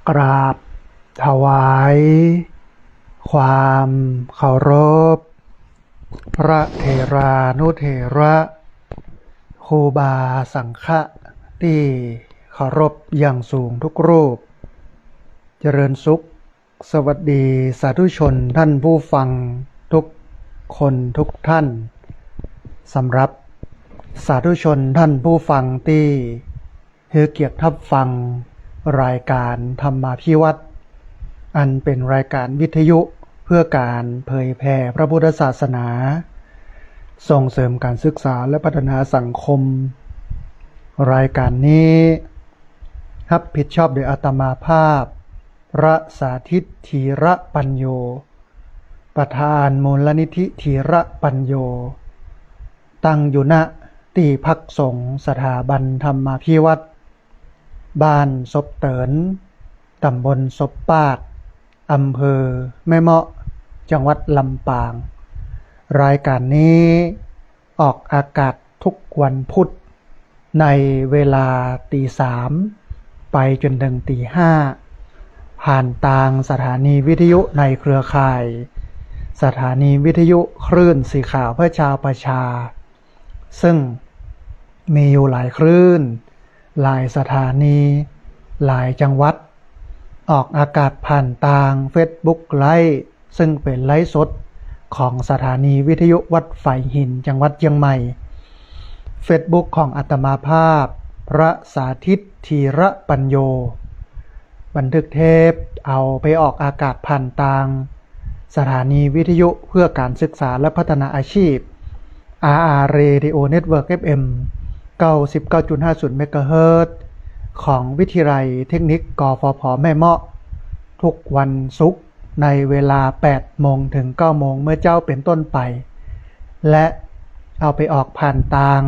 กราบถวาย ความเคารพพระเถรานุเถระครูบาสังฆะที่เคารพอย่างสูงทุกรูปเจริญสุขสวัสดีสาธุชนท่านผู้ฟังทุกคนทุกท่านสำหรับสาธุชนท่านผู้ฟังที่ให้เกียรติรับฟังรายการธรรมาภิวัตรอันเป็นรายการวิทยุเพื่อการเผยแผ่พระพุทธศาสนาส่งเสริมการศึกษาและพัฒนาสังคมรายการนี้รับผิดชอบโดยอาตมาภาพพระสาธิตธีระปัญโยประธานมูลนิธิธีระปัญโยตั้งอยู่ณที่พักสงฆ์สถาบันธรรมาภิวัตรบ้านศพเตินตำบลศพปาดอำเภอแม่เมาะจังหวัดลำปางรายการนี้ออกอากาศทุกวันพุธในเวลา3:00ไปจนถึง5:00ผ่านทางสถานีวิทยุในเครือข่ายสถานีวิทยุคลื่นสีขาวเพื่อชาวประชาซึ่งมีอยู่หลายคลื่นหลายสถานีหลายจังหวัดออกอากาศผ่านทาง Facebook ไลฟ์ซึ่งเป็นไลฟ์สดของสถานีวิทยุวัดไฝหินจังหวัดเชียงใหม่ Facebook ของอาตมาภาพพระสาธิตธีระปัญโยบันทึกเทปเอาไปออกอากาศผ่านทางสถานีวิทยุเพื่อการศึกษาและพัฒนาอาชีพ RR Radio Network FM 99.50 เมกะเฮิรตซ์ของวิทยาลัยเทคนิคกฟผ.แม่เมาะทุกวันศุกร์ในเวลา 8:00 ถึง 9:00 เมื่อเจ้าเป็นต้นไปและเอาไปออกผ่านทาง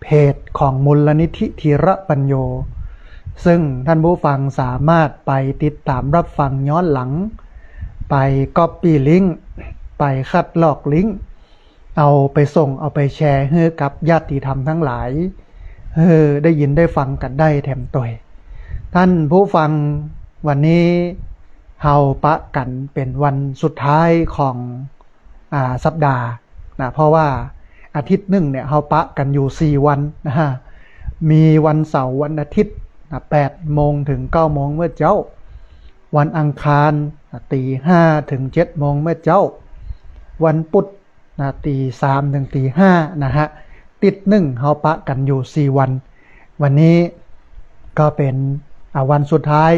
เพจของมูลนิธิธีระปัญโยซึ่งท่านผู้ฟังสามารถไปติดตามรับฟังย้อนหลังไปก๊อปปี้ลิงก์ไปคัดลอกลิงก์เอาไปส่งเอาไปแชร์ให้กับญาติธรรมทั้งหลายได้ยินได้ฟังกันได้แถมตัวท่านผู้ฟังวันนี้เฮาปะกันเป็นวันสุดท้ายของสัปดาห์นะเพราะว่าอาทิตย์หนึ่งเนี่ยเฮาปะกันอยู่4วันนะฮะมีวันเสาร์วันอาทิตย์8:00 ถึง 9:00 เมื่อเจ้าวันอังคาร5:00 ถึง 7:00 เมื่อเจ้าวันพุธ3:00 ถึง 5:00 นะฮะติด1เฮาปะกันอยู่4วันวันนี้ก็เป็นวันสุดท้าย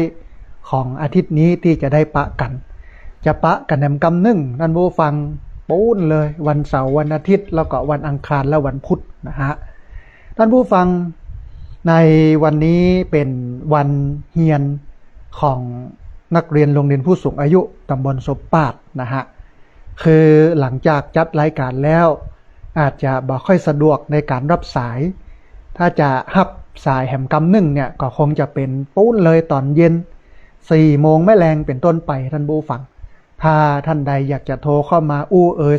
ของอาทิตย์นี้ที่จะได้ปะกันจะปะกันแหนมกำ1ท่านผู้ฟังปูนเลยวันเสาร์วันอาทิตย์แล้วก็วันอังคารและวันพุธนะฮะท่านผู้ฟังในวันนี้เป็นวันเฮียนของนักเรียนโรงเรียนผู้สูงอายุตำบลศพปาดนะฮะคือหลังจากจัดรายการแล้วอาจจะบ่ค่อยสะดวกในการรับสายถ้าจะรับสายแหมกำ1เนี่ยก็คงจะเป็นปูนเลยตอนเย็น4:00 แม่แรงเป็นต้นไปท่านผู้ฟังถ้าท่านใดอยากจะโทรเข้ามา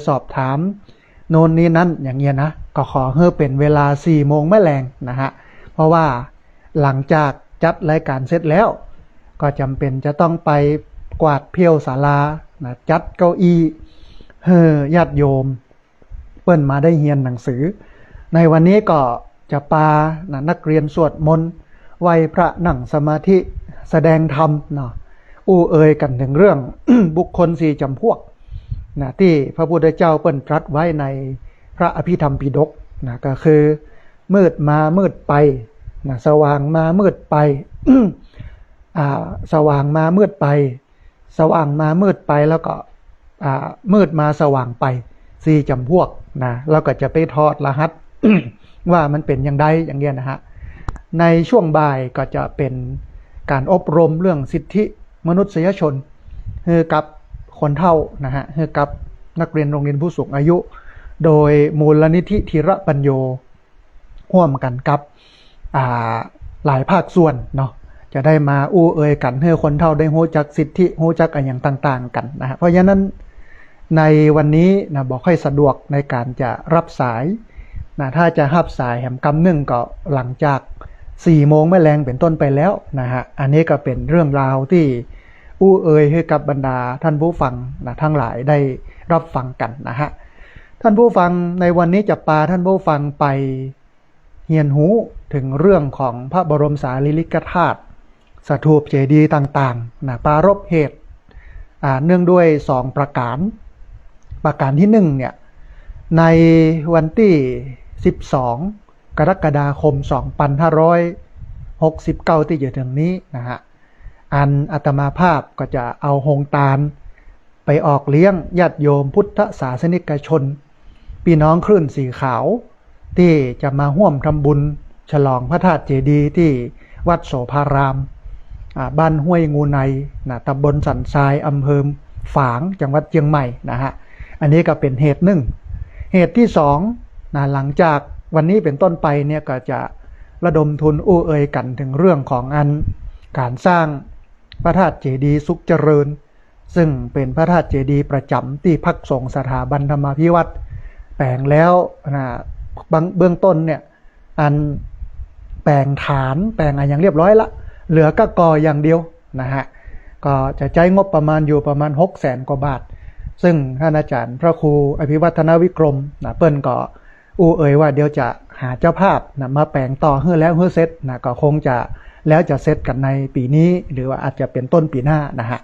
สอบถามโน่นนี้นั้นอย่างเงี้ยนะก็ขอให้เป็นเวลา4:00 แม่แรงนะฮะเพราะว่าหลังจากจัดรายการเสร็จแล้วก็จำเป็นจะต้องไปกวาดเพี้ยวศาลานะจัดเก้าอี้ญาติโยมเปิ้นมาได้เรียนหนังสือในวันนี้ก็จะพานักเรียนสวดมนต์ไหว้พระนั่งสมาธิแสดงธรรมเนาะกันถึงเรื่อง บุคคล4จำพวกนะที่พระพุทธเจ้าเปิ้นตรัสไว้ในพระอภิธรรมปิฎกนะก็คือมืดมามืดไปนะสว่างมามืดไป สว่างมามืดไปสว่างมามืดไปแล้วก็มืดมาสว่างไป4จำพวกนะแล้วก็จะไปทอดรหัส ว่ามันเป็นอย่างใดอย่างเงี้ยนะฮะในช่วงบ่ายก็จะเป็นการอบรมเรื่องสิทธิมนุษยชนให้กับคนเฒ่านะฮะให้กับนักเรียนโรงเรียนผู้สูงอายุโดยมูลนิธิธีระปัญโยร่วมกันกับหลายภาคส่วนเนาะจะได้มากันให้คนเฒ่าได้รู้จักสิทธิรู้จักอย่างต่างๆกันนะฮะเพราะฉะนั้นในวันนี้นะบ่ค่อยสะดวกในการจะรับสายนะถ้าจะรับสายแหมกำ1ก็หลังจาก 4 โมงแม่แรงเป็นต้นไปแล้วนะฮะอันนี้ก็เป็นเรื่องราวที่อู้เอ่ยให้กับบรรดาท่านผู้ฟังนะทั้งหลายได้รับฟังกันนะฮะท่านผู้ฟังในวันนี้จะพาท่านผู้ฟังไปเรียนรู้ถึงเรื่องของพระบรมสารีริกธาตุสถูปเจดีย์ต่างๆนะปรารภเหตุเนื่องด้วย2ประการที่1เนี่ยในวันที่12 กรกฎาคม 2569 ที่จะถึงนี้นะฮะอันอาตมาภาพก็จะเอาโฮงตาลไปออกเลี้ยงญาติโยมพุทธศาสนิกชนพี่น้องคลื่นสีขาวที่จะมาร่วมทำบุญฉลองพระธาตุเจดีย์ที่วัดโสภารามบ้านห้วยงูในนะตำบลสันทรายอำเภอฝางจังหวัดเชียงใหม่นะฮะอันนี้ก็เป็นเหตุหนึ่งเหตุที่2นะหลังจากวันนี้เป็นต้นไปเนี่ยก็จะระดมทุนอู้เอ่ยกันถึงเรื่องของการสร้างพระธาตุเจดีย์สุขเจริญซึ่งเป็นพระธาตุเจดีย์ประจำที่พักสงฆ์สถาบันธรรมาภิวัตรแปลงแล้วนะเบื้องต้นเนี่ยแปลงฐานแปลงอะไรอย่างเรียบร้อยละเหลือก็ก่ออย่างเดียวนะฮะก็จะใช้งบประมาณอยู่ประมาณ600,000 กว่าบาทซึ่งท่านอาจารย์พระครูอภิวัฒนวิกรมนะเปิ้ลก็อู้เอ่ยว่าเดี๋ยวจะหาเจ้าภาพนะมาแปลงต่อเฮือแล้วเฮือเซตนะก็คงจะแล้วจะเซตกันในปีนี้หรือว่าอาจจะเป็นต้นปีหน้านะฮะ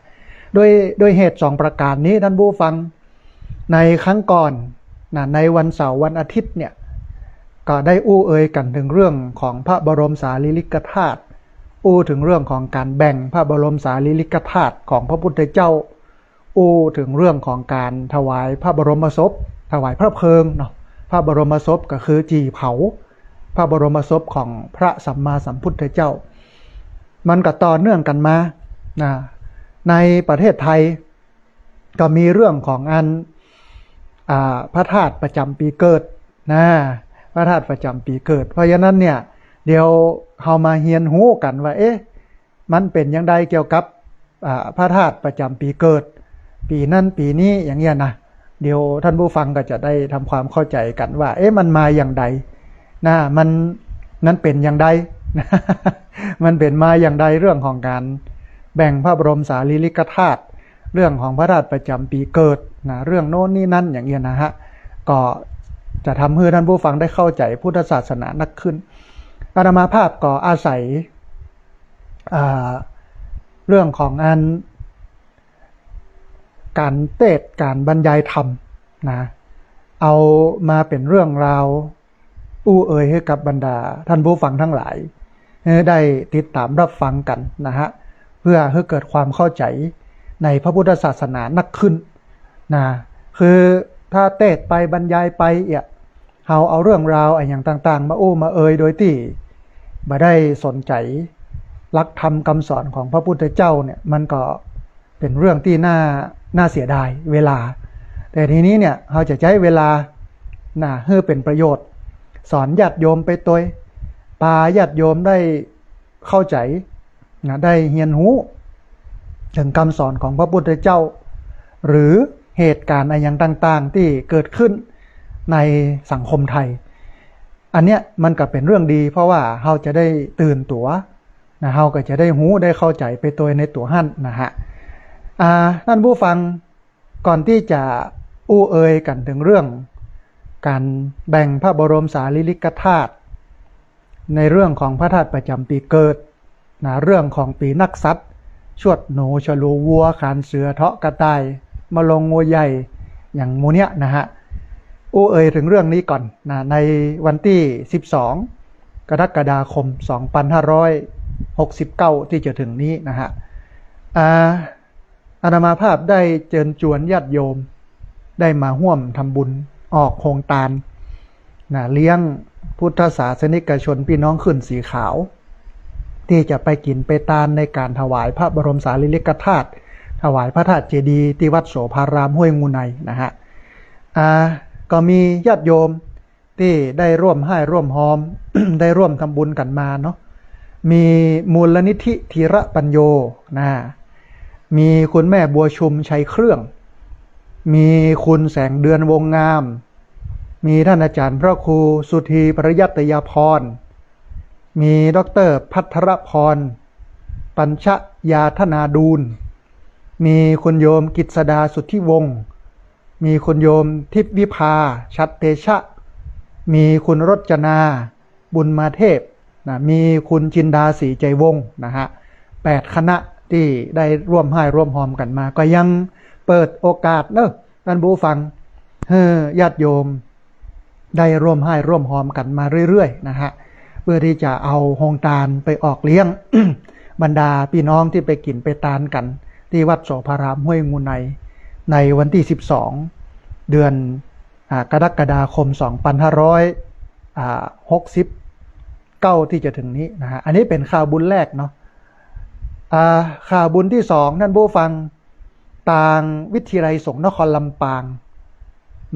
โดยเหตุ2ประการนี้ท่านผู้ฟังในครั้งก่อนนะในวันเสาร์วันอาทิตย์เนี่ยก็ได้อู้เอ่ยกันถึงเรื่องของพระบรมสารีริกธาตุอู้ถึงเรื่องของการแบ่งพระบรมสารีริกธาตุของพระพุทธเจ้าอู้ถึงเรื่องของการถวายพระบรมศพถวายพระเพลิงเนาะพระบรมศพก็คือจีเผาพระบรมศพของพระสัมมาสัมพุทธเจ้ามันก็ต่อเนื่องกันมานะในประเทศไทยก็มีเรื่องของพระธาตุประจำปีเกิดนะพระธาตุประจำปีเกิดเพราะฉะนั้นเนี่ยเดี๋ยวเรามาเฮียนหูกันว่ามันเป็นยังไงเกี่ยวกับพระธาตุประจำปีเกิดปีนั้นปีนี้อย่างเงี้ยนะเดี๋ยวท่านผู้ฟังก็จะได้ทำความเข้าใจกันว่ามันมาอย่างใดนะนั้นเป็นอย่างใดมันเป็นมาอย่างใดเรื่องของการแบ่งพระบรมสารีริกธาตุเรื่องของพระธาตุประจำปีเกิดนะเรื่องโน้นนี่นั่นอย่างเงี้ยนะฮะก็จะทำให้ท่านผู้ฟังได้เข้าใจพุทธศาสนานักขึ้นอาตมาภาพก็อาศัยเรื่องของการเทศน์การบรรยายธรรมนะเอามาเป็นเรื่องราวอู้เอ่ยให้กับบรรดาท่านผู้ฟังทั้งหลายได้ติดตามรับฟังกันนะฮะเพื่อให้เกิดความเข้าใจในพระพุทธศาสนานักขึ้นนะคือถ้าเทศน์ไปบรรยายไปเราเอาเรื่องราวอย่างต่างๆมาอู้มาเอ่ยโดยที่ไม่ได้สนใจหลักธรรมคำสอนของพระพุทธเจ้าเนี่ยมันก็เป็นเรื่องที่น่าเสียดายเวลาแต่ทีนี้เนี่ยเราจะใช้เวลาให้เป็นประโยชน์สอนญาติโยมไปตัวพาญาติโยมได้เข้าใจได้เรียนรู้ถึงคำสอนของพระพุทธเจ้าหรือเหตุการณ์อะไรอย่างต่างๆที่เกิดขึ้นในสังคมไทยอันเนี้ยมันก็เป็นเรื่องดีเพราะว่าเราจะได้ตื่นตัวนะเราก็จะได้รู้ได้เข้าใจไปตัวในตัวหั่นนะฮะท่านผู้ฟังก่อนที่จะอู้เอ่ยกันถึงเรื่องการแบ่งพระบรมสารีริกธาตุในเรื่องของพระธาตุประจำปีเกิดนะเรื่องของปีนักษัตริย์ชวดหนูฉลูวัวขานเสือเทาะกระต่ายมาลงงูใหญ่อย่างโมเนี้ยนะฮะอู้เอ่ยถึงเรื่องนี้ก่อนนะในวันที่12 กรกฎาคม 2569 ที่จะถึงนี้นะฮะอาตมาภาพได้เชิญชวนญาติโยมได้มาร่วมทำบุญออกโครงทานนะเลี้ยงพุทธศาสนิกชนพี่น้องขึ้นสีขาวที่จะไปกินไปทานในการถวายพระบรมสารีริกธาตุถวายพระธาตุเจดีย์ที่วัดโสภารามห้วยงูในนะฮะก็มีญาติโยมที่ได้ร่วมให้ร่วมหอม ได้ร่วมทำบุญกันมาเนาะมีมูลนิธิธีระปัญโยนะมีคุณแม่บัวชุมชัยเครื่องมีคุณแสงเดือนวงงามมีท่านอาจารย์พระครูสุธีปริยัตยาพร มีดร.ภัทรพรปัญชยาธนาดูลมีคุณโยมกิษดาสุทธิวงศ์มีคุณโยมทิพย์วิภาชัดเตชะมีคุณรจนาบุญมาเทพนะมีคุณจินดาศรีใจวงศ์นะฮะ8คณะที่ได้ร่วมให้ร่วมหอมกันมาก็ยังเปิดโอกาสเนอะท่านผู้ฟังญาติโยมได้ร่วมให้ร่วมหอมกันมาเรื่อยๆนะฮะเพื่อที่จะเอาโฮงตาลไปออกเลี้ยง บรรดาพี่น้องที่ไปกินไปตานกันที่วัดโสภารามห้วยงูในวันที่12เดือนกรกฎาคม2569ที่จะถึงนี้นะฮะอันนี้เป็นข่าวบุญแรกเนาะข่าวบุญที่2ท่านผู้ฟังต่างวิทยาลัยสงฆ์นครลำปาง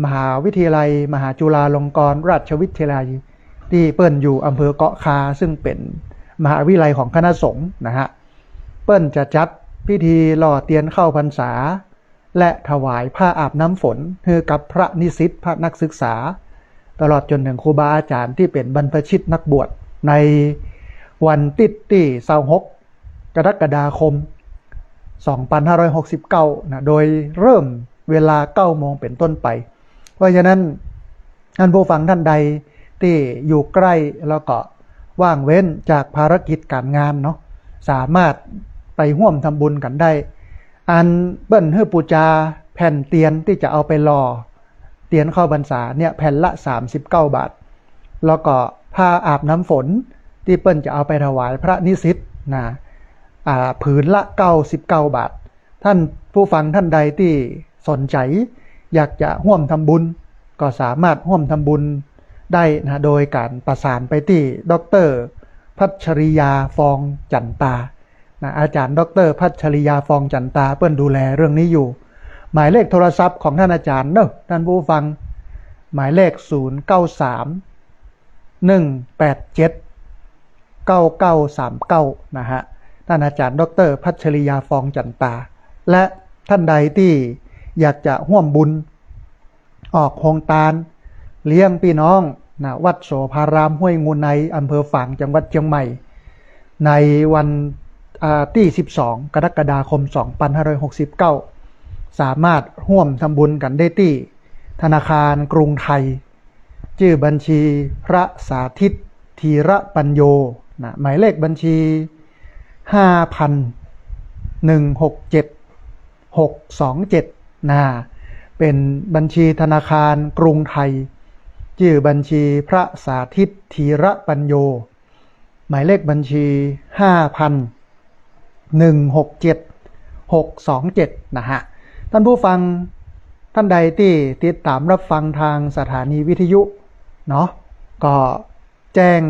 มหาวิทยาลัยมหาจุฬาลงกรณราชวิทยาลัยที่เปิ้นอยู่อำเภอเกาะคาซึ่งเป็นมหาวิทยาลัยของคณะสงฆ์นะฮะเปิ้นจะจัดพิธีหล่อเตียนเข้าพรรษาและถวายผ้าอาบน้ำฝนให้กับพระนิสิตพระนักศึกษาตลอดจนถึงครูบาอาจารย์ที่เป็นบรรพชิตนักบวชในวันที่26กรกฎาคม2569นะโดยเริ่มเวลา 9 โมงเป็นต้นไปเพราะฉะนั้นท่านผู้ฟังท่านใดที่อยู่ใกล้แล้วก็ว่างเว้นจากภารกิจการงานเนาะสามารถไปร่วมทำบุญกันได้อันเปิ้นให้ปูจาแผ่นเตียนที่จะเอาไปหล่อเตียนเข้าพรรษาเนี่ยแผ่นละ39 บาทแล้วก็ผ้าอาบน้ำฝนที่เปิ้นจะเอาไปถวายพระนิสิตนะผืนละ99 บาทท่านผู้ฟังท่านใดที่สนใจอยากจะร่วมทำบุญก็สามารถร่วมทำบุญได้นะโดยการประสานไปที่ดร.พัชริยาฟองจันตานะอาจารย์ดร.พัชริยาฟองจันตาเปิ้นดูแลเรื่องนี้อยู่หมายเลขโทรศัพท์ของท่านอาจารย์เนอะท่านผู้ฟังหมายเลข0931879939นะฮะท่านอาจารย์ดร.พัชริยาฟองจันตาและท่านใดที่อยากจะร่วมบุญออกโฮงตาลเลี้ยงพี่น้องนะวัดโสภารามห้วยงูในอำเภอฝางจังหวัดเชียงใหม่ในวันที่12กรกฎาคม2569สามารถร่วมทำบุญกันได้ที่ธนาคารกรุงไทยชื่อบัญชีพระสาธิตธีระปัญโยนะหมายเลขบัญชี5,167,627นะเป็นบัญชีธนาคารกรุงไทยชื่อบัญชีพระสาธิตธีระปัญโยหมายเลขบัญชี5,167,627นะฮะท่านผู้ฟังท่านใดที่ติดตามรับฟังทางสถานีวิทยุเนาะก็แจ้ง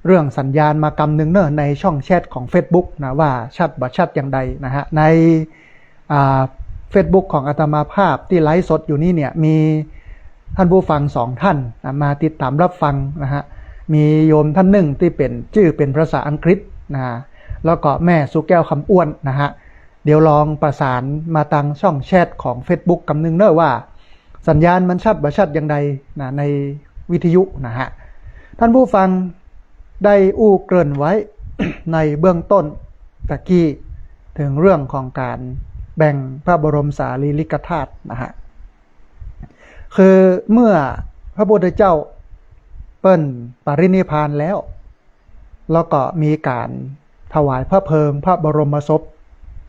เรื่องสัญญาณมากำหนึ่งเนอะในช่องแชทของ Facebook นะว่าชัดบ่ชัดอย่างใดนะฮะในFacebook ของอาตมาภาพที่ไลฟ์สดอยู่นี่เนี่ยมีท่านผู้ฟัง2ท่านมาติดตามรับฟังนะฮะมีโยมท่านหนึ่งที่เป็นชื่อเป็นภาษาอังกฤษนะแล้วก็แม่สุแก้วคำอ้วนนะฮะเดี๋ยวลองประสานมาทางช่องแชทของ Facebook กำนึงเนอะว่าสัญญาณมันชัดบ่ชัดอย่างใดนะในวิทยุนะฮะท่านผู้ฟังได้อู้เกริ่นไว้ ในเบื้องต้นตะกี้ถึงเรื่องของการแบ่งพระบรมสารีริกธาตุนะฮะคือเมื่อพระพุทธเจ้าเปิ้นปรินิพพานแล้วก็มีการถวายพระเพลิงพระบรมศพ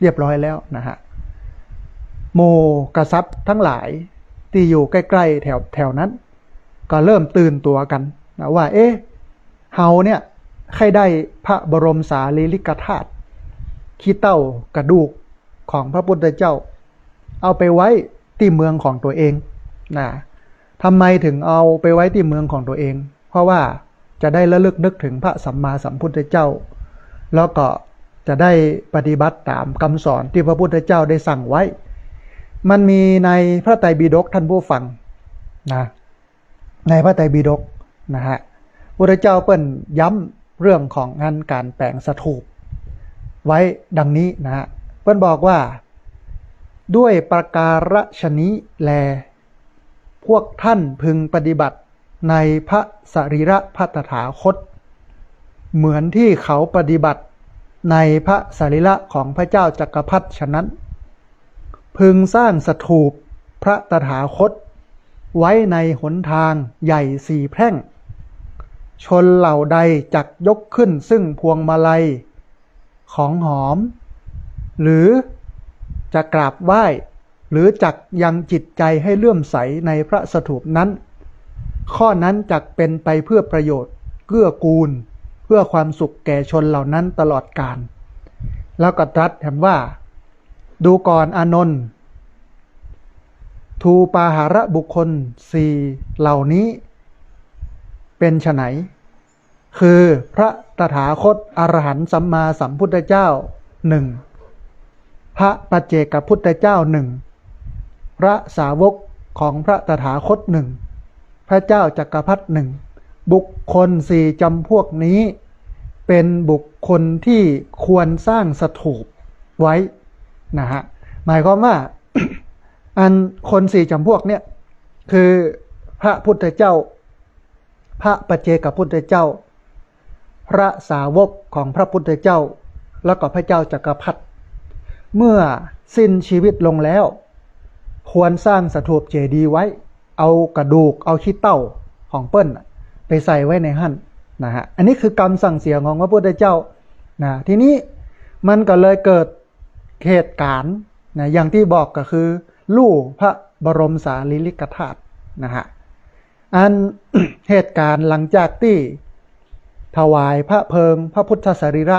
เรียบร้อยแล้วนะฮะหมู่กษัตริย์ทั้งหลายที่อยู่ใกล้ๆแถวนั้นก็เริ่มตื่นตัวกันนะว่าเฮาเนี่ยใครได้พระบรมสารีริกธาตุขี้เต้ากระดูกของพระพุทธเจ้าเอาไปไว้ที่เมืองของตัวเองนะทำไมถึงเอาไปไว้ที่เมืองของตัวเองเพราะว่าจะได้ระลึกนึกถึงพระสัมมาสัมพุทธเจ้าแล้วก็จะได้ปฏิบัติตามคำสอนที่พระพุทธเจ้าได้สั่งไว้มันมีในพระไตรปิฎกท่านผู้ฟังนะในพระไตรปิฎกนะฮะพระพุทธเจ้าเปิ้นย้ำเรื่องของงานการแปลงสถูปไว้ดังนี้นะฮะเปิ้นบอกว่าด้วยประการฉนี้แลพวกท่านพึงปฏิบัติในพระสรีระพระตถาคต เหมือนที่เขาปฏิบัติในพระสรีระของพระเจ้าจักรพรรดิฉะนั้นพึงสร้างสถูปพระตถาคตไว้ในหนทางใหญ่4 แพร่งชนเหล่าใดจักยกขึ้นซึ่งพวงมาลัยของหอมหรือจะกราบไหว้หรือจักยังจิตใจให้เลื่อมใสในพระสถูปนั้นข้อนั้นจักเป็นไปเพื่อประโยชน์เกื้อกูลเพื่อความสุขแก่ชนเหล่านั้นตลอดกาลแล้วก็ตรัสถามว่าดูก่อนอานนท์ทูปาหาระบุคคล4เหล่านี้เป็นไฉนคือพระตถาคตอรหันต์สัมมาสัมพุทธเจ้า1พระปัจเจกพุทธเจ้า1พระสาวกของพระตถาคต1พระเจ้าจักรพรรดิ1บุคคล4จำพวกนี้เป็นบุคคลที่ควรสร้างสถูปไว้นะฮะหมายความว่า อันคน4จำพวกเนี่ยคือพระพุทธเจ้าพระปัจเจกพุทธเจ้าพระสาวกของพระพุทธเจ้าแล้วก็พระเจ้าจักรพรรดิเมื่อสิ้นชีวิตลงแล้วควรสร้างสถูปเจดีย์ไว้เอากระดูกเอาขี้เต่าของเปิ้ลไปใส่ไว้ในหั่นนะฮะอันนี้คือกรรมสั่งเสียของพระพุทธเจ้านะทีนี้มันก็เลยเกิดเหตุการณ์นะอย่างที่บอกก็คือลู่พระบรมสารีริกธาตุนะฮะอัน เหตุการณ์หลังจากที่ถวายพระเพลิงพระพุทธสรีระ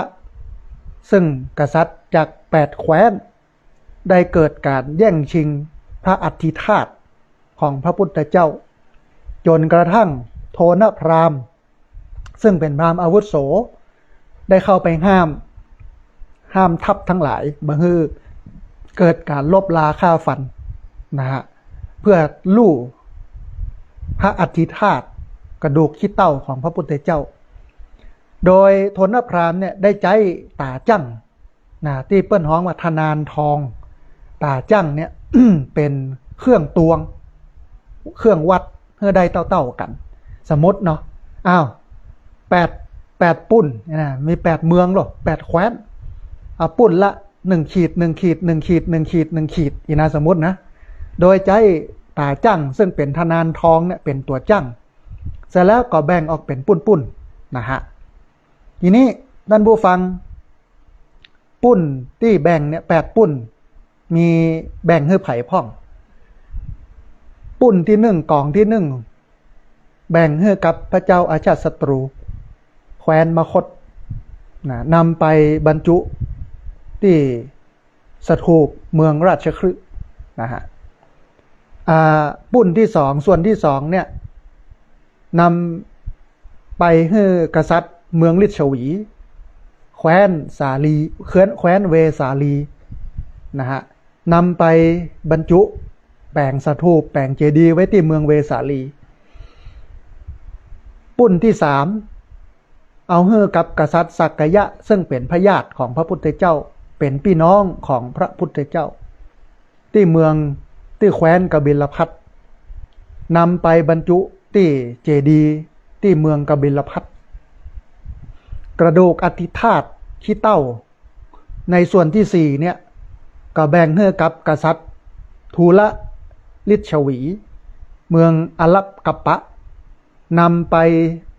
ซึ่งกษัตริย์จาก8 แคว้นได้เกิดการแย่งชิงพระอัฐิธาตุของพระพุทธเจ้าจนกระทั่งโทนพราหมณ์ซึ่งเป็นพราหมณ์อาวุโสได้เข้าไปห้ามทัพทั้งหลายบ่ฮือเกิดการลบลาฆ่าฟันนะฮะเพื่อลู่พระอัฐิธาตุกระดูกขี้เต่าของพระพุทธเจ้าโดยโทนพราหมณ์เนี่ยได้ใจตาจั่งนะที่เปิ้นฮ้องว่าธนานทองตาจั่งเนี่ย เป็นเครื่องตวงเครื่องวัดเพื่อได้เต่ากันสมมติเนาะ8ปุ้นนะมี8 เมืองหรอ8 แคว้นเอาปุ้นละ1 ขีด 1 ขีด 1 ขีด 1 ขีด 1 ขีดอีนะสมมตินะโดยใจตาจั่งซึ่งเป็นธนานทองเนี่ยเป็นตัวจั่งเสร็จแล้วก็แบ่งออกเป็นปุ้นนะฮะทีนี้ท่านผู้ฟังปุ้นที่แบ่งเนี่ย8 ปุ้นมีแบ่งให้ไผ่พ่องปุ้นที่1กองที่1แบ่งให้กับพระเจ้าอาชาติศัตรูแคว้นมคธนะนำไปบรรจุที่สถูปเมืองราชคฤห์นะฮะปุ้นที่2ส่วนที่2เนี่ยนำไปให้กษัตริย์เมืองฤชวีแคว้นสาลีแคว้นเวสาลีนะฮะนำไปบรรจุแปลงสถูปแปลงเจดีย์ไว้ที่เมืองเวสาลีปุ้นที่3เอาให้กับกษัตริย์สักยะซึ่งเป็นพระญาติของพระพุทธเจ้าเป็นพี่น้องของพระพุทธเจ้าที่เมืองที่แคว้นกบิลพัสต์นำไปบรรจุที่เจดีย์ที่เมืองกบิลพัสต์กระดูกอธิธาตุขี้เต่าในส่วนที่4เนี่ยก็แบ่งให้กับกษัตริย์ทูลฤชวีเมืองอลัปกัปปะนำไป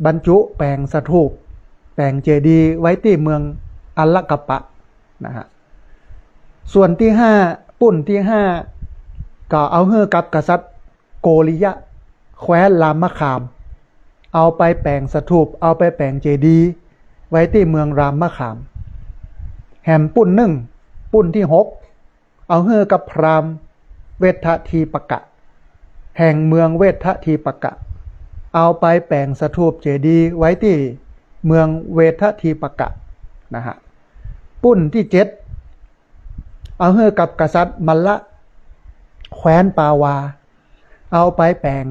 บรรจุแปลงสถูปแปลงเจดีย์ไว้ที่เมืองอลัปกัปปะนะฮะส่วนที่5ปุ้นที่5ก็เอาให้กับกษัตริย์โกริยะแคว้นรามคามเอาไปแปลงสถูปเอาไปแปลงเจดีย์ไว้ที่เมืองรามคามแหมปุ้นปุ้นที่6เอาให้กับพราหมณ์เวททีปกะแห่งเมืองเวททีปกะเอาไปแปลงสถูปเจดีย์ไว้ที่เมืองเวททีปกะนะฮะปุ้นที่7เอาให้กับกษัตริย์มัลละแคว้นปาวาเอาไปแปลง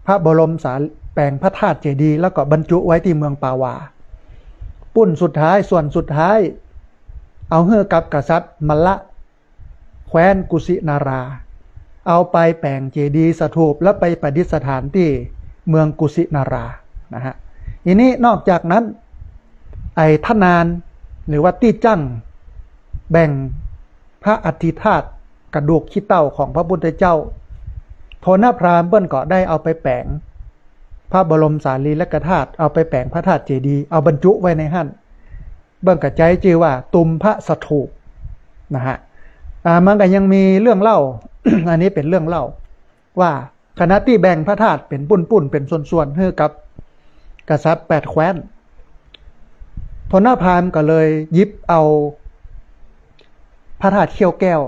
พระบรมสารีแปลงพระธาตุเจดีย์แล้วก็บรรจุไว้ที่เมืองปาวาปุ้นสุดท้ายส่วนสุดท้ายเอาให้กับกษัตริย์มัลละแคว้นกุสินาราเอาไปแปลงเจดีย์สถูปแล้วไปประดิษฐานที่เมืองกุสินารานะฮะทีนี้นอกจากนั้น ไอ้ทนานหรือว่าตี้จั่งแบ่งพระอธิธาตุกระดูกขี้เต่าของพระพุทธเจ้าโทนพราหมณ์เปิ้นก็ได้เอาไปแปลงพระบรมสารีริกธาตุเอาไปแปลงพระธาตุเจดีย์เอาบรรจุไว้ในหั่นเบิ่งกระใจชื่อว่าตุมพระสถูปนะฮะมันก็ยังมีเรื่องเล่า อันนี้เป็นเรื่องเล่าว่าขณะที่แบ่งพระธาตุเป็นปุ่นๆเป็นส่วนๆให้กับกษัตริย์8แคว้นโทนพราหมณ์ก็เลยหยิบเอาพระธาตุเขี้ยวแก้ว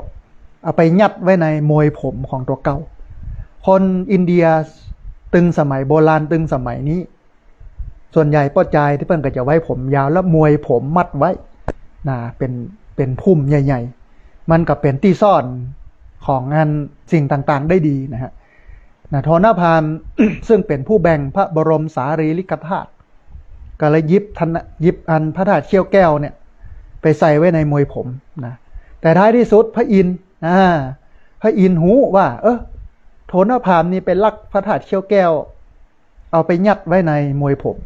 เอาไปยัดไว้ในมวยผมของตัวเก่าคนอินเดียตึงสมัยโบราณตึงสมัยนี้ส่วนใหญ่ป้อจายที่เพิ่นก็จะไว้ผมยาวแล้วมวยผมมัดไว้นะเป็นพุ่มใหญ่ๆมันก็เป็นที่ซ่อนของงานสิ่งต่างๆได้ดีนะฮะโทนพราหมณ์ ซึ่งเป็นผู้แบ่งพระบรมสารีริกธาตุก็เลยหยิบอันพระธาตุเขี้ยวแก้วเนี่ยไปใส่ไว้ในมวยผมนะแต่ท้ายที่สุดพระอินทร์หูว่าโทนพราหมณ์นี่เป็นลักพระธาตุเขี้ยวแก้วเอาไปยัดไว้ในมวยผม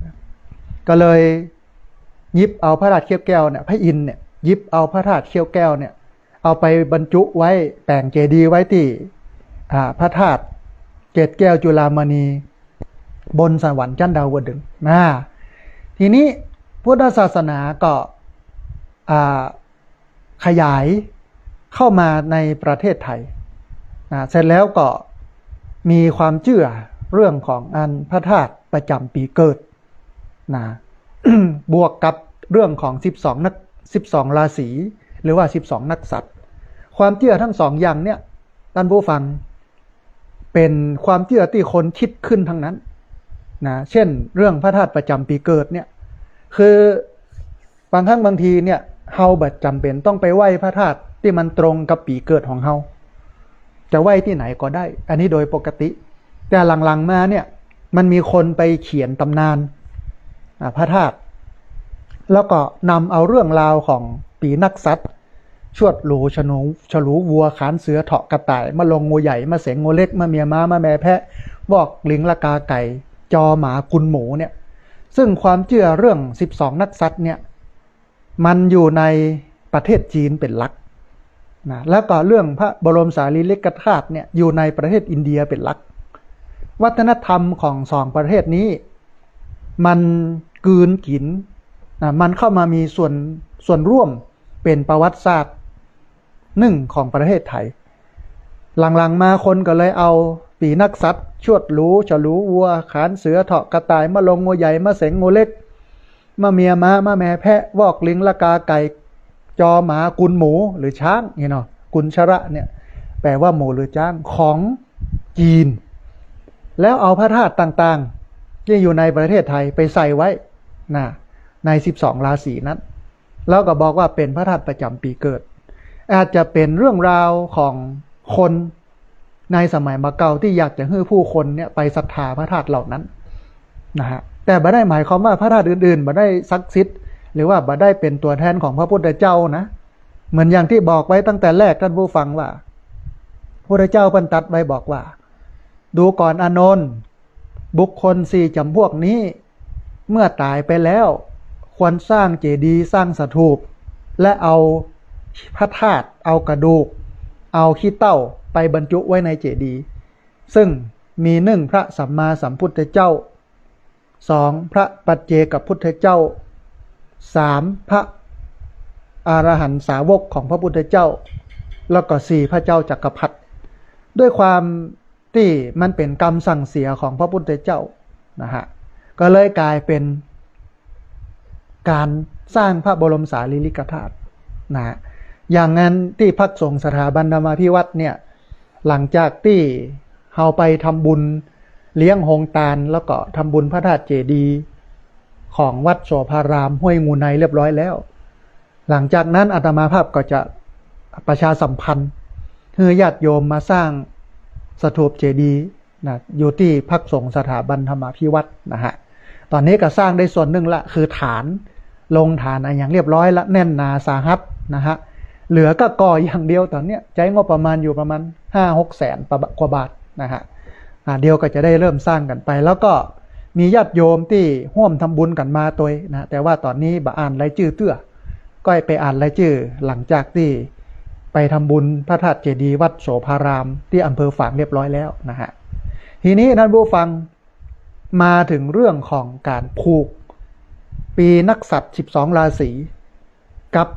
ก็เลยหยิบเอาพระธาตุเขี้ยวแก้วเนี่ยพระอินทร์เนี่ยหยิบเอาพระธาตุเขี้ยวแก้วเนี่ยเอาไปบรรจุไว้แต่งเจดีย์ไว้ที่พระธาตุเกศแก้วจุฬามณีบนสวรรค์ชั้นดาวดึงส์ทีนี้พุทธศาสนาก็ขยายเข้ามาในประเทศไทยเสร็จแล้วก็มีความเชื่อเรื่องของอันพระธาตุประจำปีเกิดนะ บวกกับเรื่องของ12ราศีหรือว่า12นักษัตริย์ความเชื่อทั้งสองอย่างเนี่ยท่านผู้ฟังเป็นความเชื่อที่คนคิดขึ้นทั้งนั้นนะเช่นเรื่องพระธาตุประจำปีเกิดเนี่ยคือบางครั้งบางทีเนี่ยเฮาบัดจำเป็นต้องไปไหว้พระธาตุที่มันตรงกับปีเกิดของเฮาจะไหว้ที่ไหนก็ได้อันนี้โดยปกติแต่หลังๆมาเนี่ยมันมีคนไปเขียนตำนานพระธาตุแล้วก็นำเอาเรื่องราวของปีนักษัตริย์ชวดหลูฉลูวัวขานเสือเถาะกระต่ายมาลงงูใหญ่มาเสงงูเล็กมาเมียม้ามาแม่แพะบอกลิงละกาไก่จอหมากุนหมูเนี่ยซึ่งความเชื่อเรื่อง12นักษัตริย์เนี่ยมันอยู่ในประเทศจีนเป็นหลักนะแล้วก็เรื่องพระบรมสารีริกธาตุเนี่ยอยู่ในประเทศอินเดียเป็นหลักวัฒนธรรมของสองประเทศนี้มันกืนกินนะมันเข้ามามีส่วนร่วมเป็นประวัติศาสตร์หนึ่งของประเทศไทยหลังๆมาคนก็เลยเอาปีนักษัตริย์ชวดหลูฉลูวัวขานเสือเถาะกระต่ายมาลงงูใหญ่มาเสงงูเล็กมาเมียม้ามาแม่แพะวอกลิงละกาไก่จอหมากุนหมูหรือช้างเนาะกุนชระเนี่ยแปลว่าหมูหรือช้างของจีนแล้วเอาพระธาตุต่างๆที่อยู่ในประเทศไทยไปใส่ไว้ใน12ราศีนั้นแล้วก็บอกว่าเป็นพระธาตุประจำปีเกิดอาจจะเป็นเรื่องราวของคนในสมัยมาเก่าที่อยากจะให้ผู้คนเนี่ยไปศรัทธาพระธาตุเหล่านั้นนะฮะแต่บ่ได้หมายความว่าพระธาตุอื่นๆบ่ได้ศักดิ์สิทธิ์หรือว่าบ่ได้เป็นตัวแทนของพระพุทธเจ้านะเหมือนอย่างที่บอกไว้ตั้งแต่แรกท่านผู้ฟังว่าพระพุทธเจ้าเพิ่นตรัสไว้บอกว่าดูก่อนอานนท์บุคคล4จำพวกนี้เมื่อตายไปแล้วควรสร้างเจดีย์สร้างสถูปและเอาพระธาตุเอากระดูกเอาขี้เถ้าไปบรรจุไว้ในเจดีย์ซึ่งมี1พระสัมมาสัมพุทธเจ้า2พระปัจเจกพุทธเจ้า3พระอรหันตสาวกของพระพุทธเจ้าแล้วก็4พระเจ้าจักรพรรดิด้วยความที่มันเป็นกรรมสั่งเสียของพระพุทธเจ้านะฮะก็เลยกลายเป็นการสร้างพระบรมสารีริกธาตุนะอย่างนั้นที่พักสงฆ์สถาบันธรรมาภิวัตน์เนี่ยหลังจากที่เฮาไปทำบุญเลี้ยงโฮงตาลแล้วก็ทำบุญพระธาตุเจดีย์ของวัดโสภารามห้วยงูในเรียบร้อยแล้วหลังจากนั้นอาตมาภาพก็จะประชาสัมพันธ์ให้ญาติโยมมาสร้างสถูปเจดีย์นะอยู่ที่พักสงฆ์สถาบันธรรมาภิวัตน์นะฮะตอนนี้ก็สร้างได้ส่วนหนึ่งละคือฐานลงฐานอย่างเรียบร้อยละแน่นหนาสาหัสนะฮะเหลือก็ก่ออย่างเดียวตอนนี้ใช้งบประมาณอยู่ประมาณ 5-6 แสนกว่าบาทนะฮะเดียวก็จะได้เริ่มสร้างกันไปแล้วก็ มีญาติโยมที่ร่วมทำบุญกันมาตัวนะแต่ว่าตอนนี้บ่อ่านรายชื่อเตื้อก็ไปอ่านรายชื่อหลังจากที่ไปทำบุญพระธาตุเจดีย์วัดโสภารามที่อำเภอฝางเรียบร้อยแล้วนะฮะทีนี้ท่านผู้ฟังมาถึงเรื่องของการผูกปีนักษัตริย์12ราศีกับ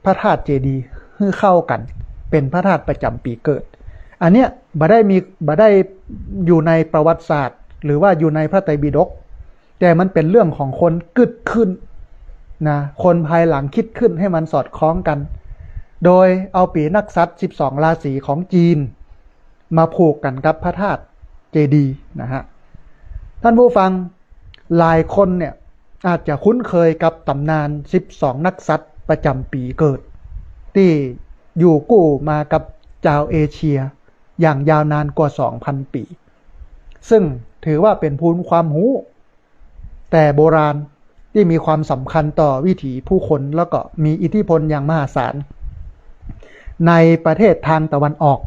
พระธาตุเจดีย์ให้เข้ากันเป็นพระธาตุประจำปีเกิดอันเนี้ยบ่ได้อยู่ในประวัติศาสตร์หรือว่าอยู่ในพระไตรปิฎกแต่มันเป็นเรื่องของคนกึดขึ้นนะคนภายหลังคิดขึ้นให้มันสอดคล้องกันโดยเอาปีนักษัตริย์12ราศีของจีนมาผูกกันกับพระธาตุเจดีย์นะฮะท่านผู้ฟังหลายคนเนี่ยอาจจะคุ้นเคยกับตำนาน12นักษัตริย์ประจำปีเกิดที่อยู่คู่มากับชาวเอเชียอย่างยาวนานกว่า 2,000 ปีซึ่งถือว่าเป็นภูมิความรู้แต่โบราณที่มีความสำคัญต่อวิถีผู้คนแล้วก็มีอิทธิพลอย่างมหาศาลในประเทศทางตะวันออก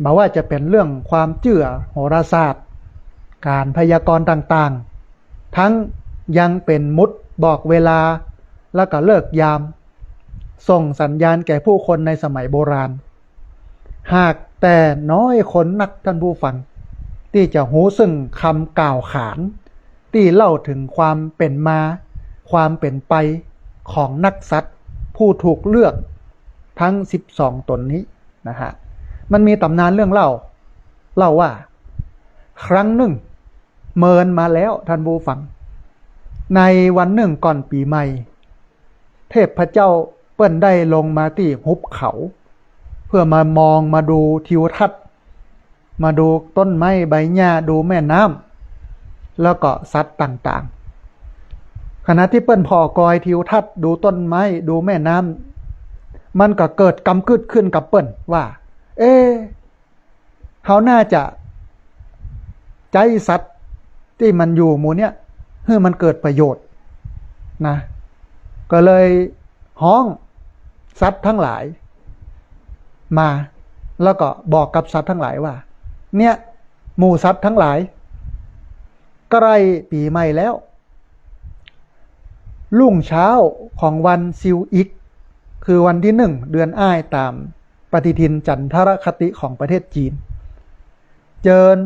บอกว่าจะเป็นเรื่องความเชื่อโหราศาสตร์การพยากรณ์ต่างๆทั้งยังเป็นมุดบอกเวลาแล้วก็เลิกยามส่งสัญญาณแก่ผู้คนในสมัยโบราณหากแต่น้อยคนนักท่านผู้ฟังที่จะหูซึ่งคำกล่าวขานที่เล่าถึงความเป็นมาความเป็นไปของนักษัตริย์ผู้ถูกเลือกทั้ง12ตนนี้นะฮะมันมีตำนานเรื่องเล่าว่าครั้งหนึ่งเมินมาแล้วท่านผู้ฟังในวันหนึ่งก่อนปีใหม่เทพเจ้าเปิ้นได้ลงมาที่หุบเขาเพื่อมามองมาดูทิวทัศน์มาดูต้นไม้ใบหญ้าดูแม่น้ำแล้วก็สัตว์ต่างๆขณะที่เปิ้นพอกอยทิวทัศน์ดูต้นไม้ดูแม่น้ำมันก็เกิดกำกึดขึ้นกับเปิ้นว่าเขาน่าจะใจสัตว์ที่มันอยู่หมู่เนี้ยให้มันเกิดประโยชน์นะก็เลยห้องสัตว์ทั้งหลายมาแล้วก็บอกกับสัตว์ทั้งหลายว่าเนี่ยหมู่สัตว์ทั้งหลายใกล้ปีใหม่แล้วรุ่งเช้าของวันซิวอิกคือวันที่1เดือนอ้ายตามปฏิทินจันทรคติของประเทศจีนเจิญ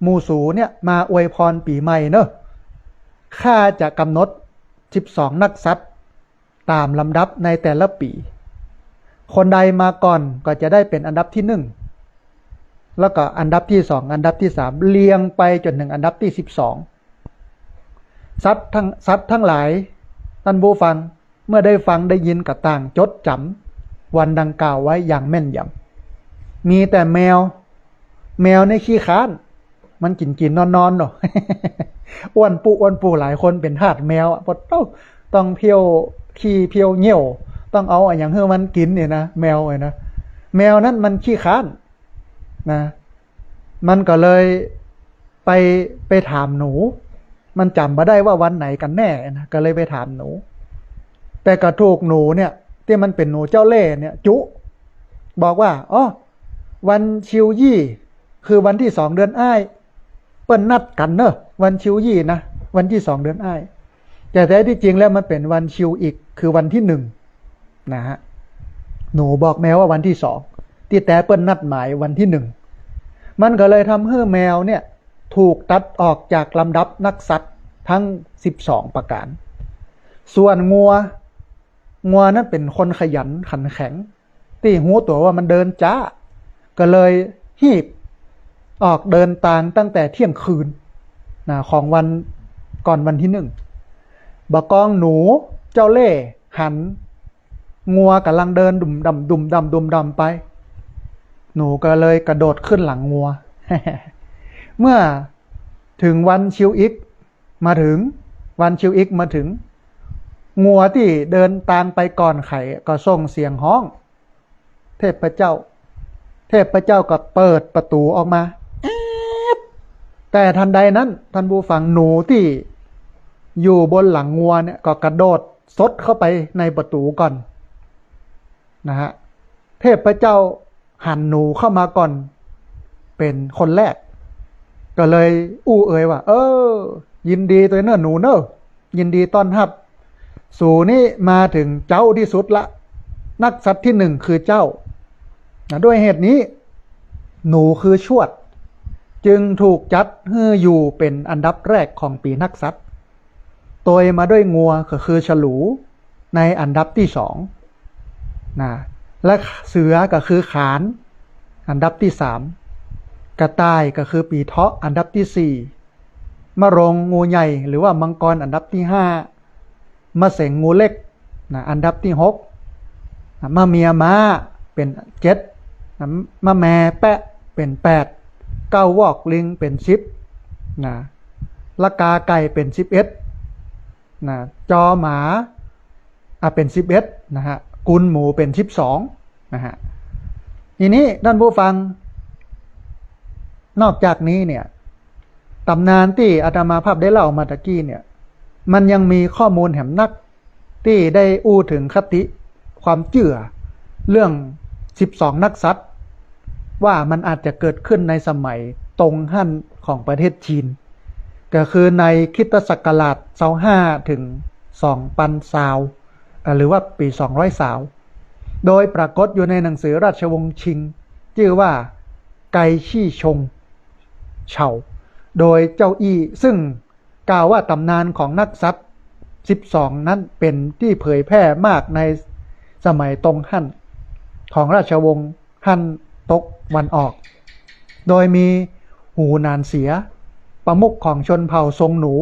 หมู่สูเนี่ยมาอวยพรปีใหม่เนอะข้าจะกำหนด12นักษัตริย์ตามลำดับในแต่ละปีคนใดมาก่อนก็จะได้เป็นอันดับที่1แล้วก็อันดับที่2อันดับที่3เรียงไปจนถึงอันดับที่12สัตว์ทั้งหลายท่านผู้ฟังเมื่อได้ฟังได้ยินก็ต่างจดจำวันดังกล่าวไว้อย่างแม่นยำมีแต่แมวในขี้ค้านมันกินนอนเนาะ อ้วนปูหลายคนเป็นทาสแมวเพราะต้องเพียวขี้เพียวเหี่ยวต้องเอาอย่างให้มันกินเนี่ยนะแมวนะแมวนั้นมันขี้ค้านนะมันก็เลยไปถามหนูมันจำมาได้ว่าวันไหนกันแน่นะก็เลยไปถามหนูแต่ก็ถูกหนูเนี่ยที่มันเป็นหนูเจ้าเล่ห์เนี่ยจุบอกว่าวันชิวยี่คือวันที่2เดือนอ้ายเปิ้นนัดกันเนอะวันชิวยี่นะวันที่2เดือนอ้ายแต่แท้ที่จริงแล้วมันเป็นวันชิวอีกคือวันที่1นะฮะหนูบอกแมวว่าวันที่2ที่แต่เปิ้นนัดหมายวันที่1มันก็เลยทำให้แมวเนี่ยถูกตัดออกจากลำดับนักสัตว์ทั้ง12ประการส่วนงัวนั้นเป็นคนขยันขันแข็งที่หูตัวว่ามันเดินจ้าก็เลยหีบออกเดินตางตั้งแต่เที่ยงคืนนะของวันก่อนวันที่1บักกองหนูเจ้าเล่ห์หันงัวกำลังเดินดุมดำไปหนูก็เลยกระโดดขึ้นหลังงัว เมื่อถึงวันชิวอิกมาถึงงัวที่เดินตามไปก่อนไข่ก็ส่งเสียงฮ้องเทพเจ้าก็เปิดประตูออกมาแต่ทันใดนั้นท่านผู้ฟังหนูที่อยู่บนหลังงัวเนี่ยก็กระโดดซดเข้าไปในประตูก่อนนะฮะเทพเจ้าหันหนูเข้ามาก่อนเป็นคนแรก ก็เลยอู้เอ่ยว่ายินดีตัวเนอะหนูเนอะยินดีต้อนรับสู่นี่มาถึงเจ้าที่สุดละนักสัตว์ที่หนึ่งคือเจ้าด้วยเหตุนี้หนูคือชวดจึงถูกจัดให้อยู่เป็นอันดับแรกของปีนักสัตว์ตัวมาด้วยงัวก็คือฉลูในอันดับที่สองนะและเสือก็คือขานอันดับที่สามกระต่ายก็คือปีเทาะอันดับที่สี่มะรงงูใหญ่หรือว่ามังกรอันดับที่ห้ามะเสงงูเล็กนะอันดับที่หกมะเมียม้าเป็นเจ็ดมะแม่แปะเป็นแปดเก้าวอกลิงเป็น10นะละกาไก่เป็น11นะจอหมาเป็น11นะฮะกุนหมูเป็น12นะฮะทีนี้ท่านผู้ฟังนอกจากนี้เนี่ยตำนานที่อาตมาภาพได้เล่ามาตะกี้เนี่ยมันยังมีข้อมูลแหมนักที่ได้อู้ถึงคติความเชื่อเรื่อง12นักสัตว์ว่ามันอาจจะเกิดขึ้นในสมัยตงฮั่นของประเทศจีนก็คือในคริสตศักราช25ถึง2020หรือว่าปี200โดยปรากฏอยู่ในหนังสือราชวงศ์ชิงชื่อว่าไกชี่ชงเฉาโดยเจ้าอี้ซึ่งกล่าวว่าตำนานของนักสัตว์12นั้นเป็นที่เผยแพร่มากในสมัยตงฮั่นของราชวงศ์ฮั่นตกวันออกโดยมีหูนานเสียประมุขของชนเผ่าทรงหนู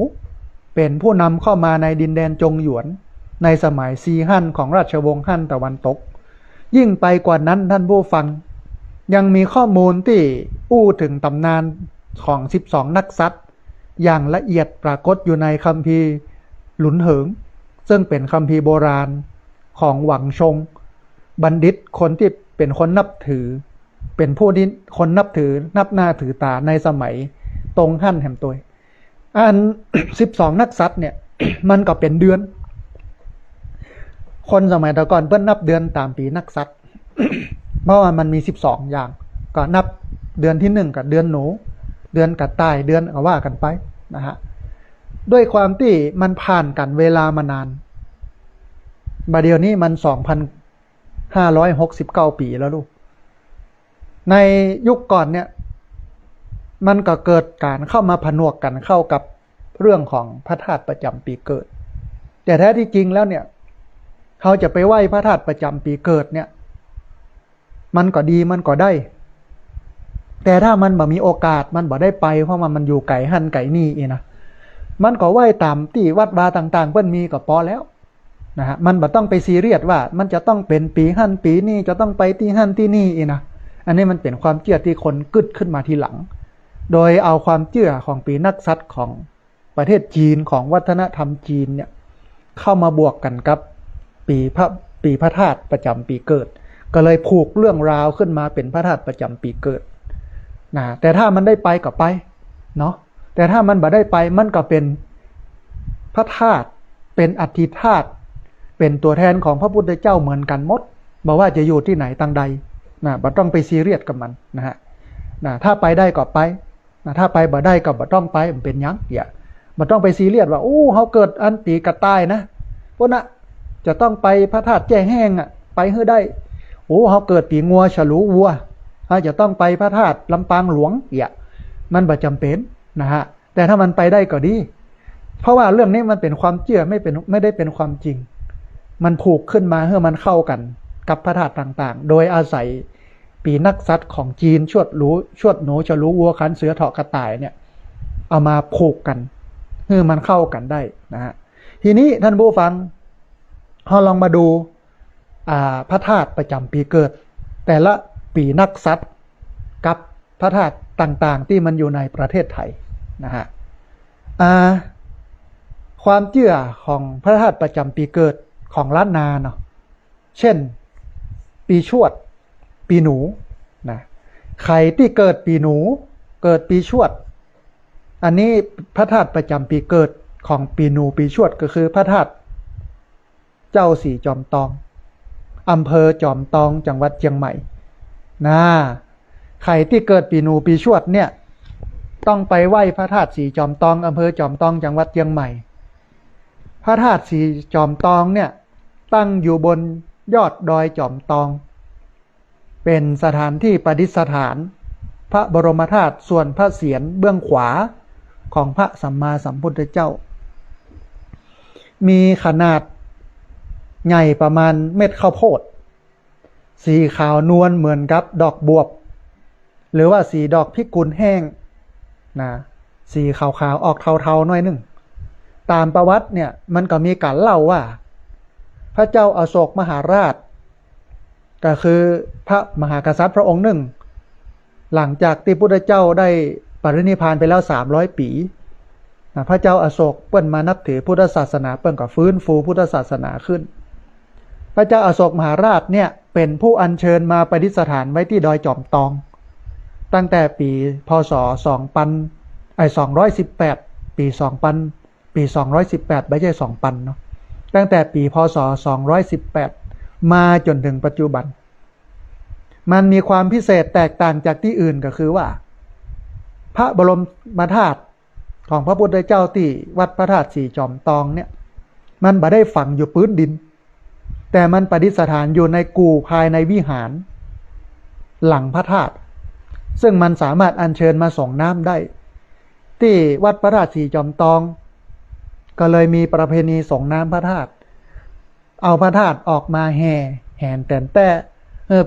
เป็นผู้นำเข้ามาในดินแดนจงหยวนในสมัยซีฮั่นของราชวงศ์ฮั่นตะวันตกยิ่งไปกว่านั้นท่านผู้ฟังยังมีข้อมูลที่อู้ถึงตำนานของ12นักสัตว์อย่างละเอียดปรากฏอยู่ในคัมภีร์หลุนเหิงซึ่งเป็นคัมภีร์โบราณของหวังชงบัณฑิตคนที่เป็นคนนับถือเป็นผู้ที่คนนับถือนับหน้าถือตาในสมัยตงฮั่นแห่มตัวอัน12นักสัตว์เนี่ย มันก็เป็นเดือนคนสมัยตะก่อนเพิ่นนับเดือนตามปีนักสัตว์ เพราะว่ามันมี12อย่างก็นับเดือนที่1กับเดือนหนูเดือนกระต่ายเดือนก็ว่ากันไปนะฮะด้วยความที่มันผ่านกันเวลามานานบัดเดี๋ยวนี้มัน2,569 ปีแล้วลูกในยุคก่อนเนี่ยมันก็เกิดการเข้ามาผนวกกันเข้ากับเรื่องของพระธาตุประจำปีเกิดแต่แท้ที่จริงแล้วเนี่ยเขาจะไปไหว้พระธาตุประจำปีเกิดเนี่ยมันก็ดีมันก็ได้แต่ถ้ามันบ่มีโอกาสมันบ่ได้ไปเพราะมันอยู่ไกลหันไกลนี่เองนะมันก็ไหว้ตามที่วัดวาต่างๆเพิ่นมีก็พอแล้วนะฮะมันบ่ต้องไปซีเรียสว่ามันจะต้องเป็นปีหันปีนี้จะต้องไปที่หันที่นี่เองนะอันนี้มันเป็นความเชื่อที่คนกึดขึ้นมาทีหลังโดยเอาความเชื่อของปีนักสัตว์ของประเทศจีนของวัฒนธรรมจีนเนี่ยเข้ามาบวกกันกับปีพระธาตุประจำปีเกิดก็เลยผูกเรื่องราวขึ้นมาเป็นพระธาตุประจำปีเกิดนะแต่ถ้ามันได้ไปก็ไปเนาะแต่ถ้ามันบ่ได้ไปมันก็เป็นพระธาตุเป็นอธิธาตุเป็นตัวแทนของพระพุทธเจ้าเหมือนกันหมดบอกว่าจะอยู่ที่ไหนต่างใดนะบ่ต้องไปซีเรียสกับมันนะฮะนะถ้าไปได้ก็ไปนะถ้าไปบ่ได้ก็บ่ต้องไปมันเป็นหยังอย่าบ่ต้องไปซีเรียสว่าโอ้เฮาเกิดอันปีกระต่ายนะพวกน่ะจะต้องไปพระธาตุแจ้แห้งอ่ะไปให้ได้โอ้เฮาเกิดปีงัวฉลูวัวเฮาจะต้องไปพระธาตุลำปางหลวงอย่ามันบ่จำเป็นนะฮะแต่ถ้ามันไปได้ก็ดีเพราะว่าเรื่องนี้มันเป็นความเชื่อไม่ได้เป็นความจริงมันผูกขึ้นมาให้มันเข้ากันกับพระธาตุต่างๆโดยอาศัยปีนักสัตว์ของจีนชวดหนูฉลูวัวขันเสือเถาะกระต่ายเนี่ยเอามาผูกกันให้มันเข้ากันได้นะฮะทีนี้ท่านผู้ฟังเราลองมาดูพระธาตุประจำปีเกิดแต่ละปีนักสัตว์กับพระธาตุต่างๆที่มันอยู่ในประเทศไทยนะฮะความเชื่อของพระธาตุประจำปีเกิดของล้านนาเนาะเช่นปีชวดปีหนูนะใครที่เกิดปีหนูเกิดปีชวดอันนี้พระธาตุประจำปีเกิดของปีหนูปีชวดก็คือพระธาตุเจ้าสีจอมตองอำเภอจอมตองจังหวัดเชียงใหม่นะใครที่เกิดปีหนูปีชวดเนี่ย ต้องไปไหว้พระธาตุสีจอมตองอำเภอจอมตองจังหวัดเชียงใหม่พระธาตุสีจอมตองเนี่ยตั้งอยู่บนยอดดอยจอมตองเป็นสถานที่ประดิษฐานพระบรมธาตุส่วนพระเศียรเบื้องขวาของพระสัมมาสัมพุทธเจ้ามีขนาดใหญ่ประมาณเม็ดข้าวโพดสีขาวนวลเหมือนกับดอกบวบหรือว่าสีดอกพิกุลแห้งนะสีขาวๆออกเทาๆหน่อยหนึ่งตามประวัติเนี่ยมันก็มีการเล่าว่าพระเจ้าอโศกมหาราชก็คือพระมหากษัตริย์พระองค์หนึ่งหลังจากที่พุทธเจ้าได้ปรินิพพานไปแล้ว300 ปีพระเจ้าอโศกเปิ้นมานับถือพุทธศาสนาเปิ้นก็ฟื้นฟูพุทธศาสนาขึ้นพระเจ้าอโศกมหาราชเนี่ยเป็นผู้อัญเชิญมาประดิษฐานไว้ที่ดอยจอมตองตั้งแต่ปีพศ218ปี2000ปี218ไม่ใช่2000เนาะตั้งแต่ปีพศ218มาจนถึงปัจจุบันมันมีความพิเศษแตกต่างจากที่อื่นก็คือว่าพระบรมธาตุของพระพุทธเจ้าที่วัดพระธาตุสีจอมตองเนี่ยมันบ่ได้ฝังอยู่พื้นดินแต่มันประดิษฐานอยู่ในกู่ภายในวิหารหลังพระธาตุซึ่งมันสามารถอัญเชิญมาส่งน้ำได้ที่วัดพระธาตุสีจอมตองก็เลยมีประเพณีส่งน้ำพระธาตุเอาพระธาตุออกมาแห่นแต่นแต่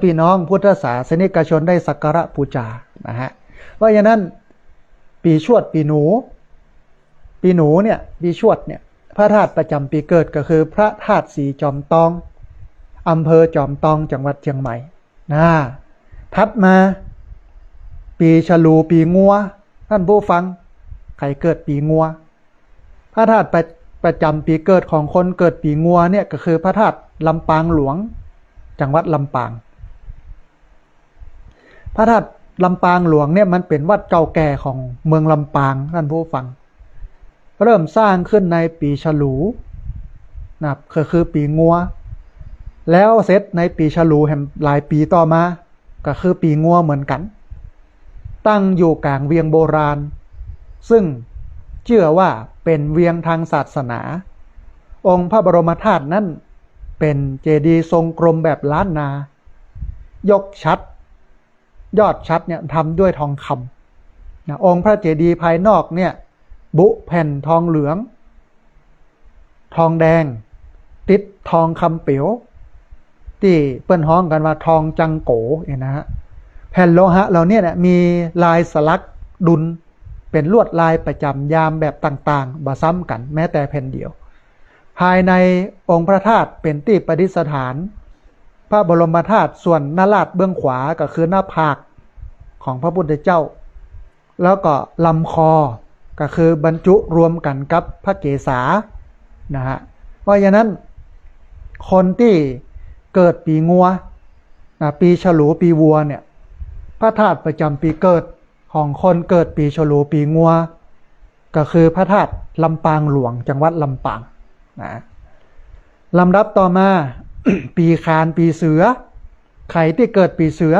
พี่น้องพุทธศาสนิกชนได้สักการะบูชานะฮะเพราะฉะนั้นปีชวดปีหนูเนี่ยปีชวดเนี่ยพระธาตุประจำปีเกิดก็คือพระธาตุสีจอมตองอำเภอจอมตองจังหวัดเชียงใหม่ถัดมาปีฉลูปีงัวท่านผู้ฟังใครเกิดปีงัวพระธาตุประจำปีเกิดของคนเกิดปีงัวเนี่ยก็คือพระธาตุลำปางหลวงจังหวัดลำปางพระธาตุลำปางหลวงเนี่ยมันเป็นวัดเก่าแก่ของเมืองลำปางท่านผู้ฟังเริ่มสร้างขึ้นในปีฉลูนะคือปีงัวแล้วเสร็จในปีฉลูแห่งหลายปีต่อมาก็คือปีงัวเหมือนกันตั้งอยู่กลางเวียงโบราณซึ่งเชื่อว่าเป็นเวียงทางศาสนาองค์พระบรมธาตุนั้นเป็นเจดีย์ทรงกลมแบบล้านนายกชัดยอดชัดเนี่ยทำด้วยทองคำนะองค์พระเจดีย์ภายนอกเนี่ยบุแผ่นทองเหลืองทองแดงติดทองคำเป๋วที่เปิ้นฮ้องกันว่าทองจังโกเนี่ยนะฮะแผ่นโลหะเหล่านี้เนี่ยมีลายสลักดุลเป็นลวดลายประจำยามแบบต่างๆบ่ซ้ำกันแม้แต่แผ่นเดียวภายในองค์พระธาตุเป็นที่ประดิษฐานพระบรมธาตุส่วนหน้าลาดเบื้องขวาก็คือหน้าผากของพระพุทธเจ้าแล้วก็ลำคอก็คือบรรจุรวมกันกับพระเกศานะฮะเพราะฉะนั้นคนที่เกิดปีงัวปีฉลูปีวัวเนี่ยพระธาตุประจำปีเกิดของคนเกิดปีฉลูปีงัวก็คือพระธาตุลำปางหลวงจังหวัดลำปางนะลำดับต่อมา ปีคานปีเสือใครที่เกิดปีเสือ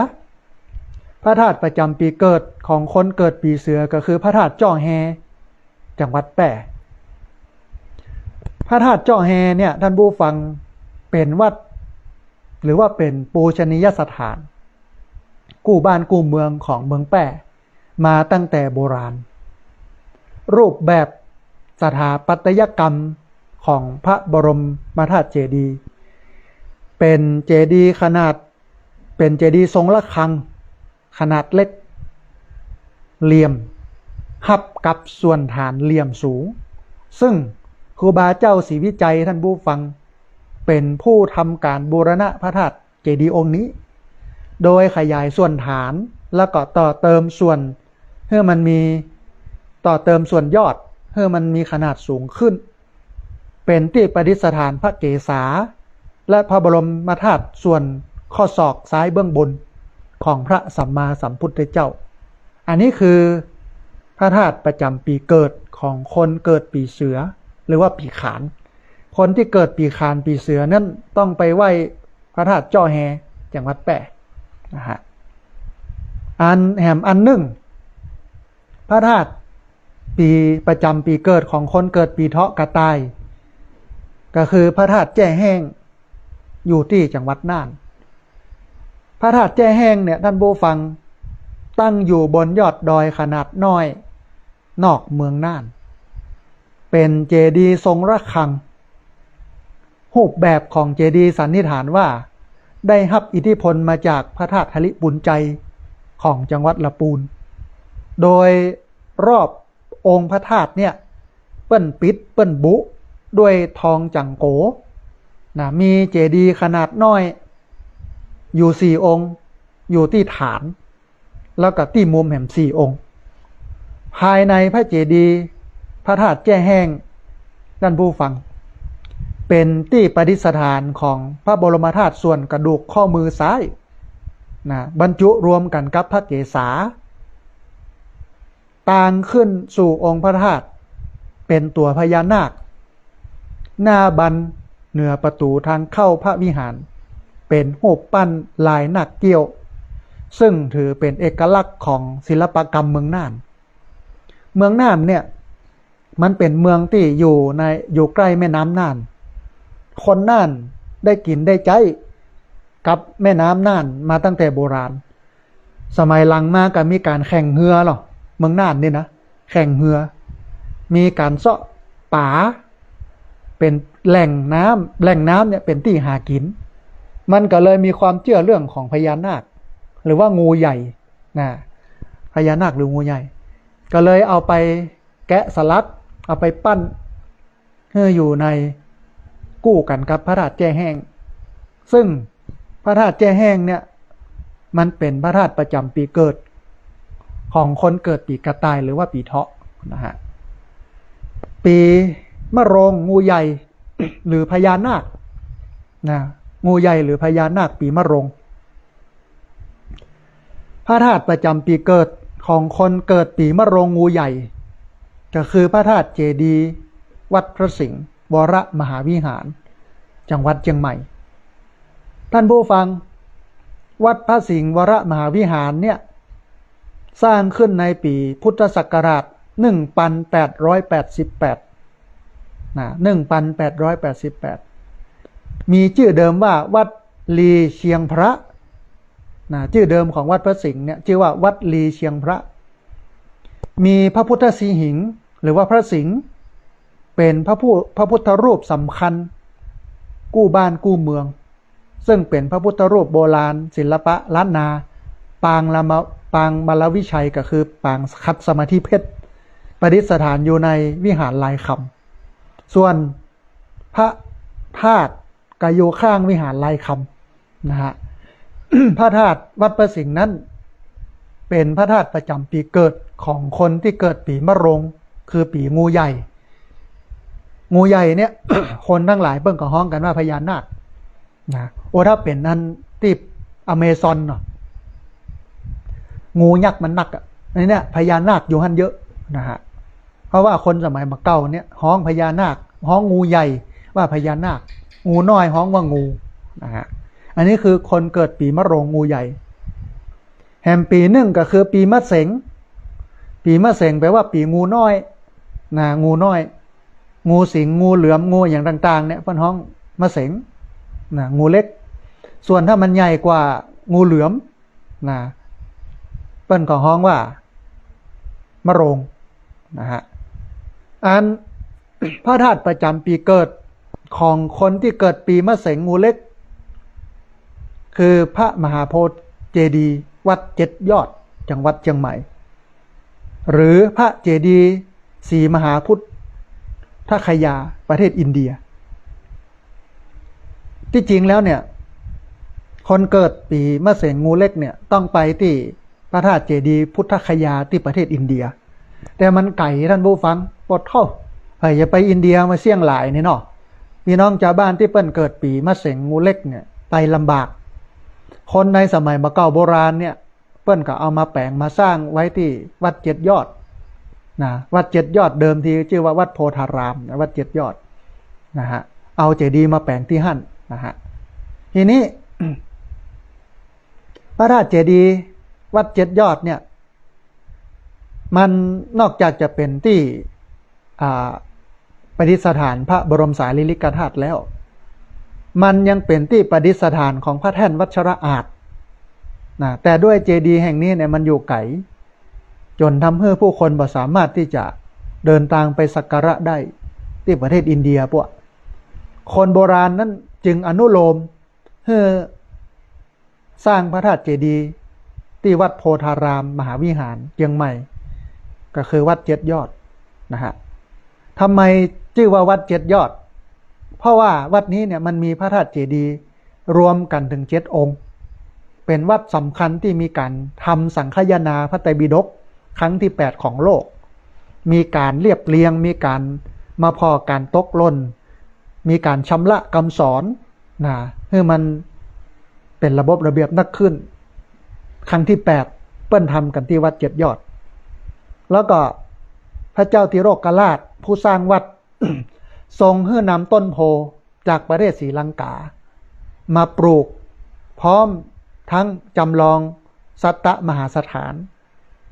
พระธาตุประจำปีเกิดของคนเกิดปีเสือก็คือพระธาตุจ้อแฮจังหวัดแปร่พระธาตุจ้อแฮเนี่ยท่านผู้ฟังเป็นวัดหรือว่าเป็นปูชนียสถานกู้บ้านกู้เมืองของเมืองแปร่มาตั้งแต่โบราณรูปแบบสถาปัตยกรรมของพระบรมธาตุเจดีย์เป็นเจดีย์เป็นเจดีย์ทรงระฆังขนาดเล็กเหลี่ยมหับกับส่วนฐานเหลี่ยมสูงซึ่งครูบาเจ้าศรีวิจัยท่านผู้ฟังเป็นผู้ทำการบูรณะพระธาตุเจดีย์องค์นี้โดยขยายส่วนฐานแล้วก็ต่อเติมส่วนให้มันมีต่อเติมส่วนยอดให้มันมีขนาดสูงขึ้นเป็นที่ประดิษฐานพระเกศาและพระบรมธาตุส่วนข้อศอกซ้ายเบื้องบนของพระสัมมาสัมพุทธเจ้าอันนี้คือพระธาตุประจำปีเกิดของคนเกิดปีเสือหรือว่าปีขานคนที่เกิดปีขานปีเสือนั่นต้องไปไหว้พระธาตุจ้อแฮจังหวัดแปร่นะฮะอันหนึ่ง พระธาตุปีประจำปีเกิดของคนเกิดปีเถาะกระต่ายก็คือพระธาตุแจ้แห้งอยู่ที่จังหวัดน่านพระธาตุแจ้แห้งเนี่ยท่านผู้ฟังตั้งอยู่บนยอดดอยขนาดน้อยนอกเมืองน่านเป็นเจดีย์ทรงระฆังรูปแบบของเจดีย์สันนิษฐานว่าได้รับอิทธิพลมาจากพระธาตุหริบุญใจของจังหวัดลำพูนโดยรอบองค์พระธาตุเนี่ยเปิ้นปิดเปิ้นบุด้วยทองจังโกนะมีเจดีย์ขนาดน้อยอยู่4องค์อยู่ที่ฐานแล้วก็ที่มุมแห่ง4องค์ภายในพระเจดีย์พระธาตุแจ้แห้งท่านผู้ฟังเป็นที่ประดิษฐานของพระบรมธาตุส่วนกระดูกข้อมือซ้ายนะบรรจุรวมกันกับพระเกศาต่างขึ้นสู่องค์พระธาตุเป็นตัวพญานาคหน้าบันเหนือประตูทางเข้าพระวิหารเป็นรูปปั้นลายนาคเกี้ยวซึ่งถือเป็นเอกลักษณ์ของศิลปกรรมเมืองน่านเมืองน่านเนี่ยมันเป็นเมืองที่อยู่ใกล้แม่น้ำน่านคนน่านได้กินได้ใจกับแม่น้ำน่านมาตั้งแต่โบราณสมัยหลังมาก็มีการแข่งเรือหรอเมืองน่านนี่นะแข่งเรือมีการเสาะป่าเป็นแหล่งน้ำเนี่ยเป็นที่หากินมันก็เลยมีความเชื่อเรื่องของพญานาคหรือว่างูใหญ่นะพญานาคหรืองูใหญ่ก็เลยเอาไปแกะสลักเอาไปปั้นให้อยู่ในกู้กันกับพระธาตุแจ้แห้งซึ่งพระธาตุแจ้แห้งเนี่ยมันเป็นพระธาตุประจำปีเกิดของคนเกิดปีกระต่ายหรือว่าปีเถาะนะฮะปีมะโรงงูใหญ่ หรือพญานาคนะงูใหญ่หรือพญานาคปีมะโรงพระธาตุประจำปีเกิดของคนเกิดปีมะโรงงูใหญ่ก็คือพระธาตุเจดีย์วัดพระสิงห์วรมหาวิหารจังหวัดเชียงใหม่ท่านผู้ฟังวัดพระสิงห์วรมหาวิหารเนี่ยสร้างขึ้นในปีพุทธศักราช1888นะ1888มีชื่อเดิมว่าวัดลีเชียงพระนะชื่อเดิมของวัดพระสิงห์เนี่ยชื่อว่าวัดลีเชียงพระมีพระพุทธสีหิงค์หรือว่าพระสิงห์เป็นพระพุทธรูปสำคัญกู้บ้านกู้เมืองซึ่งเป็นพระพุทธรูปโบราณศิลปะล้านนาปางมาลวิชัยก็คือปางคัดสมาธิเพชรประดิษฐานอยู่ในวิหารลายคำส่วนพระธาตุกโยข้างวิหารลายคำนะฮะ พระธาตุวัดพระสิงห์นั้นเป็นพระธาตุประจำปีเกิดของคนที่เกิดปีมะโรงคือปีงูใหญ่เนี่ย คนทั้งหลายเบิ่งก็ฮ้องกันว่าพญานาคนะโอ้ถ้าเป็นนั่นที่อเมซอนเนาะงูยักษ์มันนักอ่ะเนี่ยพญานาคอยู่หันเยอะนะฮะเพราะว่าคนสมัยมาเก่าเนี่ยฮ้องพญานาคฮ้องงูใหญ่ว่าพญานาคงูน้อยฮ้องว่างูนะฮะอันนี้คือคนเกิดปีมะโรงงูใหญ่แห่งปีหนึ่งก็คือปีมะเสงแปลว่าปีงูน้อยนะงูน้อยงูสิงงูเหลือมงูอย่างต่างๆเนี่ยเพิ่นฮ้องมะเสงนะงูเล็กส่วนถ้ามันใหญ่กว่างูเหลือมนะเปิ้นก็ฮ้องว่ามะโรงนะฮะอัน พระธาตุประจำปีเกิดของคนที่เกิดปีมะเสงงูเล็กคือพระมหาโพธิ์เจดีย์วัด7 ยอดจังหวัดเชียงใหม่หรือพระเจดีย์ศรีมหาพุทธคยาประเทศอินเดียที่จริงแล้วเนี่ยคนเกิดปีมะเสงงูเล็กเนี่ยต้องไปที่พระธาตุเจดีย์พุทธคยาที่ประเทศอินเดียแต่มันไกลท่านผู้ฟังปวดท้องใครจะไปอินเดียมาเสี่ยงหลายนี่เนาะพี่น้องชาวบ้านที่เปิ้นเกิดปีมะเสงงูเล็กเนี่ยไปลำบากคนในสมัยมาเก่าโบราณเนี่ยเปิ้นก็เอามาแปลงมาสร้างไว้ที่วัด7 ยอดนะวัด7 ยอดเดิมทีชื่อว่าวัดโพธารามวัด7 ยอดนะฮะเอาเจดีย์มาแปลงที่หั่นนะฮะทีนี้ พระธาตุเจดีย์วัด7 ยอดเนี่ย มันนอกจากจะเป็นที่ประดิษฐานพระบรมสารีริกธาตุแล้วมันยังเป็นที่ประดิษฐานของพระแท่นวัชระอาจนะแต่ด้วยเจดีย์แห่งนี้เนี่ยมันอยู่ไกลจนทำให้ผู้คนบ่สามารถที่จะเดินทางไปสักการะได้ที่ประเทศอินเดียพวกคนโบราณนั้นจึงอนุโลมให้สร้างพระธาตุเจดีย์ที่วัดโพธารามมหาวิหารเชียงใหม่ก็คือวัดเจ็ดยอดนะฮะทำไมชื่อว่าวัดเจ็ดยอดเพราะว่าวัดนี้เนี่ยมันมีพระธาตุเจดีย์รวมกันถึง7 องค์เป็นวัดสำคัญที่มีการทำสังฆายนาพระไตรปิฎกครั้งที่8ของโลกมีการเรียบเรียงมีการมาพอการตกหล่นมีการชำระคำสอนนะให้มันเป็นระบบระเบียบนักขึ้นครั้งที่8เปิ้นทำกันที่วัดเจ็ดยอดแล้วก็พระเจ้าติโรกราชผู้สร้างวัด ทรงให้นำต้นโพจากประเทศศรีลังกามาปลูกพร้อมทั้งจำลองสัตตมหาสถาน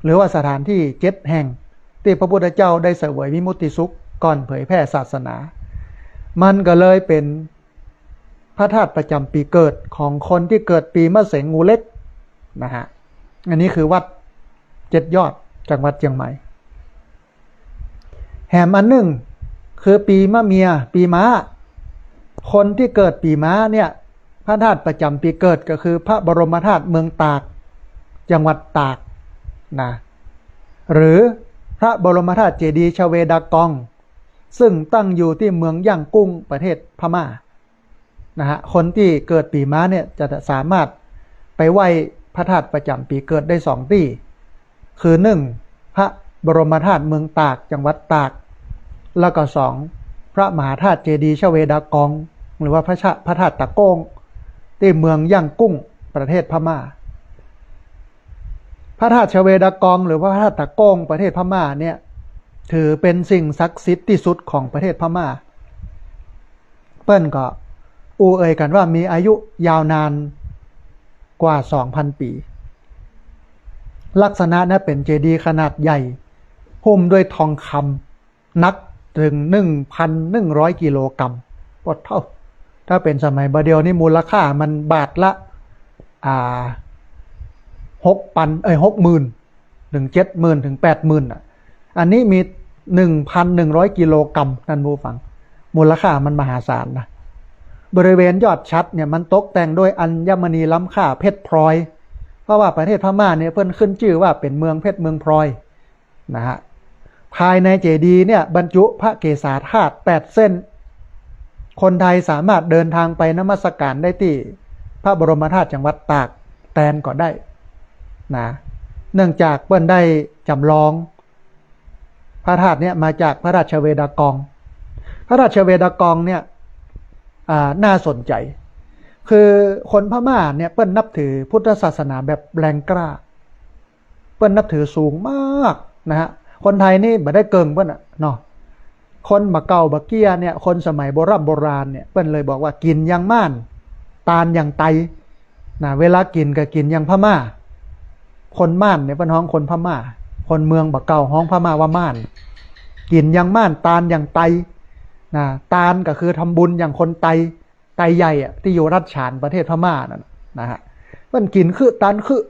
หรือว่าสถานที่7 แห่งที่พระพุทธเจ้าได้เสวยวิมุตติสุขก่อนเผยแพร่ศาสนามันก็เลยเป็นพระธาตุประจำปีเกิดของคนที่เกิดปีมะเสงงูเล็กนะฮะอันนี้คือวัดเจ็ดยอดจังหวัดเชียงใหม่แหมอันหนึ่งคือปีมะเมียปีม้าคนที่เกิดปีม้าเนี่ยพระธาตุประจำปีเกิดก็คือพระบรมธาตุเมืองตากจังหวัดตากนะหรือพระบรมธาตุเจดีย์ชเวดากองซึ่งตั้งอยู่ที่เมืองย่างกุ้งประเทศพม่านะฮะคนที่เกิดปีม้าเนี่ยจะสามารถไปไหว้พระธาตุประจำปีเกิดได้2 ที่คือ1พระบรมธาตุเมืองตากจังหวัดตากแล้วก็2พระมหาธาตุเจดีย์ชเวดากองหรือว่าพระธาตุตะโกงที่เมืองย่างกุ้งประเทศพม่าพระธาตุชเวดากองหรือว่าพระธาตุตะโกงประเทศพม่าเนี่ยถือเป็นสิ่งศักดิ์สิทธิ์ที่สุดของประเทศพม่าเปิ้นก็เอ่ยกันว่ามีอายุยาวนานกว่า 2,000 ปีลักษณะนั้นเป็นเจดีย์ขนาดใหญ่หุ้มด้วยทองคำนักถึง 1,100 กิโลกรัมปดเท่าถ้าเป็นสมัยบาเดียวนี่มูลค่ามันบาทละ60,000 ถึง 70,000 ถึง 80,000อันนี้มี 1,100 กิโลกรัมนั่นผู้ฟังมูลค่ามันมหาศาลนะบริเวณยอดชัดเนี่ยมันตกแต่งด้วยอัญมณีล้ำค่าเพชรพลอยเพราะว่าประเทศพม่าเนี่ยเพิ่นขึ้นชื่อว่าเป็นเมืองเพชรเมืองพลอยนะฮะภายในเจดีย์เนี่ยบรรจุพระเกศาธาตุ8 เส้นคนไทยสามารถเดินทางไปนมัสการได้ที่พระบรมธาตุจังหวัดตากแตนก็ได้นะเนื่องจากเปิ้นได้จำลองพระธาตุเนี่ยมาจากพระราชเวดากองพระราชเวดากองเนี่ยน่าสนใจคือคนพม่าเนี่ยเปิ้นนับถือพุทธศาสนาแบบแรงกล้าเปิ้นนับถือสูงมากนะฮะคนไทยนี่ไม่ได้เกิงเปิ้นเนาะคนมาเก่าบะเกียเนี่ยคนสมัยโบราณเนี่ยเปิ้นเลยบอกว่ากินยังม่านตาลยังไตนะเวลากินก็กินยังพม่าคนม่านเนี่ยเปิ้นฮ้องคนพม่าคนเมืองบะเก่าฮ้องพม่าว่าม่านกินยังม่านตาลยังไตนะตาลก็คือทำบุญอย่างคนไตใหญ่อะที่อยู่รัชฉานประเทศพม่านั่นนะฮะเปิ้นกินคือตาลคือ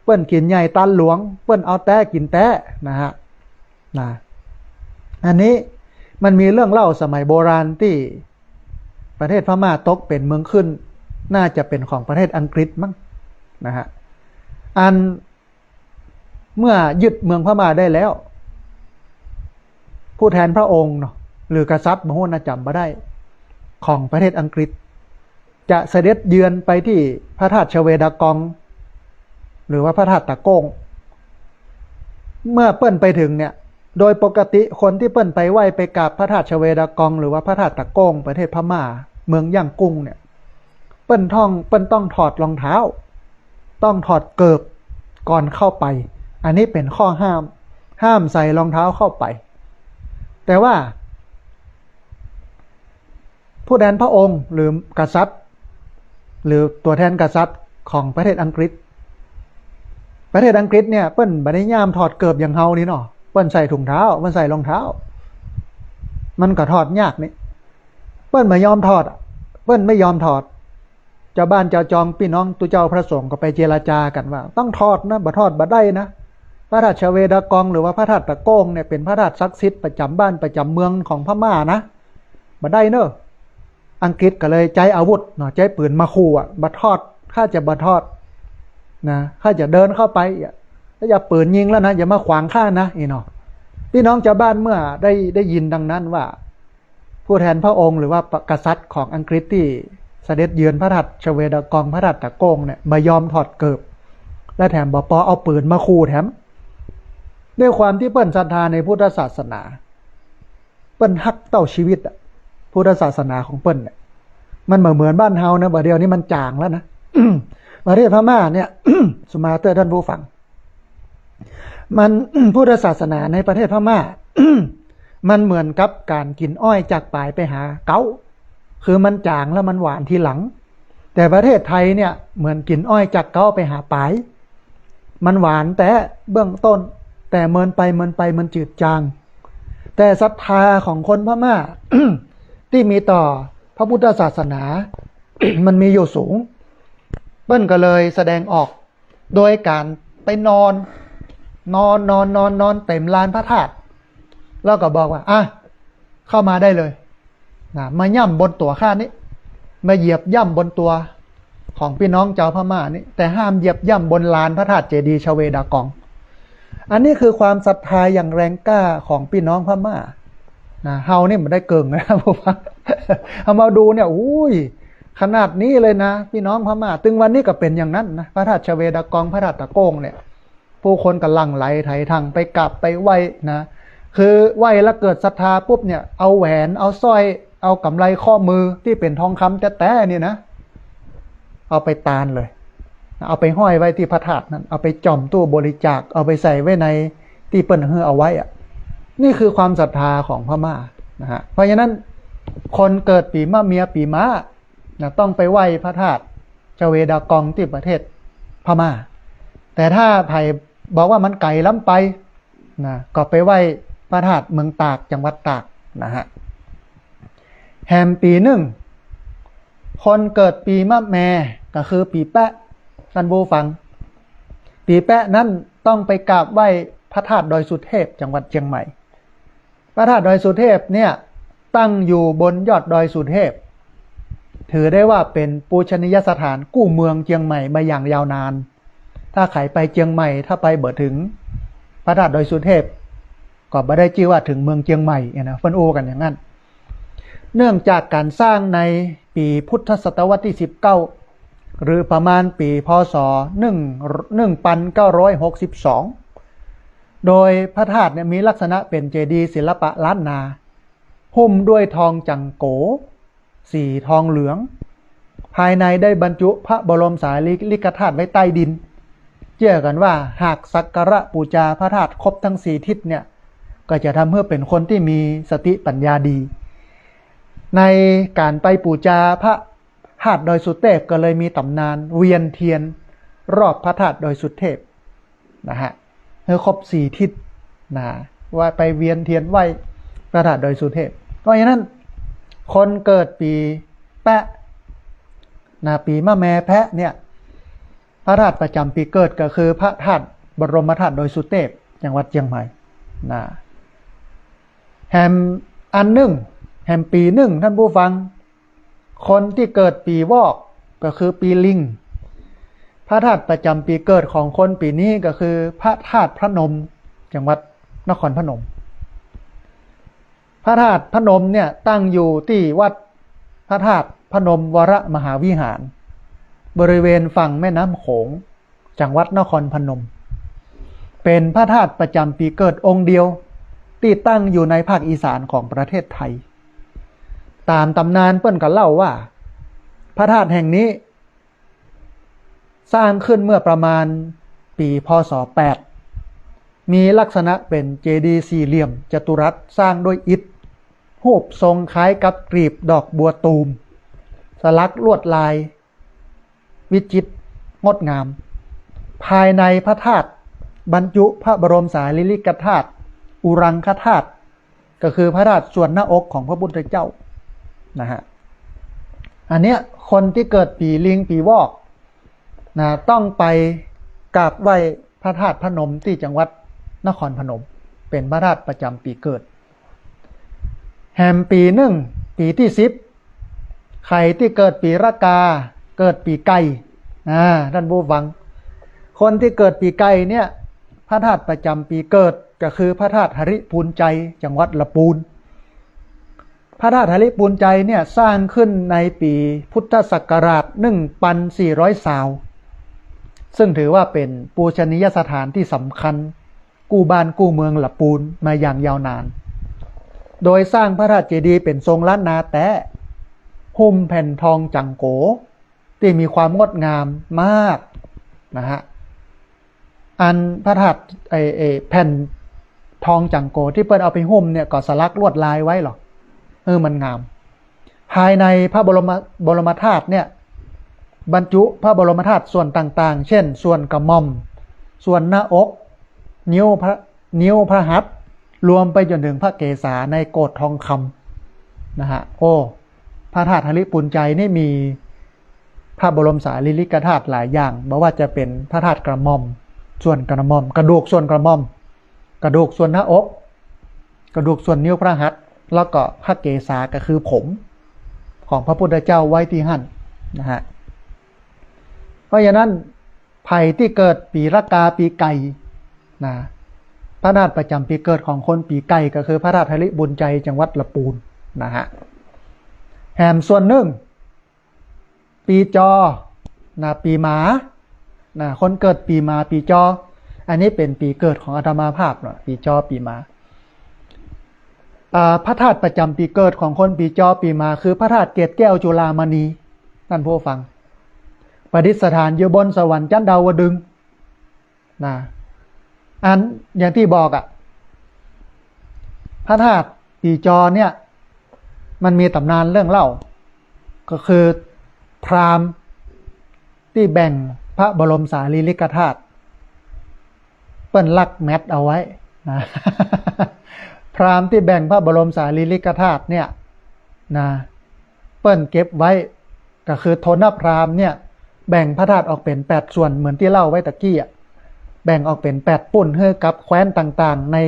เปิ้นกินใหญ่ตาลหลวงเปิ้นเอาแต่กินแต่นะฮะนะอันนี้มันมีเรื่องเล่าสมัยโบราณที่ประเทศพม่าตกเป็นเมืองขึ้นน่าจะเป็นของประเทศอังกฤษมั้งนะฮะอันเมื่อยึดเมืองพม่าได้แล้วผู้แทนพระองค์เนาะหรือกษัตริย์มโหณจำมาได้ของประเทศอังกฤษจะเสด็จเยือนไปที่พระธาตุชเวดากองหรือว่าพระธาตุตะโกงเมื่อเปิ้นไปถึงเนี่ยโดยปกติคนที่เปิ้นไปไหว้ไปกราบพระธาตุชเวดากองหรือว่าพระธาตุตะโกงประเทศพม่าเมืองย่างกุ้งเนี่ยเปิ้นต้องถอดรองเท้าต้องถอดเกิบก่อนเข้าไปอันนี้เป็นข้อห้ามใส่รองเท้าเข้าไปแต่ว่าผู้แทนพระองค์หรือกษัตริย์หรือตัวแทนกษัตริย์ของประเทศอังกฤษ ประเทศอังกฤษเนี่ยเปิ้นบัดนี้ยามถอดเกิบอย่างเฮานี่เนาะเปิ้นใส่ถุงเท้าเปิ้นใส่รองเท้ามันก็ถอดยากนี่เปิ้นไม่ยอมถอดเปิ้นไม่ยอมถอดเจ้าบ้านเจ้าจองพี่น้องตุเจ้าพระสงฆ์ก็ไปเจรจากันว่าต้องถอดนะบ่ถอดบ่ได้นะพระธาตุชเวดากองหรือว่าพระธาตุตะโกงเนี่ยเป็นพระธาตุศักดิ์สิทธิ์ประจำบ้านประจำเมืองของพม่านะบ่ได้เนอะอังกฤษก็เลยใจอาวุธเนาะใจปืนมาขู่อ่ะบ่ถอดข้าจะบ่ถอดนะข้าจะเดินเข้าไปถ้าอย่าปืนยิงแล้วนะอย่ามาขวางข้านะอีเนาะพี่น้องชาวบ้านเมื่อได้ยินดังนั้นว่าผู้แทนพระองค์หรือว่ากษัตริย์ของอังกฤษที่เสด็จเยือนพระธาตุชเวดากองพระธาตุตะโกงเนี่ยมายอมถอดเกิบและแถมบ่ปอเอาปืนมาขู่แถมด้วยความที่เปิ้นศรัทธาในพุทธศาสนาเปิ้นฮักเต้าชีวิตอะพุทธศาสนาของเปิ้นเนี่ยมันเหมือนบ้านเฮานะบัดเดียวนี้มันจางแล้วนะ ประเทศพม่าเนี่ย สมาเตอร์ท่านผู้ฟังมันพุทธศาสนาในประเทศพม่า มันเหมือนกับการกินอ้อยจากปลายไปหาเก้าคือมันจางแล้วมันหวานทีหลังแต่ประเทศไทยเนี่ยเหมือนกินอ้อยจากเก้าไปหาปลายมันหวานแต่เบื้องต้นแต่เมินไปมันจืดจางแต่ศรัทธาของคนพม่า ที่มีต่อพระพุทธศาสนา มันมีอยู่สูงเปิ้นก็เลยแสดงออกโดยการไปนอนเต็มลานพระธาตุแล้วก็บอกว่าเข้ามาได้เลยนะมาย่ำบนตัวข้านี้มาเหยียบย่ำบนตัวของพี่น้องเจ้าพม่านี่แต่ห้ามเหยียบย่ำบนลานพระธาตุเจดีย์ชเวดากองอันนี้คือความศรัทธาอย่างแรงกล้าของพี่น้องพม่านะเฮานี่มันได้เกิงนะผมว่าเอามาดูเนี่ยอุ้ยขนาดนี้เลยนะพี่น้องพม่าตึงวันนี้ก็เป็นอย่างนั้นนะพระธาตุชเวดากองพระธาตุตะโกงเนี่ยผู้คนกำลังไหลไถทางไปกราบไปไหว้นะคือไหว้แล้วเกิดศรัทธาปุ๊บเนี่ยเอาแหวนเอาสร้อยเอากำไรข้อมือที่เป็นทองคำแท้ๆเนี่ยนะเอาไปตานเลยเอาไปห้อยไว้ที่พระธาตุนั้นเอาไปจ่อมตู้บริจาคเอาไปใส่ไว้ในที่เปิ้นเฮือเอาไว้อะนี่คือความศรัทธาของพม่านะฮะเพราะฉะนั้นคนเกิดปีมะเมียปีม้านะต้องไปไหว้พระธาตุชเวดากองที่ประเทศพม่าแต่ถ้าไผ่บอกว่ามันไกลล้ำไปนะก็ไปไหว้พระธาตุเมืองตากจังหวัดตากนะฮะแฮมปีหนึ่งคนเกิดปีมะแม่ก็คือปีแปะท่านผู้ฟังปีแปะนั้นต้องไปกราบไหว้พระธาตุดอยสุเทพจังหวัดเชียงใหม่พระธาตุดอยสุเทพเนี่ยตั้งอยู่บนยอดดอยสุเทพถือได้ว่าเป็นปูชนียสถานกู้เมืองเชียงใหม่มาอย่างยาวนานถ้าใครไปเชียงใหม่ถ้าไปเบิดถึงพระธาตุดอยสุเทพก็บ่ได้ชื่อว่าถึงเมืองเชียงใหม่นะเพิ่นโอกันอย่างนั้นเนื่องจากการสร้างในปีพุทธศตวรรษที่19หรือประมาณปีพศ1962โดยพระธาตุเนี่ยมีลักษณะเป็นเจดีย์ศิลปะล้านนาหุ้มด้วยทองจังโกสีทองเหลืองภายในได้บรรจุพระบรมสารีริกธาตุไว้ใต้ดินเชื่อกันว่าหากสักการะบูชาพระธาตุครบทั้ง4ทิศเนี่ยก็จะทำให้เป็นคนที่มีสติปัญญาดีในการไปบูชาพระธาตุดอยสุเทพก็เลยมีตำนานเวียนเทียนรอบพระธาตุดอยสุเทพนะฮะให้ครบ4ทิศนะว่าไปเวียนเทียนไหว้พระธาตุดอยสุเทพเพราะฉะนั้นคนเกิดปีแปะนะปีมะแม่แพะเนี่ยพระธาตุประจำปีเกิดก็คือพระธาตุบรมธาตุดอยสุเทพจังหวัดเชียงใหม่นะแฮมอันหนึ่งแฮมปีหนึ่งท่านผู้ฟังคนที่เกิดปีวอกก็คือปีลิงพระธาตุประจำปีเกิดของคนปีนี้ก็คือพระธาตุพระนมจังหวัดนครพนมพระธาตุพนมเนี่ยตั้งอยู่ที่วัดพระธาตุพนมวรมหาวิหารบริเวณฝั่งแม่น้ำโขงจังหวัดนครพนมเป็นพระธาตุประจำปีเกิดองค์เดียวที่ตั้งอยู่ในภาคอีสานของประเทศไทยตามตำนานเปิ้นก็เล่าว่าพระธาตุแห่งนี้สร้างขึ้นเมื่อประมาณปีพศ8มีลักษณะเป็นเจดีย์สี่เหลี่ยมจัตุรัสสร้างด้วยอิฐรูปทรงคล้ายกับกลีบดอกบัวตูมสลักลวดลายวิจิตรงดงาม ภายในพระธาตุบรรจุพระบรมสารีริกธาตุอุรังคธาตุก็คือพระธาตุส่วนหน้าอกของพระพุทธเจ้านะฮะอันเนี้ยคนที่เกิดปีลิงปีวอกนะต้องไปกราบไหว้พระธาตุพนมที่จังหวัดนครพนมเป็นพระธาตุประจำปีเกิดแฮมปีหนึ่งปีที่10ใครที่เกิดปีรากาเกิดปีไก่ท่านผู้ฟังคนที่เกิดปีไก่เนี่ยพระธาตุประจำปีเกิดก็คือพระธาตุหริพูนใจจังหวัดลำพูนพระธาตุหริพูนใจเนี่ยสร้างขึ้นในปีพุทธศักราช1400ซึ่งถือว่าเป็นปูชนียสถานที่สำคัญกู้บ้านกู้เมืองลำพูนมาอย่างยาวนานโดยสร้างพระธาตุเจดีย์เป็นทรงล้านนาแตะหุ้มแผ่นทองจังโกที่มีความงดงามมากนะฮะอันพระธาตุแผ่นทองจังโกที่เปิ้ลเอาไปหุ้มเนี่ยก็สลักลวดลายไว้หรอกมันงามภายในพระบรมธาตุเนี่ยบรรจุพระบรมธาตุส่วนต่างๆเช่นส่วนกระหม่อมส่วนหน้าอกนิ้วพระหัตถ์รวมไปจนถึงพระเกศาในโกฐทองคำนะฮะพระธาตุหริพูนใจนี่มีพระบรมสารีริกธาตุหลายอย่างไม่ว่าจะเป็นพระธาตุกระหม่อมส่วนกระหม่อมกระดูกส่วนกระหม่อมกระดูกส่วนหน้าอกกระดูกส่วนนิ้วพระหัตถ์แล้วก็พระเกศาก็คือผมของพระพุทธเจ้าไว้ที่หั่นนะฮะเพราะฉะนั้นภัยที่เกิดปีรากาปีไก่นะพระธาตุประจำปีเกิดของคนปีไก่ก็คือพระธาตุหริพูนใจจังหวัดลำพูนนะฮะแหมส่วนหนึ่งปีจอนะปีหมานะคนเกิดปีหมาปีจออันนี้เป็นปีเกิดของอาตมาภาพเนาะปีจอปีหมาพระธาตุประจำปีเกิดของคนปีจอปีหมาคือพระธาตุเกศแก้วจุฬามณีท่านผู้ฟังประดิษฐานอยู่บนสวรรค์ชั้นดาวดึงส์นะอันอย่างที่บอกพระธาตุปีจอเนี่ยมันมีตำนานเรื่องเล่าก็คือพราหมณ์ที่แบ่งพระบรมสารีริกธาตุเปิ้นลักแมทเอาไว้นะ พราหมณ์ที่แบ่งพระบรมสารีริกธาตุเนี่ยนะเปิ้นเก็บไว้ก็คือโทนพราหมณ์เนี่ยแบ่งพระธาตุออกเป็น8ส่วนเหมือนที่เล่าไว้ตะกี้แบ่งออกเป็น8ปุ่นให้กับแคว้นต่างๆใน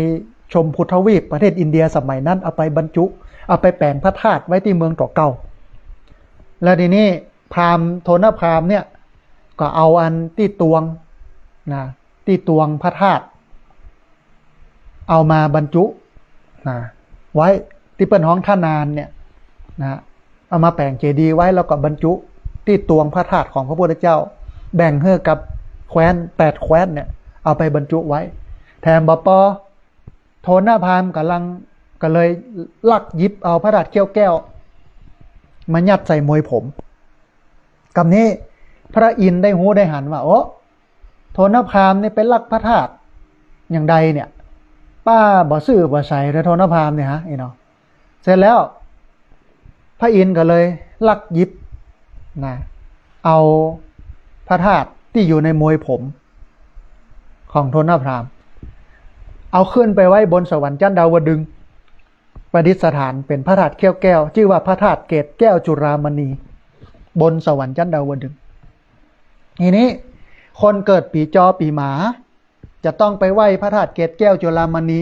ชมพูทวีปประเทศอินเดียสมัยนั้นเอาไปบรรจุเอาไปแปลงพระธาตุไว้ที่เมืองเก่าแล้วทีนี้พราหมณ์โทนพราหมณ์เนี่ยก็เอาอันที่ตวงนะที่ตวงพระธาตุเอามาบรรจุนะไว้ที่เป็นห้องท่านานเนี่ยนะเอามาแปลงเจดีย์ไว้แล้วก็บรรจุที่ตวงพระธาตุของพระพุทธเจ้าแบ่งให้กับแคว้น8แคว้นเนี่ยเอาไปบรรจุไว้แถมบปโทนพราหมณ์ก็เลยลักยิบเอาพระธาตุเขี้ยวแก้วมายัดใส่มวยผมคำนี้พระอินทร์ได้หูได้หันว่าโทนพราหมณ์นี่เป็นลักพระธาตุอย่างใดเนี่ยป้าบ่ซื่อบ่ใส่โทนพราหมณ์เนี่ยฮะเนาะเสร็จแล้วพระอินทร์ก็เลยลักยิบนะเอาพระธาตุที่อยู่ในมวยผมของโทนพราหมณ์เอาขึ้นไปไว้บนสวรรค์ชั้นดาวดึงส์ประดิษฐานเป็นพระธาตุเขี้ยวแก้วชื่อว่าพระธาตุเกศแก้วจุฬามณีบนสวรรค์ชั้นดาวดึงส์ทีนี้คนเกิดปีจอปีหมาจะต้องไปไหว้พระธาตุเกศแก้วจุฬามณี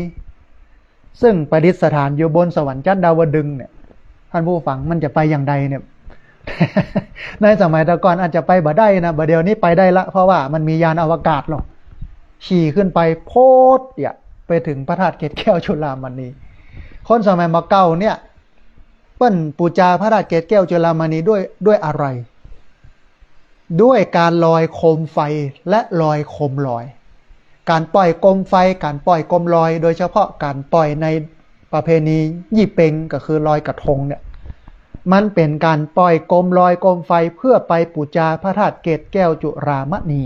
ซึ่งประดิษฐานอยู่บนสวรรค์ชั้นดาวดึงส์เนี่ยท่านผู้ฟังมันจะไปอย่างใดเนี่ย ในสมัยแต่ก่อนอาจจะไปบ่ได้นะบ่เดี๋ยวนี้ไปได้ละเพราะว่ามันมียานอวกาศหรอกขี่ขึ้นไปโพดไปถึงพระธาตุเกศแก้วจุฬามณีคนสมัยมาเก่าเนี่ยเปิ้นปูชาพระธาตุเกศแก้วจุฬามณีด้วยอะไรด้วยการลอยโคมไฟและลอยโคมลอยการปล่อยโคมไฟการปล่อยโคมลอยโดยเฉพาะการปล่อยในประเพณียี่เป็งก็คือลอยกระทงเนี่ยมันเป็นการปล่อยโคมลอยโคมไฟเพื่อไปปูชาพระธาตุเกศแก้วจุฬามณี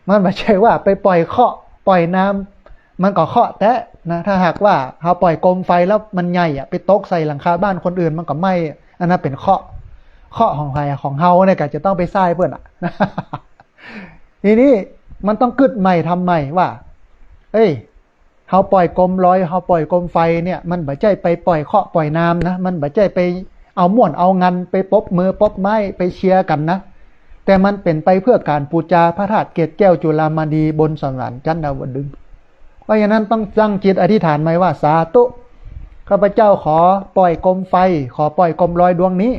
มันไม่ใช่ว่าไปปล่อยเคาะปล่อยน้ำมันก็เคาะแตะนะถ้าหากว่าเขาปล่อยโคมไฟแล้วมันใหญ่ไปตกใส่หลังคาบ้านคนอื่นมันก็ไหม้อันนั้นเป็นเคาะของใครของเฮาเนี่ยก็จะต้องไปทรายเพื่อน ทีนี้มันต้องกึดใหม่ทำใหม่ว่าเอ้ยเฮาปล่อยกลมลอยเฮาปล่อยกลมไฟเนี่ยมันบ่ใช่ไปปล่อยเคาะปล่อยน้ำนะมันบ่ใช่ไปเอาม่วนเอางันไปปบมือปบไม้ไปเชียร์กันนะแต่มันเป็นไปเพื่อการปูจาพระธาตุเกศแก้วจุฬามณีบนสวรรค์ชั้นดาวดึงส์เพราะฉะนั้นต้องตั้งจิตอธิษฐานไหมว่าสาธุข้าพเจ้าขอปล่อยกลมไฟขอปล่อยกลมลอยดวงนี้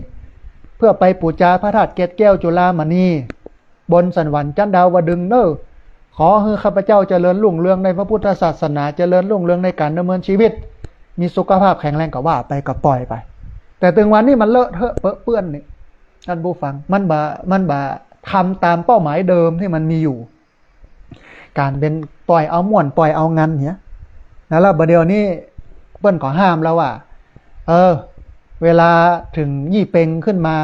เพื่อไปปูจาพระธาตุเกศแก้วจุฬามณีบนสวรรค์ชั้นดาวดึงส์เนอขอให้ข้าพเจ้าเจริญรุ่งเรืองในพระพุทธศาสนาเจริญรุ่งเรืองในการดำเนินชีวิตมีสุขภาพแข็งแรงก็ว่าไปก็ปล่อยไปแต่ถึงวันนี้มันเลอะเทอะเปื้อนนี่ท่านผู้ฟังมันบ่ทำตามเป้าหมายเดิมที่มันมีอยู่การเป็นปล่อยเอาม่วนปล่อยเอางันเนี่ยแล้วประเดี๋ยวนี้เปิ้นก็ห้ามแล้วว่าเวลาถึงยี่เป็งขึ้นมา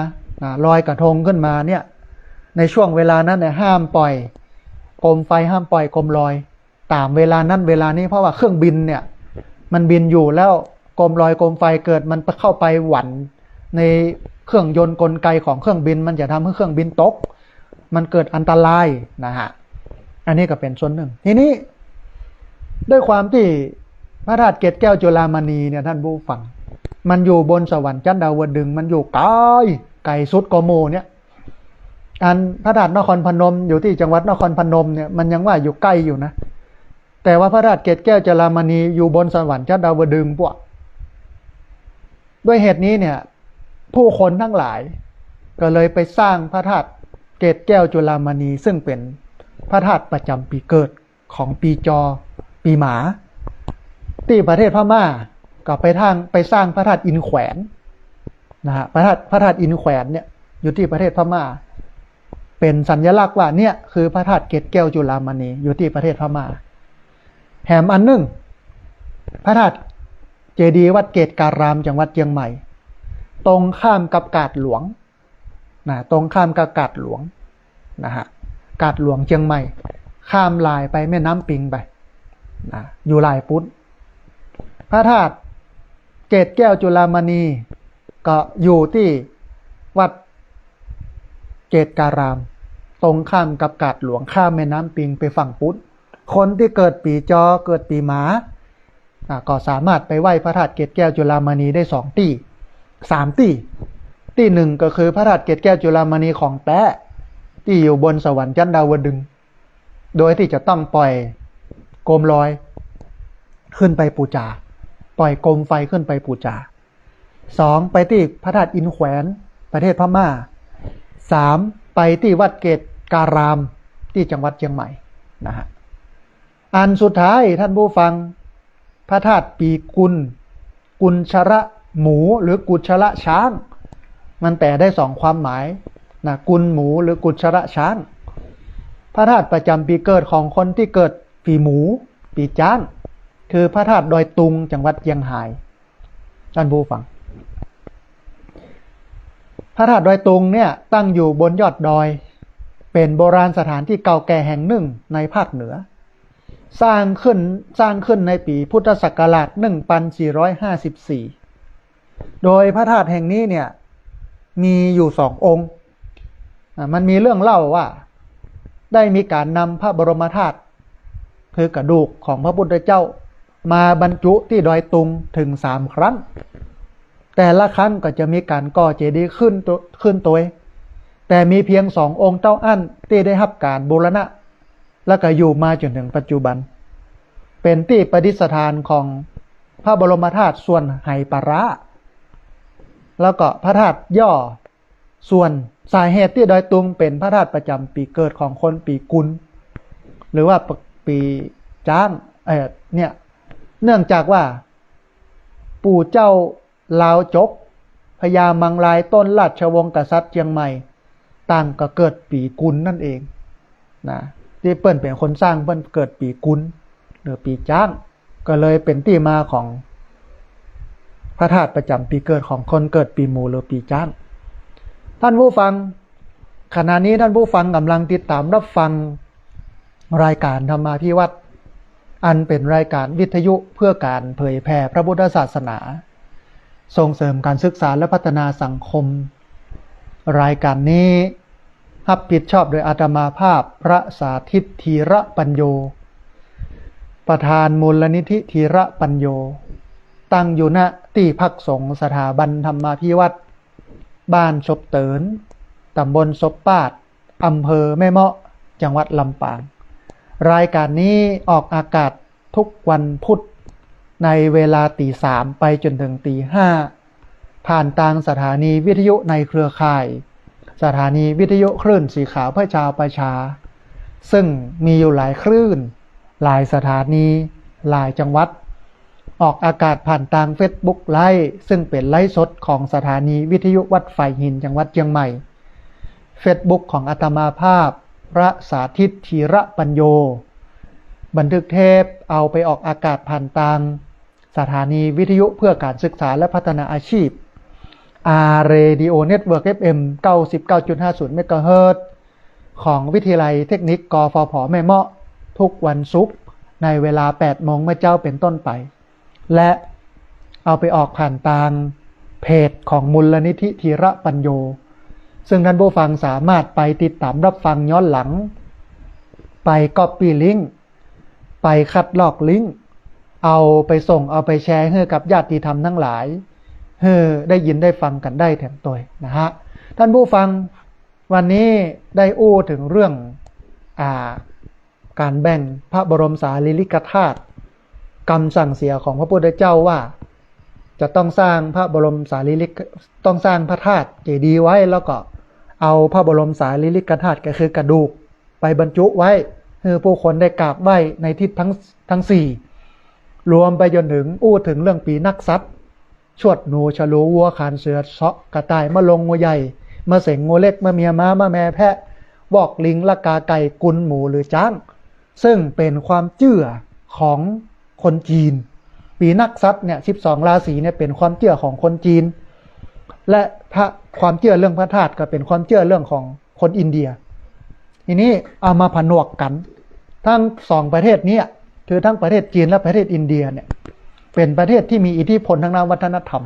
ลอยกระทงขึ้นมาเนี่ยในช่วงเวลานั้นเนี่ยห้ามปล่อยโคมไฟห้ามปล่อยโคมลอยตามเวลานั้นเวลานี้เพราะว่าเครื่องบินเนี่ยมันบินอยู่แล้วโคมลอยโคมไฟเกิดมันเข้าไปหวั่นในเครื่องยนต์กลไกของเครื่องบินมันจะทำให้เครื่องบินตกมันเกิดอันตรายนะฮะอันนี้ก็เป็นส่วนหนึ่งทีนี้ด้วยความที่พระธาตุเกศแก้วจุฬามณีเนี่ยท่านผู้ฟังมันอยู่บนสวรรค์ชั้นดาวดึงส์มันอยู่ไกลสุดกโมเนี่ยอันพระธาตุนครพนมอยู่ที่จังหวัดนครพนมเนี่ยมันยังว่าอยู่ใกล้อยู่นะแต่ว่าพระธาตุเกศแก้วจุฬามณีอยู่บนสวรรค์ชั้นดาวดึงส์พวกด้วยเหตุนี้เนี่ยผู้คนทั้งหลายก็เลยไปสร้างพระธาตุเกศแก้วจุฬามณีซึ่งเป็นพระธาตุประจำปีเกิดของปีจอปีหมาที่ประเทศพม่าก็ไปสร้างพระธาตุอินแขวนนะฮะพระธาตุอินแขวนเนี่ยอยู่ที่ประเทศพม่าเป็นสัญลักษณ์ว่าเนี่ยคือพระธาตุเกศแก้วจุฬามณีอยู่ที่ประเทศพม่าแถมอันหนึ่งพระธาตุเจดีย์วัดเกศการามจังหวัดเชียงใหม่ตรงข้ามกับกาดหลวงนะตรงข้ามกับกาดหลวงนะฮะกาดหลวงเชียงใหม่ข้ามลายไปแม่น้ำปิงไปนะอยู่ลายพุทธพระธาตุเกศแก้วจุฬามณีก็อยู่ที่วัดเกศการามตรงข้ามกับกาดหลวงข้ามแม่น้ำปิงไปฝั่งพุทธคนที่เกิดปีจอเกิดปีหมาก็สามารถไปไหว้พระธาตุเกศแก้วจุฬามณีได้2 ที่ 3 ที่ที่หนึ่งก็คือพระธาตุเกศแก้วจุฬามณีของแต้ที่อยู่บนสวรรค์ชั้นดาวดึงส์โดยที่จะต้องปล่อยโคมลอยขึ้นไปปูจาปล่อยโคมไฟขึ้นไปปูจา2ไปที่พระธาตุอินแขวนประเทศพม่า3ไปที่วัดเกศการามที่จังหวัดเชียงใหม่นะฮะอันสุดท้ายท่านผู้ฟังพระธาตุปีกุลชระหมูหรือกุชระช้างมันแปลได้2 ความหมายนะกุลหมูหรือกุชระช้างพระธาตุประจำปีเกิดของคนที่เกิดปีหมูปีจ้างคือพระธาตุดอยตุงจังหวัดเชียงรายท่านผู้ฟังพระธาตุดอยตุงเนี่ยตั้งอยู่บนยอดดอยเป็นโบราณสถานที่เก่าแก่แห่งหนึ่งในภาคเหนือสร้างขึ้นในปีพุทธศักราช1454โดยพระธาตุแห่งนี้เนี่ยมีอยู่2 องค์มันมีเรื่องเล่าว่าได้มีการนำพระบรมธาตุคือกระดูกของพระพุทธเจ้ามาบรรจุที่ดอยตุงถึง3 ครั้งแต่ละครั้งก็จะมีการก่อเจดีย์ขึ้นตัวแต่มีเพียง2 องค์เต้าอั้นที่ได้รับการบูรณะและก็อยู่มาจนถึงปัจจุบันเป็นที่ประดิษฐานของพระบรมธาตุส่วนไหปาระแล้วก็พระธาตุย่อส่วนสาเหตุที่ดอยตุงเป็นพระธาตุประจำปีเกิดของคนปีกุลหรือว่าปีจ้างเนี่ยเนื่องจากว่าปู่เจ้าลาวจกพญามังลายต้นราชวงศ์กษัตริย์เชียงใหม่ต่างก็เกิดปีกุลนั่นเองนะที่เปิ้นเป็นคนสร้างเปิ้นเกิดปีกุลหรือปีจ้างก็เลยเป็นที่มาของพระธาตุประจำปีเกิดของคนเกิดปีหมูหรือปีจ้างท่านผู้ฟังขณะนี้ท่านผู้ฟังกำลังติดตามรับฟังรายการธรรมาภิวัตรอันเป็นรายการวิทยุเพื่อการเผยแผ่พระพุทธศาสนาส่งเสริมการศึกษาและพัฒนาสังคมรายการนี้ รับผิดชอบโดยอาตมาภาพพระสาธิตธีระปัญโยประธานมูลนิธิธีระปัญโยตั้งอยู่ณที่พักสงฆ์สถาบันธรรมาภิวัตรบ้านศพเตินตำบลศพปาดอำเภอแม่เมาะจังหวัดลำปางรายการนี้ออกอากาศทุกวันพุธในเวลาตี 3ไปจนถึงตี 5ผ่านทางสถานีวิทยุในเครือข่ายสถานีวิทยุคลื่นสีขาวเพื่อชาวประชาซึ่งมีอยู่หลายคลื่นหลายสถานีหลายจังหวัดออกอากาศผ่านทาง Facebook ไลฟ์ซึ่งเป็นไลฟ์สดของสถานีวิทยุวัดไฟหินจังหวัดเชียงใหม่ Facebook ของอาตมาภาพพระสาธิตธีระปัญโยบันทึกเทปเอาไปออกอากาศผ่านทางสถานีวิทยุเพื่อการศึกษาและพัฒนาอาชีพ Radio Network FM 99.50 เมกะเฮิรตซ์ของวิทยาลัยเทคนิคกฟผ.แม่เมาะทุกวันศุกร์ในเวลา 8 โมงเมื่อเจ้าเป็นต้นไปและเอาไปออกผ่านทางเพจของมูลนิธิธีระปัญโยซึ่งท่านผู้ฟังสามารถไปติดตามรับฟังย้อนหลังไปก๊อปปี้ลิงก์ไปคัดลอกลิงก์เอาไปส่งเอาไปแชร์ให้กับญาติธรรมทั้งหลายให้ได้ยินได้ฟังกันได้แถมตัวนะฮะท่านผู้ฟังวันนี้ได้อู้ถึงเรื่องการแบ่งพระบรมสารีริกธาตุคำสั่งเสียของพระพุทธเจ้าว่าจะต้องสร้างพระบรมสารีริกต้องสร้างพระธาตุเจดีย์ไว้แล้วก็เอาพระบรมสารีริกธาตุก็คือกระดูกไปบรรจุไว้ให้ผู้คนได้กราบไหว้ในทิศทั้ง4รวมไปจนถึงอู้ถึงเรื่องปีนักทรัพย์ชวดหนูฉลูวัวขานเสือเสาะกระต่ายมะลงงูใหญ่มะเสงงูเล็กมะเมียม้ามะแม่แพะบอกลิงละกาไก่กุนหมูหรือจ้างซึ่งเป็นความเชื่อของคนจีนปีนักทรัพย์เนี่ย12ราศีเนี่ยเป็นความเชื่อของคนจีนและความเชื่อเรื่องพระธาตุก็เป็นความเชื่อเรื่องของคนอินเดียทีนี้เอามาผนวกกันทั้ง2ประเทศนี้คือทั้งประเทศจีนและประเทศอินเดียเนี่ยเป็นประเทศที่มีอิทธิพลทางด้านวัฒนธรรม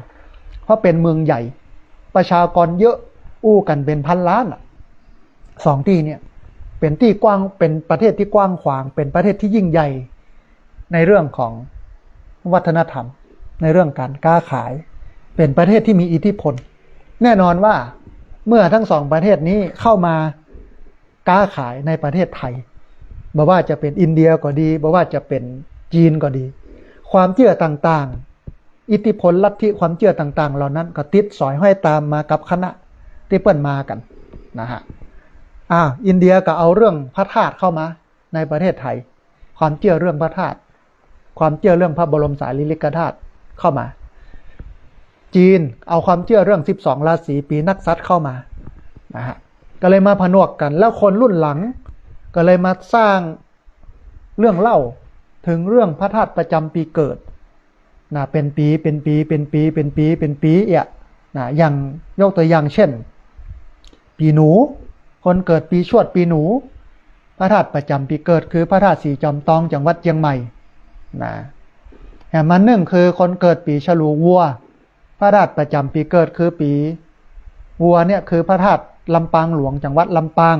เพราะเป็นเมืองใหญ่ประชากรเยอะอู้กันเป็นพันล้าน2ที่เนี่ยเป็นที่กว้างเป็นประเทศที่กว้างขวางเป็นประเทศที่ยิ่งใหญ่ในเรื่องของวัฒนธรรมในเรื่องการค้าขายเป็นประเทศที่มีอิทธิพลแน่นอนว่าเมื่อทั้ง2ประเทศนี้เข้ามาค้าขายในประเทศไทยบ่ว่าจะเป็นอินเดียก็ดีบ่ว่าจะเป็นจีนก็ดีความเชื่อต่างๆอิทธิพลลัทธิความเชื่อต่างๆเหล่านั้นก็ติดสอยห้อยตามมากับคณะที่เปิ้นมากันนะฮะอินเดียก็เอาเรื่องพระธาตุเข้ามาในประเทศไทยความเชื่อเรื่องพระธาตุความเชื่อเรื่องพระบรมสารีริกธาตุเข้ามาจีนเอาความเชื่อเรื่อง12ราศีปีนักษัตริย์เข้ามานะฮะก็เลยมาผนวกกันแล้วคนรุ่นหลังก็เลยมาสร้างเรื่องเล่าถึงเรื่องพระธาตุประจำปีเกิดนะเป็นปีนะอย่างยกตัวอย่างเช่นปีหนูคนเกิดปีชวดปีหนูพระธาตุประจำปีเกิดคือพระธาตุสีจอมตองจังหวัดเชียงใหม่นะแห่งมันหนึ่งคือคนเกิดปีฉลูวัวพระธาตุประจำปีเกิดคือปีวัวเนี่ยคือพระธาตุลำปางหลวงจังหวัดลำปาง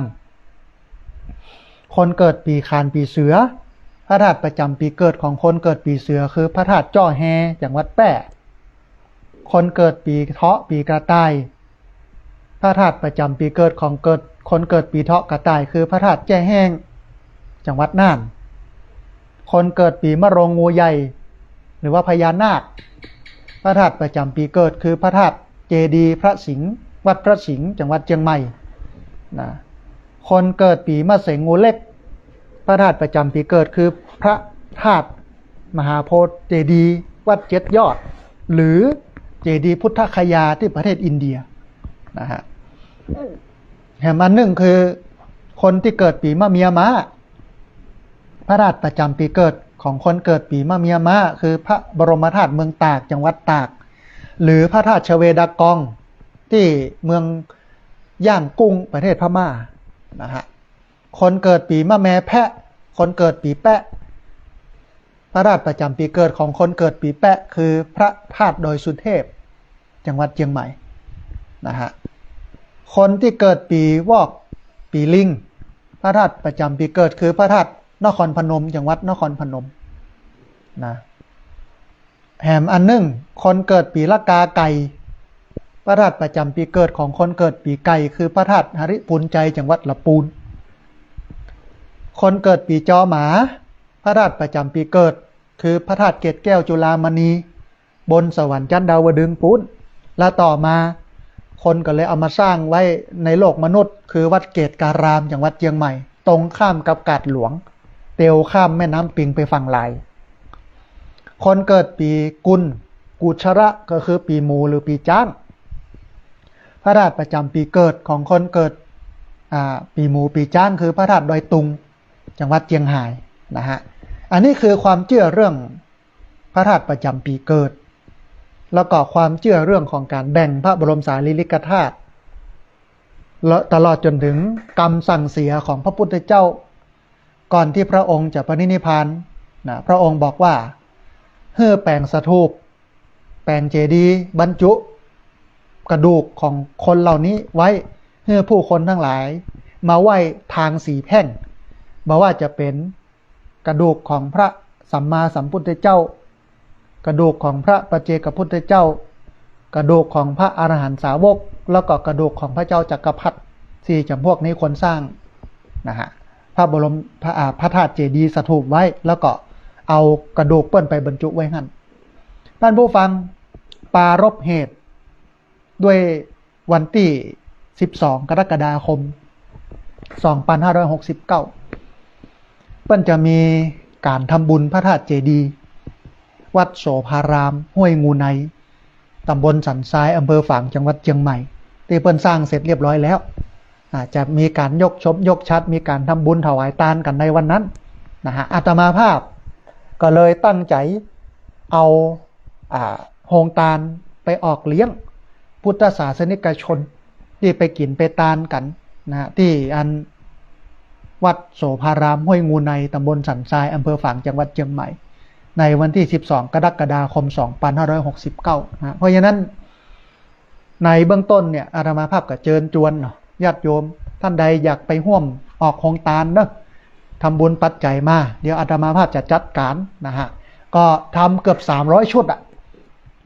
คนเกิดปีขานปีเสือพระธาตุประจำปีเกิดของคนเกิดปีเสือคือพระธาตุจ้อแฮจังหวัดแป้คนเกิดปีเถาะปีกระต่ายพระธาตุประจำปีเกิดของคนเกิดปีเถาะกระต่ายคือพระธาตุแจ้แห้งจังหวัดน่านคนเกิดปีมะโรงงูใหญ่หรือว่าพญานาคพระธาตุประจำปีเกิดคือพระธาตุเจดีย์พระสิงห์วัดพระสิงห์จังหวัดเชียงใหม่นะคนเกิดปีมะเสงงูเล็กพระธาตุประจำปีเกิดคือพระธาตุมหาโพธิ์เจดีย์วัดเจ็ดยอดหรือเจดีย์พุทธคยาที่ประเทศอินเดียนะฮะแห่งมันหนึ่งคือคนที่เกิดปีมะเมียม้าพระธาตุประจำปีเกิดของคนเกิดปีมะเมียม้าคือพระบรมธาตุเมืองตากจังหวัดตากหรือพระธาตุชเวดากองที่เมืองย่างกุ้งประเทศพม่านะฮะคนเกิดปีมะแม่แพะคนเกิดปีแปะพระธาตุประจำปีเกิดของคนเกิดปีแปะคือพระธาตุดอยสุเทพจังหวัดเชียงใหม่นะฮะคนที่เกิดปีวอก ปีลิงพระธาตุประจำปีเกิดคือพระธาตุนครพนมจังหวัดนครพนมนะแหมอันหนึ่งคนเกิดปีละกาไก่พระธาตุประจำปีเกิดของคนเกิดปีไก่คือพระธาตุหริปุญใจจังหวัดละปูนคนเกิดปีจอหมาพระธาตุประจำปีเกิดคือพระธาตุเกศแก้วจุฬามณีบนสวรรค์จันทร์ดาวดึงปูนและต่อมาคนก็เลยเอามาสร้างไว้ในโลกมนุษย์คือวัดเกศการามจังหวัดเชียงใหม่ตรงข้ามกับกาดหลวงเตียวข้ามแม่น้ำปิงไปฝั่งลายคนเกิดปีกุลกุชระก็คือปีหมูหรือปีจ้างพระธาตุประจำปีเกิดของคนเกิดปีหมูปีจ้างคือพระธาตุดอยตุงจังหวัดเชียงรายนะฮะอันนี้คือความเชื่อเรื่องพระธาตุประจำปีเกิดแล้วก็ความเชื่อเรื่องของการแบ่งพระบรมสารีริกธาตุตลอดจนถึงกรรมสั่งเสียของพระพุทธเจ้าก่อนที่พระองค์จะปรินิพพานนะพระองค์บอกว่าเฮือแปลงสถูปแปลงเจดีย์บรรจุกระดูกของคนเหล่านี้ไว้เพื่อผู้คนทั้งหลายมาไหว้ทางสีแพ่งมาว่าจะเป็นกระดูกของพระสัมมาสัมพุทธเจ้ากระดูกของพระปัจเจกพุทธเจ้ากระดูกของพระอรหันตสาวกแล้วก็กระดูกของพระเจ้าจักรพรรดิสี่จำพวกนี้คนสร้างนะฮะพระบรมพระธาตุเจดีย์สถูปไว้แล้วก็เอากระดูกเปิ้นไปบรรจุไว้หั่นท่านผู้ฟังปารภเหตุด้วยวันที่12กรกฎาคม2569เปิ้นจะมีการทำบุญพระธาตุเจดีย์วัดโสภารามห้วยงูในตำบลสันทรายอำเภอฝางจังหวัดเชียงใหม่ที่เปิ้นสร้างเสร็จเรียบร้อยแล้วจะมีการยกชมยกชัดมีการทำบุญถวายทานกันในวันนั้นนะฮะอาตมาภาพก็เลยตั้งใจเอาโฮงตาลไปออกเลี้ยงพุทธศาสนิกชนที่ไปกินไปทานกันนะที่อันวัดโสภารามห้วยงูในตำบลสันทรายอำเภอฝางจังหวัดเชียงใหม่ในวันที่12กรกฎาคม2569นะเพราะฉะนั้นในเบื้องต้นเนี่ยอาตมาภาพก็เชิญชวนญาติโยมท่านใดอยากไปร่วมออกโครงการเนอะทำบุญปัจจัยมาเดี๋ยวอาตมาภาพจะจัดการนะฮะก็ทำเกือบ300ชุด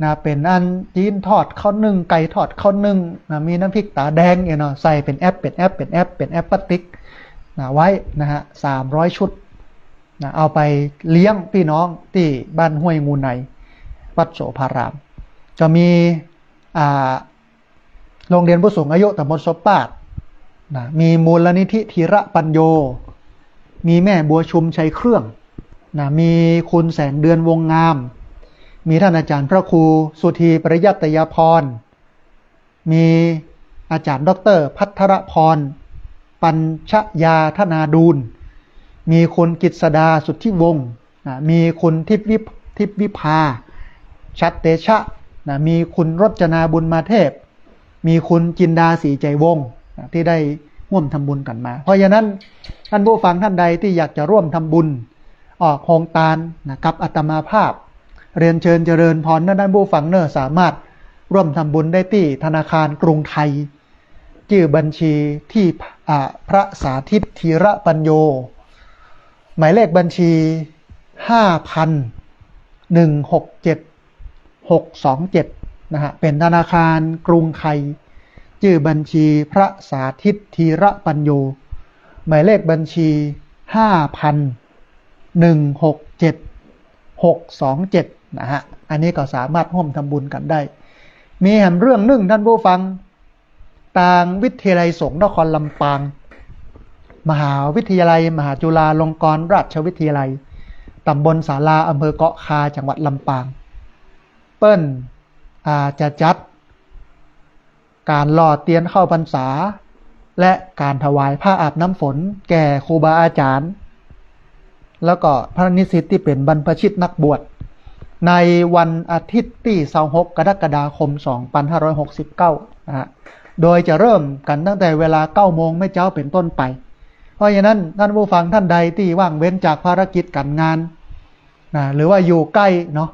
นะเป็นอันจีนทอดข้าวนึ่งไก่ทอดข้าวนึ่งนะมีน้ำพริกตาแดงเนาะใส่เป็นแอปพลาสติกนะไว้นะฮะ300ชุดนะเอาไปเลี้ยงพี่น้องที่บ้านห้วยงูในวัดโสภารามจะมีโรงเรียนผู้สูงอายุตำบลศพปาดนะมีมูลนิธิธีระปัญโยมีแม่บัวชุมชัยเครื่องนะมีคุณแสงเดือนวงงามมีท่านอาจารย์พระครูสุธีปริยัตยพรมีอาจารย์ดร.ภัทรพรปัญชยาธนาดูลมีคุณกิตสดาสุทธิวงศ์มีคุณทิพวิภาชัดเตชะมีคุณรจนาบุญมาเทพมีคุณจินดาศรีใจวงศ์ที่ได้ร่วมทำบุญกันมาเพราะฉะนั้นท่านผู้ฟังท่านใดที่อยากจะร่วมทำบุญออกโครงการกับอาตมาภาพเรียนเชิญเจริญพรท่านผู้ฟังเนอสามารถร่วมทำบุญได้ที่ธนาคารกรุงไทยชื่อบัญชีที่พระสาธิตธีระปัญโยหมายเลขบัญชี 5,167,627 นะฮะเป็นธนาคารกรุงไทยชื่อบัญชีพระสาธิตธีระปัญโยหมายเลขบัญชี 5,167,627 นะฮะอันนี้ก็สามารถร่วมทำบุญกันได้มีแห่งเรื่องหนึ่งท่านผู้ฟังทางวิทยาลัยสงฆ์นครลำปางมหาวิทยาลัยมหาจุฬาลงกรณราชวิทยาลัยตำบลศาลาอำเภอเกาะคาจังหวัดลำปางเปิ้ลจะจัดการหล่อเตียนเข้าพรรษาและการถวายผ้าอาบน้ำฝนแก่ครูบาอาจารย์แล้วก็พระนิสิตที่เป็นบรรพชิตนักบวชในวันอาทิตย์ที่26กรกฎาคม2569นะฮะโดยจะเริ่มกันตั้งแต่เวลา 9 โมงไม่เจ้าเป็นต้นไปเพราะฉะนั้นท่านผู้ฟังท่านใดที่ว่างเว้นจากภารกิจการงานหรือว่าอยู่ใกล้เนาะ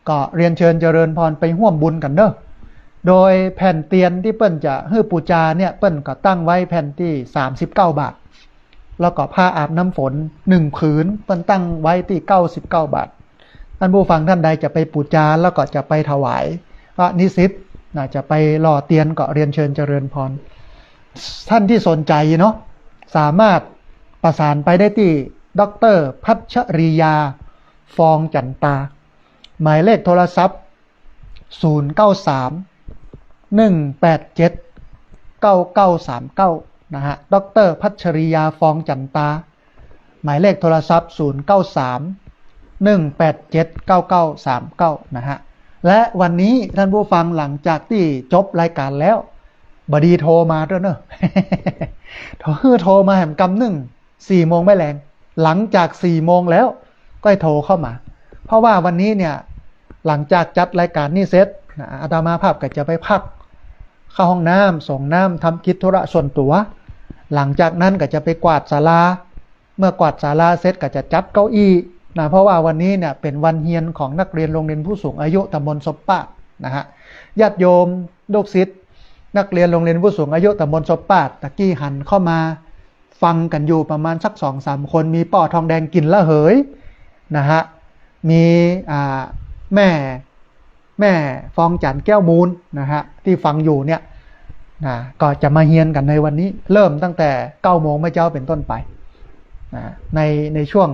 ก็เรียนเชิญเจริญพรไปร่วมบุญกันเด้อ โดยแผ่นเตียนที่เปิ้นจะฮื้อปูจาเนี่ยเปิ้นก็ตั้งไว้แผ่นที่39 บาทแล้วก็ผ้าอาบน้ำฝน1 ผืนเปิ้นตั้งไว้ที่99 บาทท่านผู้ฟังท่านใดจะไปปูจาแล้วก็จะไปถวายพระนิสิตจะไปหล่อเตียนก็เรียนเชิญเจริญพรท่านที่สนใจเนาะสามารถประสานไปได้ที่ดร.พัชริยาฟองจันตาหมายเลขโทรศัพท์093-187-9939นะฮะดร.พัชริยาฟองจันตาหมายเลขโทรศัพท์093-187-9939นะฮะและวันนี้ท่านผู้ฟังหลังจากที่จบรายการแล้วบดีโทรมาด้วยเนอะ โทรมาแหมกำหนึ่ง4 โมงไม่แรงหลังจาก4 โมงแล้วก็โทรเข้ามาเพราะว่าวันนี้เนี่ยหลังจากจัดรายการนี้เสร็จอาตมาภาพก็จะไปพักเข้าห้องน้ำส่งน้ำทำกิจธุระส่วนตัวหลังจากนั้นก็จะไปกวาดศาลาเมื่อกวาดศาลาเสร็จก็จะจัดเก้าอี้เพราะว่าวันนี้เนี่ยเป็นวันเฮียนของนักเรียนโรงเรียนผู้สูงอายุตำบลศพป้านะฮะญาติโยมลูกศิษย์นักเรียนโรงเรียนผู้สูงอายุตำบลศพป้าตะกี้หันเข้ามาฟังกันอยู่ประมาณสัก 2-3 คนมีป่อทองแดงกินละเหยนะฮะมีแม่ฟองจันแก้วมูลนะฮะที่ฟังอยู่เนี่ยนะก็จะมาเฮียนกันในวันนี้เริ่มตั้งแต่9 โมงเจ้าเป็นต้นไปนะในช่วง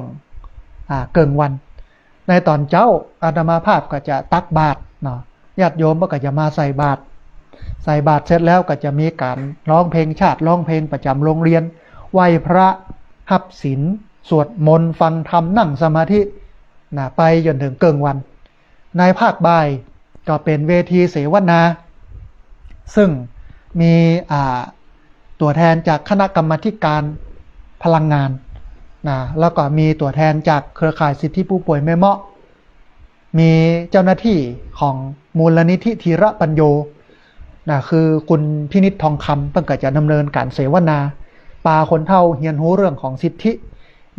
เกิงวันในตอนเจ้าอาตมาภาพก็จะตักบาตรเนาะญาติโยมก็จะมาใส่บาตรเสร็จแล้วก็จะมีการร้องเพลงชาติร้องเพลงประจำโรงเรียนไหว้พระหับศีลสวดมนต์ฟังธรรมนั่งสมาธินะไปจนถึงเกิงวันในภาคบ่ายก็เป็นเวทีเสวนาซึ่งมีตัวแทนจากคณะกรรมาธิการพลังงานนะแล้วก็มีตัวแทนจากเครือข่ายสิทธิผู้ป่วยแม่เมาะมีเจ้าหน้าที่ของมูลนิธิธีระปัญโยนะคือคุณพินิจทองคำเพิ่งก็จะดำเนินการเสวนาปาคนเฒ่าเฮียนรู้เรื่องของสิทธิ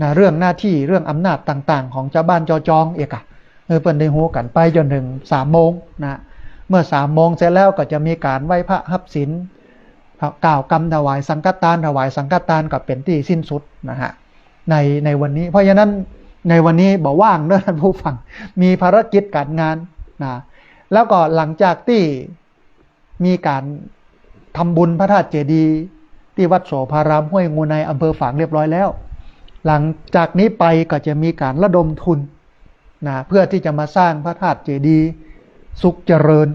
นะเรื่องหน้าที่เรื่องอำนาจต่างๆของเจ้าบ้านจองเอกเปิ้นได้ฮู้กันไปจนถึง3 โมงนะเมื่อ3 โมงเสร็จแล้วก็จะมีการไหว้พระหับศีลกล่าวกรรมถวายสังฆทานก็เป็นที่สิ้นสุดนะฮะในวันนี้เพราะฉะนั้นในวันนี้บ่ว่างเด้อท่านผู้ฟังมีภารกิจการงานนะแล้วก็หลังจากที่มีการทำบุญพระธาตุเจดีย์ที่วัดโสภารามห้วยงูในอำเภอฝางเรียบร้อยแล้วหลังจากนี้ไปก็จะมีการระดมทุนนะเพื่อที่จะมาสร้างพระธาตุเจดีย์สุขเจริญ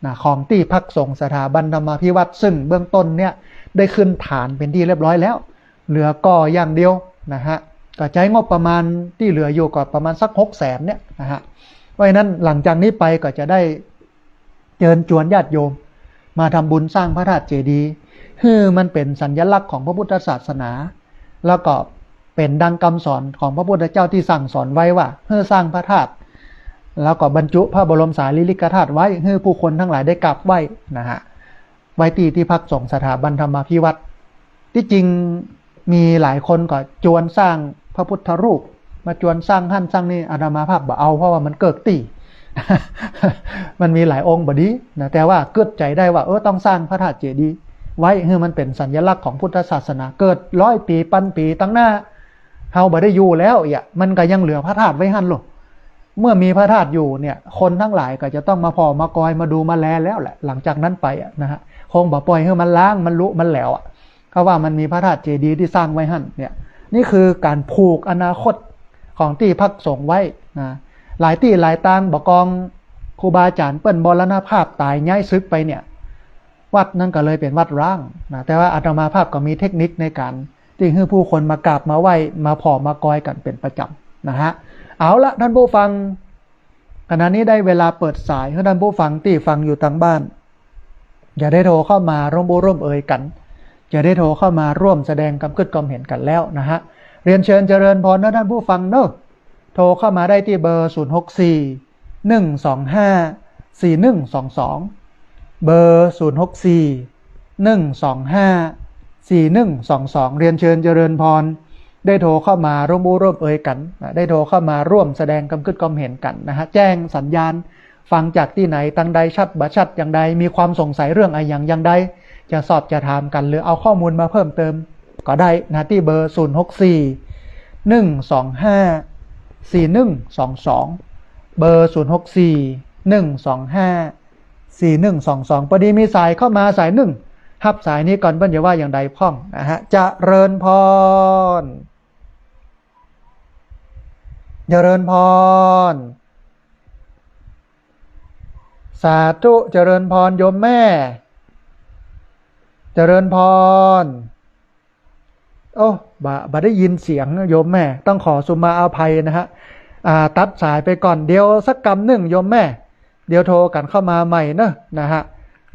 นะของที่พักสงฆ์สถาบันธรรมาภิวัตรซึ่งเบื้องต้นเนี่ยได้ขึ้นฐานเป็นที่เรียบร้อยแล้วเหลือก่ออย่างเดียวนะฮะก็ใช้งบประมาณที่เหลืออยู่ก็ประมาณสัก600,000เนี่ยนะฮะเพราะฉะนั้นหลังจากนี้ไปก็จะได้เชิญชวนญาติโยมมาทำบุญสร้างพระธาตุเจดีย์มันเป็นสัญลักษณ์ของพระพุทธศาสนาแล้วก็เป็นดังคำสอนของพระพุทธเจ้าที่สั่งสอนไว้ว่าเพื่อสร้างพระธาตุแล้วก็บรรจุพระบรมสารีริกธาตุไว้ให้ผู้คนทั้งหลายได้กราบไหว้นะฮะไว้ที่พักสงฆ์สถาบันธรรมาภิวัตรที่จริงมีหลายคนก็จวนสร้างพระพุทธรูปมาจวนสร้างหั่นสร้างนี่อาตมาภาพบ่เอาเพราะว่ามันเกิดตี มันมีหลายองค์บดีนะแต่ว่าเกิดใจได้ว่าต้องสร้างพระธาตุเจดีย์ไว้ให้มันเป็นสัญลักษณ์ของพุทธศาสนาเกิด100 ปีพันปีตั้งหน้าเฮาบ่ได้อยู่แล้วมันก็ยังเหลือพระธาตุไว้หั่นหรอกเมื่อมีพระธาตุอยู่เนี่ยคนทั้งหลายก็จะต้องมาพอมากอยมาดูมาแลแล้วแหละหลังจากนั้นไปนะฮะคงบ่ปล่อยให้มันล้างมันลุมันแหลวเพราะว่ามันมีพระธาตุเจดีย์ที่สร้างไว้หั่นเนี่ยนี่คือการผูกอนาคตของที่พักสงฆ์ไว้นะหลายที่หลายตางบ่กองครูบาอาจารย์เปิ้นมรณภาพตายย้ายซึกไปเนี่ยวัดนั้นก็เลยเป็นวัดร้างนะแต่ว่าอาตมาภาพก็มีเทคนิคในการที่ให้ผู้คนมากราบมาไหว้มาพอมากอยกันเป็นประจำนะฮะเอาละท่านผู้ฟังขณะนี้ได้เวลาเปิดสายให้ท่านผู้ฟังที่ฟังอยู่ทางบ้านอย่าได้โทรเข้ามาร่วมเอ่ยกันจะได้โทรเข้ามาร่วมแสดงความคิดความเห็นกันแล้วนะฮะเรียนเชิญเจริญพรนะท่านผู้ฟังเนอะโทรเข้ามาได้ที่เบอร์064-125-4122เบอร์064-125-4122เรียนเชิญเจริญพรได้โทรเข้ามาร่วมเอ่ยกันได้โทรเข้ามาร่วมแสดงความคิดความเห็นกันนะฮะแจ้งสัญญาณ ฟังจากที่ไหนตั้งใดชัดบ่ชัดอย่างใดมีความสงสัยเรื่องอะไรอย่างใดจะสอบจะถามกันหรือเอาข้อมูลมาเพิ่มเติมก็ได้นะที่เบอร์064 125 4122เบอร์064 125 4122พอดีมีสายเข้ามาสายหนึ่งรับสายนี้ก่อนเพิ่นจะว่าอย่างใดพ่องนะฮะเจริญพรเจริญพรสาธุเจริญพรโยมแม่เจริญพรโอ้บ่ได้ยินเสียงโยมแม่ต้องขอสุมาอภัยนะฮะตัดสายไปก่อนเดี๋ยวสักกำหนึ่งโยมแม่เดี๋ยวโทรกันเข้ามาใหม่นะฮะ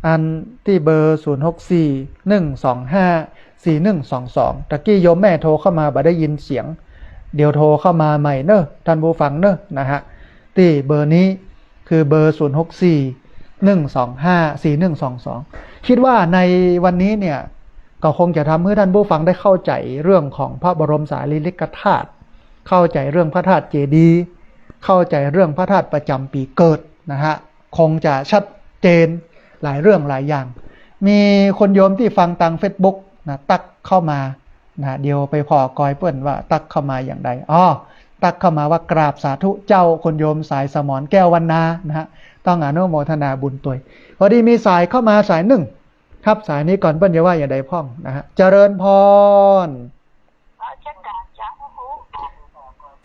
อันที่เบอร์064 125 4122ตะกี้โยมแม่โทรเข้ามาบ่ได้ยินเสียงเดี๋ยวโทรเข้ามาใหม่ท่านผู้ฟังนะฮะที่เบอร์นี้คือเบอร์064 125 4122คิดว่าในวันนี้เนี่ยก็คงจะทำให้ท่านผู้ฟังได้เข้าใจเรื่องของพระบรมสารีริกธาตุเข้าใจเรื่องพระธาตุเจดีย์เข้าใจเรื่องพระธาตุประจำปีเกิดนะฮะคงจะชัดเจนหลายเรื่องหลายอย่างมีคนโยมที่ฟังทาง Facebook นะตักเข้ามานะเดี๋ยวไปพอกอยเปิ้นว่าตักเข้ามาอย่างใดตักเข้ามาว่ากราบสาธุเจ้าคนโยมสายสมรแก้ววรรณานะฮะต้องอนุโมทนาบุญตัวยพอดีมีสายเข้ามาสายหนึ่งครับสายนี้ก่อนเปิ้นจะว่าอย่างใดพ่องนะฮะเจริญพร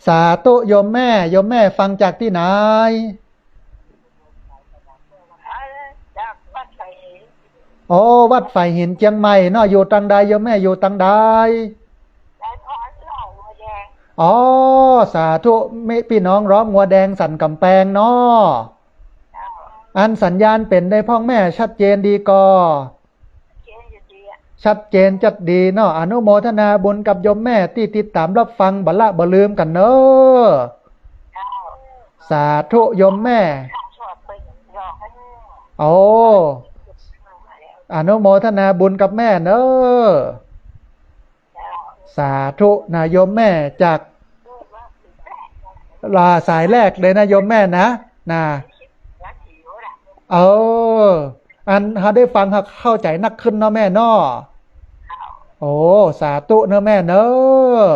สาธุโยมแม่ฟังจากที่ไหนโอ้วัดไฟหินเชียงใหม่เนาะอยู่ตังใดโยมแม่อยู่ตังใดอ๋อสาธุพี่น้องร้องงัวแดงสันกำแพงเนาะอันสัญญาณเป็นได้พ่องแม่ชัดเจนดีก็ชัดเจนจัดดีเนาะอนุโมทนาบุญกับโยมแม่ที่ติดตามรับฟังบัลละบ่ลืมกันเนาะสาธุโยมแม่โอ้อนุโมทนาบุญกับแม่เนอะสาธุนะโยมแม่จากสายแรกเลยนะโยมแม่นะอันเขาได้ฟังเข้าใจนักขึ้นเนาะแม่เนาะโอ้สาธุเนอะแม่เนอะ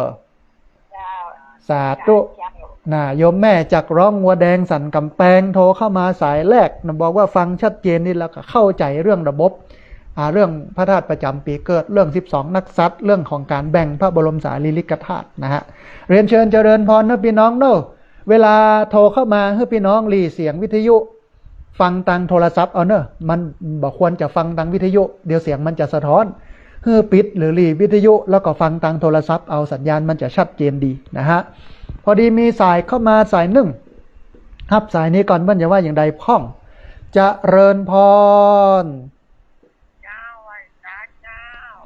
สาธุโยมแม่จากร้องงัวแดงสันกำแพงโทรเข้ามาสายแรกนะบอกว่าฟังชัดเจนนี่แล้วก็เข้าใจเรื่องระบบเรื่องพระธาตุประจำปีเกิดเรื่อง12นักษัตริย์เรื่องของการแบ่งพระบรมสารีริกธาตุนะฮะเรียนเชิญเจริญพรนะพี่น้องเนอะเวลาโทรเข้ามาให้พี่น้องหลีเสียงวิทยุฟังทางโทรศัพท์เอาเนอะมันบอกควรจะฟังทางวิทยุเดี๋ยวเสียงมันจะสะท้อนให้ปิดหรือหลีวิทยุแล้วก็ฟังทางโทรศัพท์เอาสัญญาณมันจะชัดเจนดีนะฮะพอดีมีสายเข้ามาสายหนึ่งครับสายนี้ก่อนเบิ้ลจะว่าอย่างใดพ่องจะเริญพร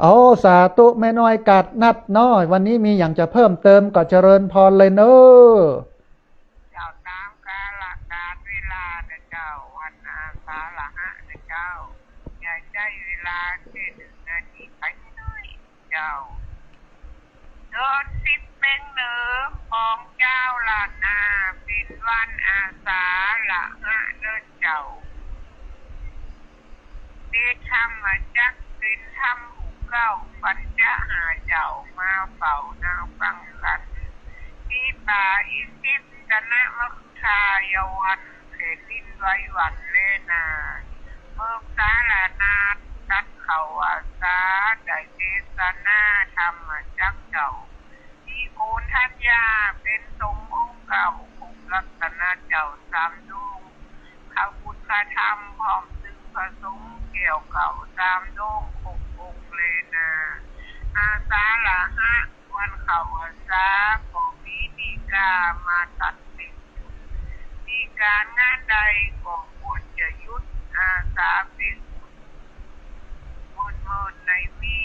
โอ้สาธุแม่น้อยกัดนัดน้อยวันนี้มีอย่างจะเพิ่มเติมก็เจริญพรเลยเนอะเจ้าตามกาลการเวลาเจ้าวันอาสาฬหะเจ้าอย่าใจเวลาแค่1 นาทีไปหน่อยเจ้าโดนติดเป็นเนื้อของเจ้าละนาเป็นวันอาสาฬหะเจ้าเดชมาจักเป็นธรรมเก้าปัญญาหาเจ้ามาเฝ้านาฟังกันที่ป่าอิสิปกนะมัคคายวันเขตดินไว้วันเลนาเมื่อสาลานาตัดเขาอาสาได้เทศนาธรรมจักเจ้าที่โคนทัญญาเป็นสมองค์เก่าภูมิลักษณะเจ้าสามดวงข้าพุทธธรรมพร้อมซึ่งพระสงฆ์เกี่ยวเก่าสามดวงองค์เลนาอาสาฬหะวันเขาอาสาของมีดีกามาตัดสินมีการงานใดก็ควรจะยุดอาสาเป็นมืดในวี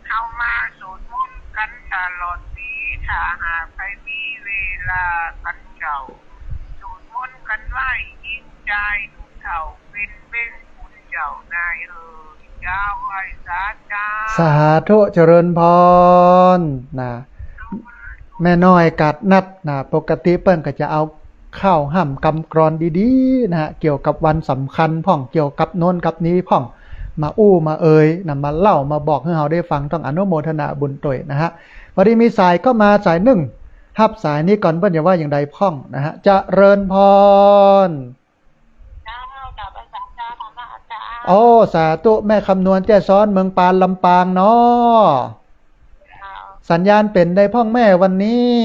เข้ามาสวดมนต์กันตลอดปีถ้าหากใครมีเวลากันเจ้าสวดมนต์กันไหวยิ่งใจดูเท่าเป็นคุณเจ้านายเจ้าไว้สาธุเจริญพรนะแม่น้อยกัดนัดนะปกติเปิ้นก็จะเอา ข้าวห่ำกำกรอนดีๆนะฮะเกี่ยวกับวันสำคัญพ่องเกี่ยวกับโน้นกับนี้พ่องมาอู้มาเอ่ยนะมาเล่ามาบอกให้เราได้ฟังต้องอนุโมทนาบุญตวยนะฮะพอดีมีสายก็มาสายหนึ่งฮับสายนี้ก่อนเปิ้ลอย่าว่าอย่างใดพ่องนะฮะเจริญพรโอ้สาธุแม่คำนวณแจ้ซ้อนเมืองปานลำปางเนาะสัญญาณเป็นได้พ่องแม่วันนี้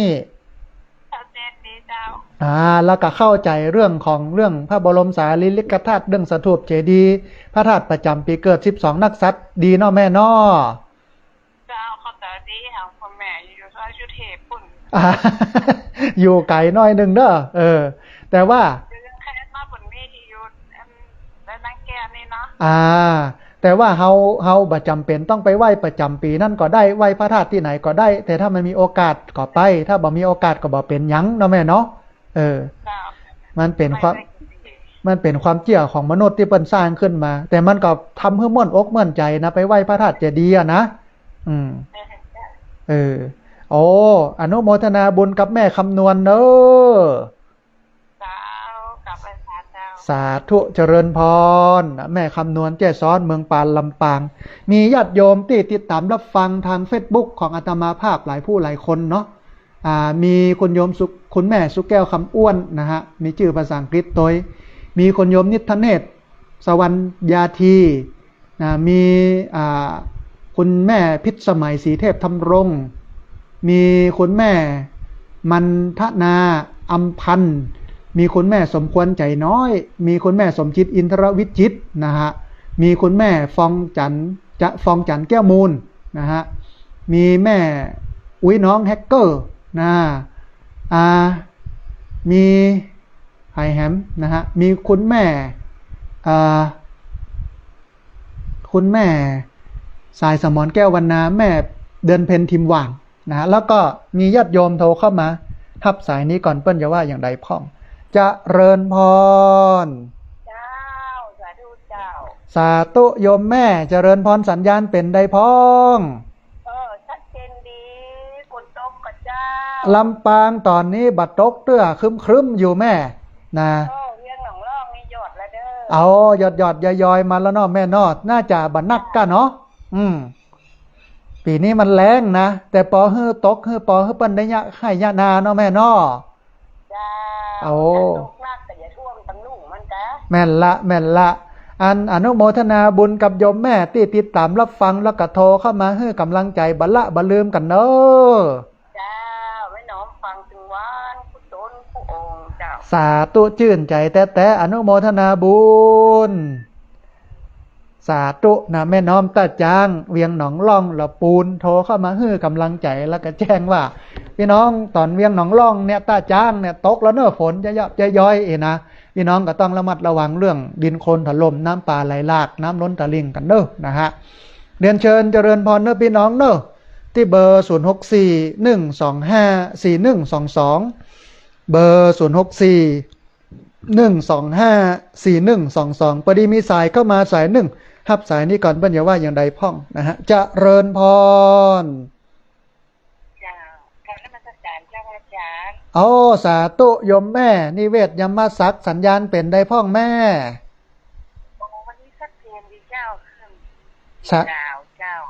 แล้วก็เข้าใจเรื่องของเรื่องพระบรมสารีริกธาตุเรื่องสถูปเจดีย์พระธาตุประจำปีเกิด12นักษัตริย์ดีเนาะแม่เนาะเจ้าเขาแต่ดีหางพ่อแม่อยู่ซอยชุเทพปุ่นอยู่ไกลหน่อยนึงเด้อแต่ว่าแค่มาผลมีที่อยู่แล้วนักแกนี่เนาะแต่ว่าเฮาบ่จำเป็นต้องไปไหว้ประจำปีนั่นก็ได้ไหว้พระธาตุที่ไหนก็ได้แต่ถ้ามันมีโอกาสก็ไปถ้าบ่มีโอกาสก็บ่เป็นหยังเนาะแม่เนาะมันเป็นความเชื่อของมนุษย์ที่เปิ้นสร้างขึ้นมาแต่มันก็ทำให้ม่วนอกม่วนใจนะไปไหว้พระธาตุเจดีย์นะโอ้อนุโมทนาบุญกับแม่คำนวณเด้อสาธุเจริญพรแม่คำนวณแจ้ซ้อนเมืองปานลำปางมีญาติโยมที่ติดตามรับฟังทาง Facebook ของอาตมาภาพหลายผู้หลายคนเนาะมีคุณโยมคุณแม่สุแก้วคำอ้วนนะฮะมีชื่อภาษาอังกฤษตัวมีคุณโยมนิทเนศสวรรยาธีมีคุณแม่พิษสมัยศรีเทพธรรมรงค์มีคุณแม่มันทนาอัมพันธ์มีคุณแม่สมควรใจน้อยมีคุณแม่สมจิตอินทรวิจิตนะฮะมีคุณแม่ฟองจันแก้วมูลนะฮะมีแม่อุ้ยน้องแฮกเกอร์มีไฮแฮมนะฮะมีคุณแม่สายสมรแก้ววรรณาแม่เดือนเพ็ญทิมว่างนะฮะแล้วก็มีญาติโยมโทรเข้ามาทับสายนี้ก่อนเปิ้ลจะว่าอย่างใดพ่องจะเริญพรเจ้าสาธุเจ้าสาธุโยมแม่เจริญพรสัญญาณเป็นใดพ้องชัดเจนดีฝนตกกับเจ้าลำปางตอนนี้บัดตกเตื้อครึ้มอยู่แม่นะเรื่องหนองล่องนี่หยดแล้วเด้อเอาหยดยอยมาแล้วเนาะแม่เนาะน่าจะบัดนักกันเนาะปีนี้มันแรงนะแต่ปอฮื้อตกฮื้อปอฮื้อเปิ้นได้ยะให้ยะนาเนาะแม่เนาะโอ้นักแต่อย่าท่วมตั้งลุ่งมันกะแม่นละอนุโมทนาบุญกับโยมแม่ที่ติดตามรับฟังแล้วก็โทรเข้ามาให้กำลังใจบัลละบ่ลืมกันเนาะจ้าไว้น้อมฟังถึงวันผู้ตนผู้องค์เจ้าสาธุชื่นใจแต่อนุโมทนาบุญสาธุนะแม่น้อมตาจางเวียงหนองล่องละปูนโทรเข้ามาให้กำลังใจแล้วก็แจ้งว่าพี่น้องตอนเวียงหนองล่องเนี่ยตาจางเนี่ยตกแล้วเนอะฝนจะย้อยนะพี่น้องก็ต้องระมัดระวังเรื่องดินโคลนถล่มน้ำป่าไหลหลากน้ำล้นตลิ่งกันเนอะนะฮะเรียนเชิญเจริญพรเนอะพี่น้องเนอะที่เบอร์0641254122เบอร์0641254122พอดีมีสายเข้ามาสายหนึ่งฮับสายนี้ก่อนเปิ้ลอย่าว่าอย่างใดพ่องนะฮะจะเริญพรโอ้สาธุโยมแม่นิเวศยมมาศักดิ์สัญญาณเป็นได้พ่องแม่วันนี้ชัดเจนดีเจ้า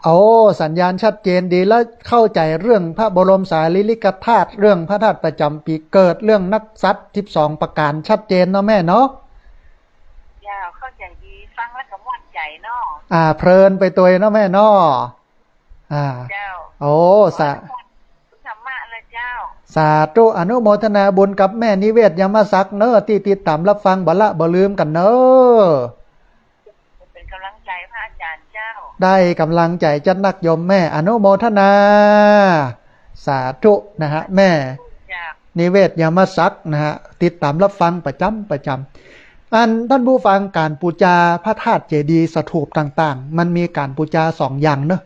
โอ้สัญญาณชัดเจนดีแล้วเข้าใจเรื่องพระบรมสารีริกธาตุเรื่องพระธาตุประจำปีเกิดเรื่องนักษัตริย์12ประการชัดเจนเนาะแม่เนาะเข้าใจดีฟังแล้วก็ม่วนใจเนาะเพลินไปตัวเนาะแม่เนาะเจ้าโอ้สาธุอนุโมทนาบุญกับแม่นิเวศยมศักดิ์เนอะที่ติดตามรับฟังบัลละบ่ลืมกันเนอะเป็นกำลังใจพระอาจารย์เจ้าได้กำลังใจจัดนักโยมแม่อนุโมทนาสาธุนะฮะแม่นิเวศยมศักดิ์นะฮะติดตามรับฟังประจำท่านผู้ฟังการบูชาพระธาตุเจดีย์สถูปต่างๆมันมีการบูชา2อย่างเนอะ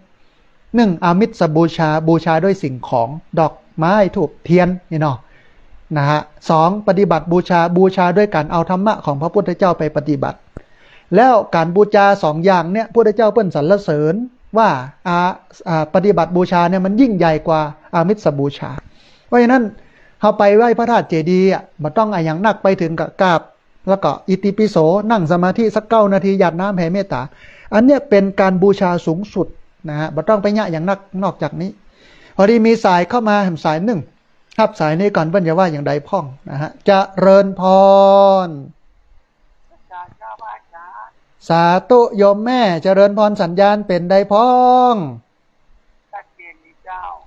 1อามิสบูชาด้วยสิ่งของดอกไม้ถูกเทียนนี่เนาะนะฮะ2ปฏิบัติบูชาด้วยการเอาธรรมะของพระพุทธเจ้าไปปฏิบัติแล้วการบูชา2อย่างเนี่ยพระพุทธเจ้าเปิ้นสรรเสริญว่าปฏิบัติบูชาเนี่ยมันยิ่งใหญ่กว่าอามิสบูชาเพราะฉะนั้น เขาไปไหว้พระธาตุเจดีย์อ่ะมันต้องอะอย่างนักไปถึงกับกราบแล้วก็อิติปิโสนั่งสมาธิสัก9 นาทีหยาดน้ำแผ่เมตตาอันเนี้ยเป็นการบูชาสูงสุดนะฮะมันต้องไปเนี่ยอย่างนักนอกจากนี้พอดีมีสายเข้ามาสายหนึ่งครับสายนี้ก่อนเพิ่นจะว่าอย่างใดพ่องนะฮะเจริญพรสาธุโยมแม่เจริญพรสัญญาณเป็นใดพ้อง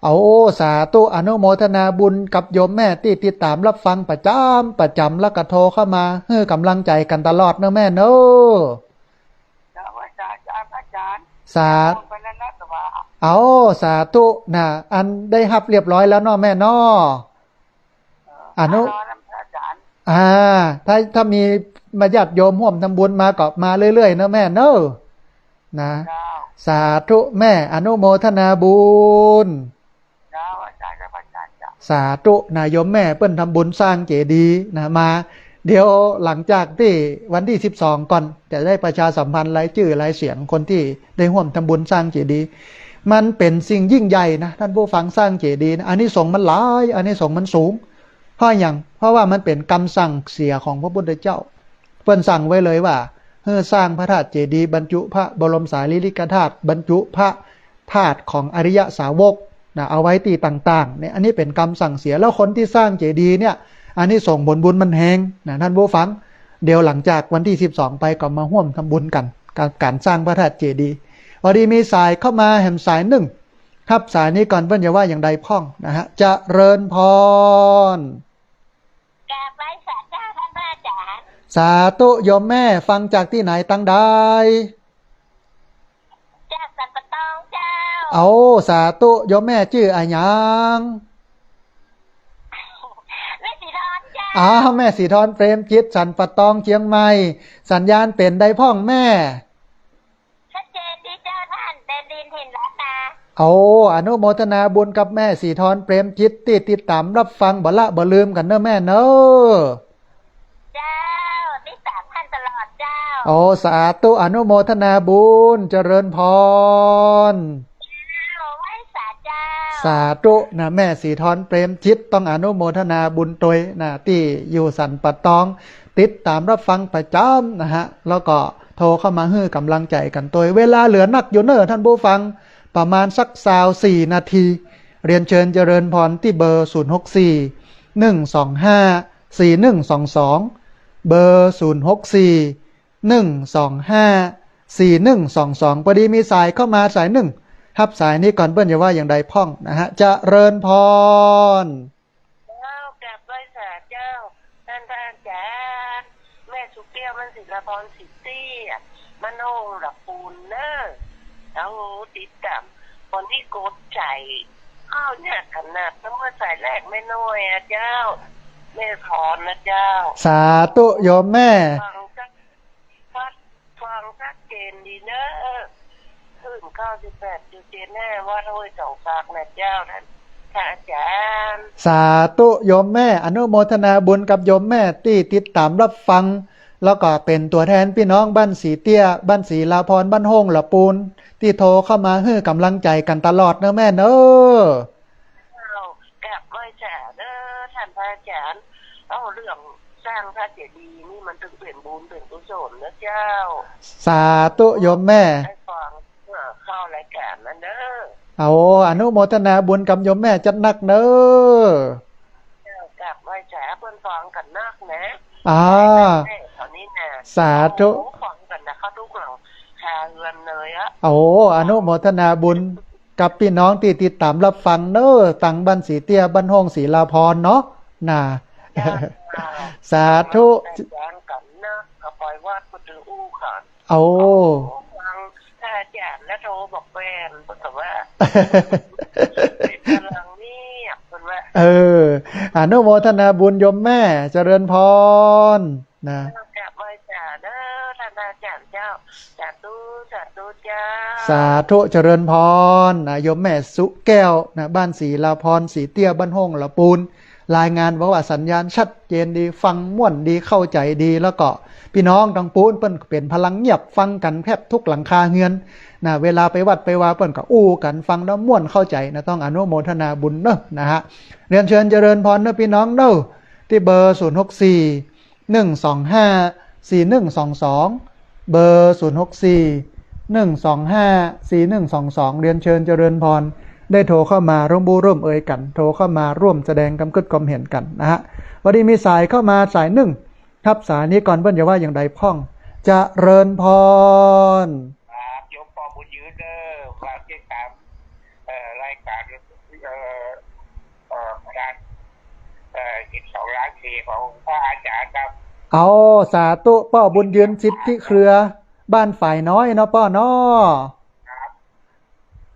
เอาสาธุอนุโมทนาบุญกับโยมแม่ที่ติดตามรับฟังประจำแล้วก็โทรเข้ามาให้กำลังใจกันตลอดเนอะแม่เนอะสาเอาสาธุนะอันได้รับเรียบร้อยแล้วเนาะแม่เนาะอนุถ้ามีมาญาติโยมร่วมทำบุญมาก็มาเรื่อยๆเนอะแม่เนอะนะสาธุแม่อนุโมทนาบุญสาธุนายโยมแม่เปิ้นทำบุญสร้างเจดีย์นะมาเดี๋ยวหลังจากที่วันที่12ก่อนจะได้ประชาสัมพันธ์รายชื่อรายเสียงคนที่ได้ร่วมทำบุญสร้างเจดีย์มันเป็นสิ่งยิ่งใหญ่นะท่านผู้ฟังสร้างเจดีย์นะอันนี้ส่งมันหลายอันนี้ส่งมันสูงเพราะอย่างเพราะว่ามันเป็นคำสั่งเสียของพระพุทธเจ้าเพิ่นสั่งไว้เลยว่าเพื่อสร้างพระธาตุเจดีย์บรรจุพระบรมสารีริกธาตุบรรจุพระธาตุของอริยสาวกนะเอาไว้ตีต่างๆเนี่ยอันนี้เป็นคำสั่งเสียแล้วคนที่สร้างเจดีย์เนี่ยอันนี้ส่งผลบุญมันแหงนะท่านผู้ฟังเดี๋ยวหลังจากวันที่12ไปก็มาร่วมทำบุญกันการสร้างพระธาตุเจดีย์พอดีมีสายเข้ามาสายหนึ่งครับสายนี้ก่อนเพิ่นจะว่าอย่างใดพ่องนะฮะเจริญพรกราบไหว้สาธุท่านพระอาจารย์สาธุโยมแม่ฟังจากที่ไหนตั้งได้จากสันปะตองเจ้าเอาสาธุโยมแม่ชื่ออะไรยังแม่สีทอนเจ้าแม่สีทอนเปรมจิตสันปะตองเชียงใหม่สัญญาณเป็นได้พ่องแม่ชัดเจนดีเจ้าท่านเดินดินถิ่นล้านนาอนุโมทนาบุญกับแม่สีทอนเปรมจิตติดตามรับฟังบ่ละบ่ลืมกันเนอะแม่เนอะเจ้าติดตามท่านตลอดเจ้าสาธุอนุโมทนาบุญเจริญพรไหว้สาเจ้าสาธุนะแม่สีทอนเปรมจิตต้องอนุโมทนาบุญตวยนะที่อยู่สันปะตองติดตามรับฟังประจำนะฮะแล้วก็โทรเข้ามาให้กำลังใจกันตัวเวลาเหลือนักอยู่เนอะท่านผู้ฟังประมาณสัก24 นาทีเรียนเชิญเจริญพรที่เบอร์064 125 4122เบอร์064 125 4122พอดีมีสายเข้ามาสายหนึ่งครับสายนี้ก่อนเปิ้นจะว่าอย่างใดพ่องนะฮะเจริญพรกราบไหว้สาเจ้าท่านพระอาจารย์แม่สุเกี้ยวมันศิลปรสิทธิ์มันโหงหลับปูนเนอะแล้วติดตามคนที่กดใจข้าวเนี่ยขนาดเมื่อสายแรกไม่น้อยเจ้าแม่ถอนนะเจ้าสาธุโยมแม่ฟังชัดเจนดีเนอะขึ้น98.7แน่ว่าโดยสองฝากนะเจ้าท่านอาจารย์สาธุโยมแม่อนุโมทนาบุญกับโยมแม่ที่ติดตามรับฟังแล้วก็เป็นตัวแทนพี่น้องบ้านสีเตี้ยบ้านสีลาพรบ้านโฮงละปูนที่โทรเข้ามาให้กำลังใจกันตลอดเนอะแม่เนอะกราบไหว้สาเด้อท่านพระอาจารย์เรื่องสร้างพระเจดีย์นี่มันถึงเป็นบุญเป็นกุศลนะเจ้าสาธุโยมแม่ให้ฟังเข้ารายการนั้นเด้ออนุโมทนาบุญกับโยมแม่จัดนักเนอะกราบไหว้สาเพิ่นฟังกันนักนะตอนนี้นะสาธุฟังกันนะเขาทุกหลังคาเรือนเลยอนุโมทนาบุญกับพี่น้องที่ติดตามรับฟังเนอะตั้งบ้านสีเตี้ยบ้านโฮงศรีลาพรเนาะน่ะสาธุกันนะก็ปล่อยวัดก็ถืออู้ขันฟังถ้าอาจารย์แล้วโทรบอกแฟนแต่ว่าเป็นพลังนี่เป็นว่าอนุโมทนาบุญโยมแม่เจริญพรนะกราบไหว้สาเด้อท่านอาจารย์เจ้าสาธุเจ้าสาธุเจริญพรนะโยมแม่สุแก้วนะบ้านศรีลาพรศรีเตี้ยบ้านโฮงละปูน รายงานบอกว่าสัญญาณชัดเจนดีฟังม่วนดีเข้าใจดีแล้วก็พี่น้องดังปูนเปิ้นเป็นพลังเงียบฟังกันแทบทุกหลังคาเฮือนนะเวลาไปวัดไปวาเปิ้นก็อู้กันฟังแล้วม่วนเข้าใจนะต้องอนุโมทนาบุญเนอะนะฮะเรียนเชิญเจริญพรเนอะพี่น้องเนอะที่เบอร์064 125 4122เบอร์064 125 4122เรียนเชิญเจริญพรได้โทรเข้ามาร่วมบูร่วมเอ่ยกันโทรเข้ามาร่วมแสดงกำกึดความเห็นกันนะฮะวันนี้มีสายเข้ามาสายหนึ่งครับสายนี้ก่อนเปิ้นจะว่าอย่างใดพ่องจะเริญพรครับโยมปอบุญยืนมาเกี่ยวกับรายการการ12 ล้านเศษของพระอาจารย์ครับเอาสาธุป้อบุญยืนสิทธิเครือบ้านฝ่ายน้อยเนาะป้อเนาะ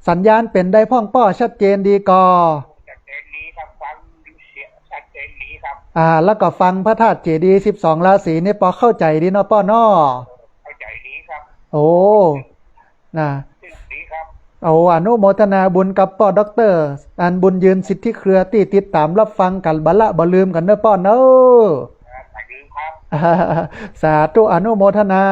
สัญญาณเป็นได้พ่องป้อชัดเจนดีก่อชัดเจนดีครับฟังเสียงชัดเจนดีครับแล้วก็ฟังพระธาตุเจดีย์12 ราศีนี่ป้อเข้าใจดีเนาะป้อเนาะเข้าใจดีครับโอ้นะดีครับอนุโมทนาบุญกับป้อด็อกเตอร์อันบุญยืนสิทธิเครือที่ติดตามรับฟังกันบละบ่ลืมกันเนาะป้อเนาะสาธุอนุโมทนา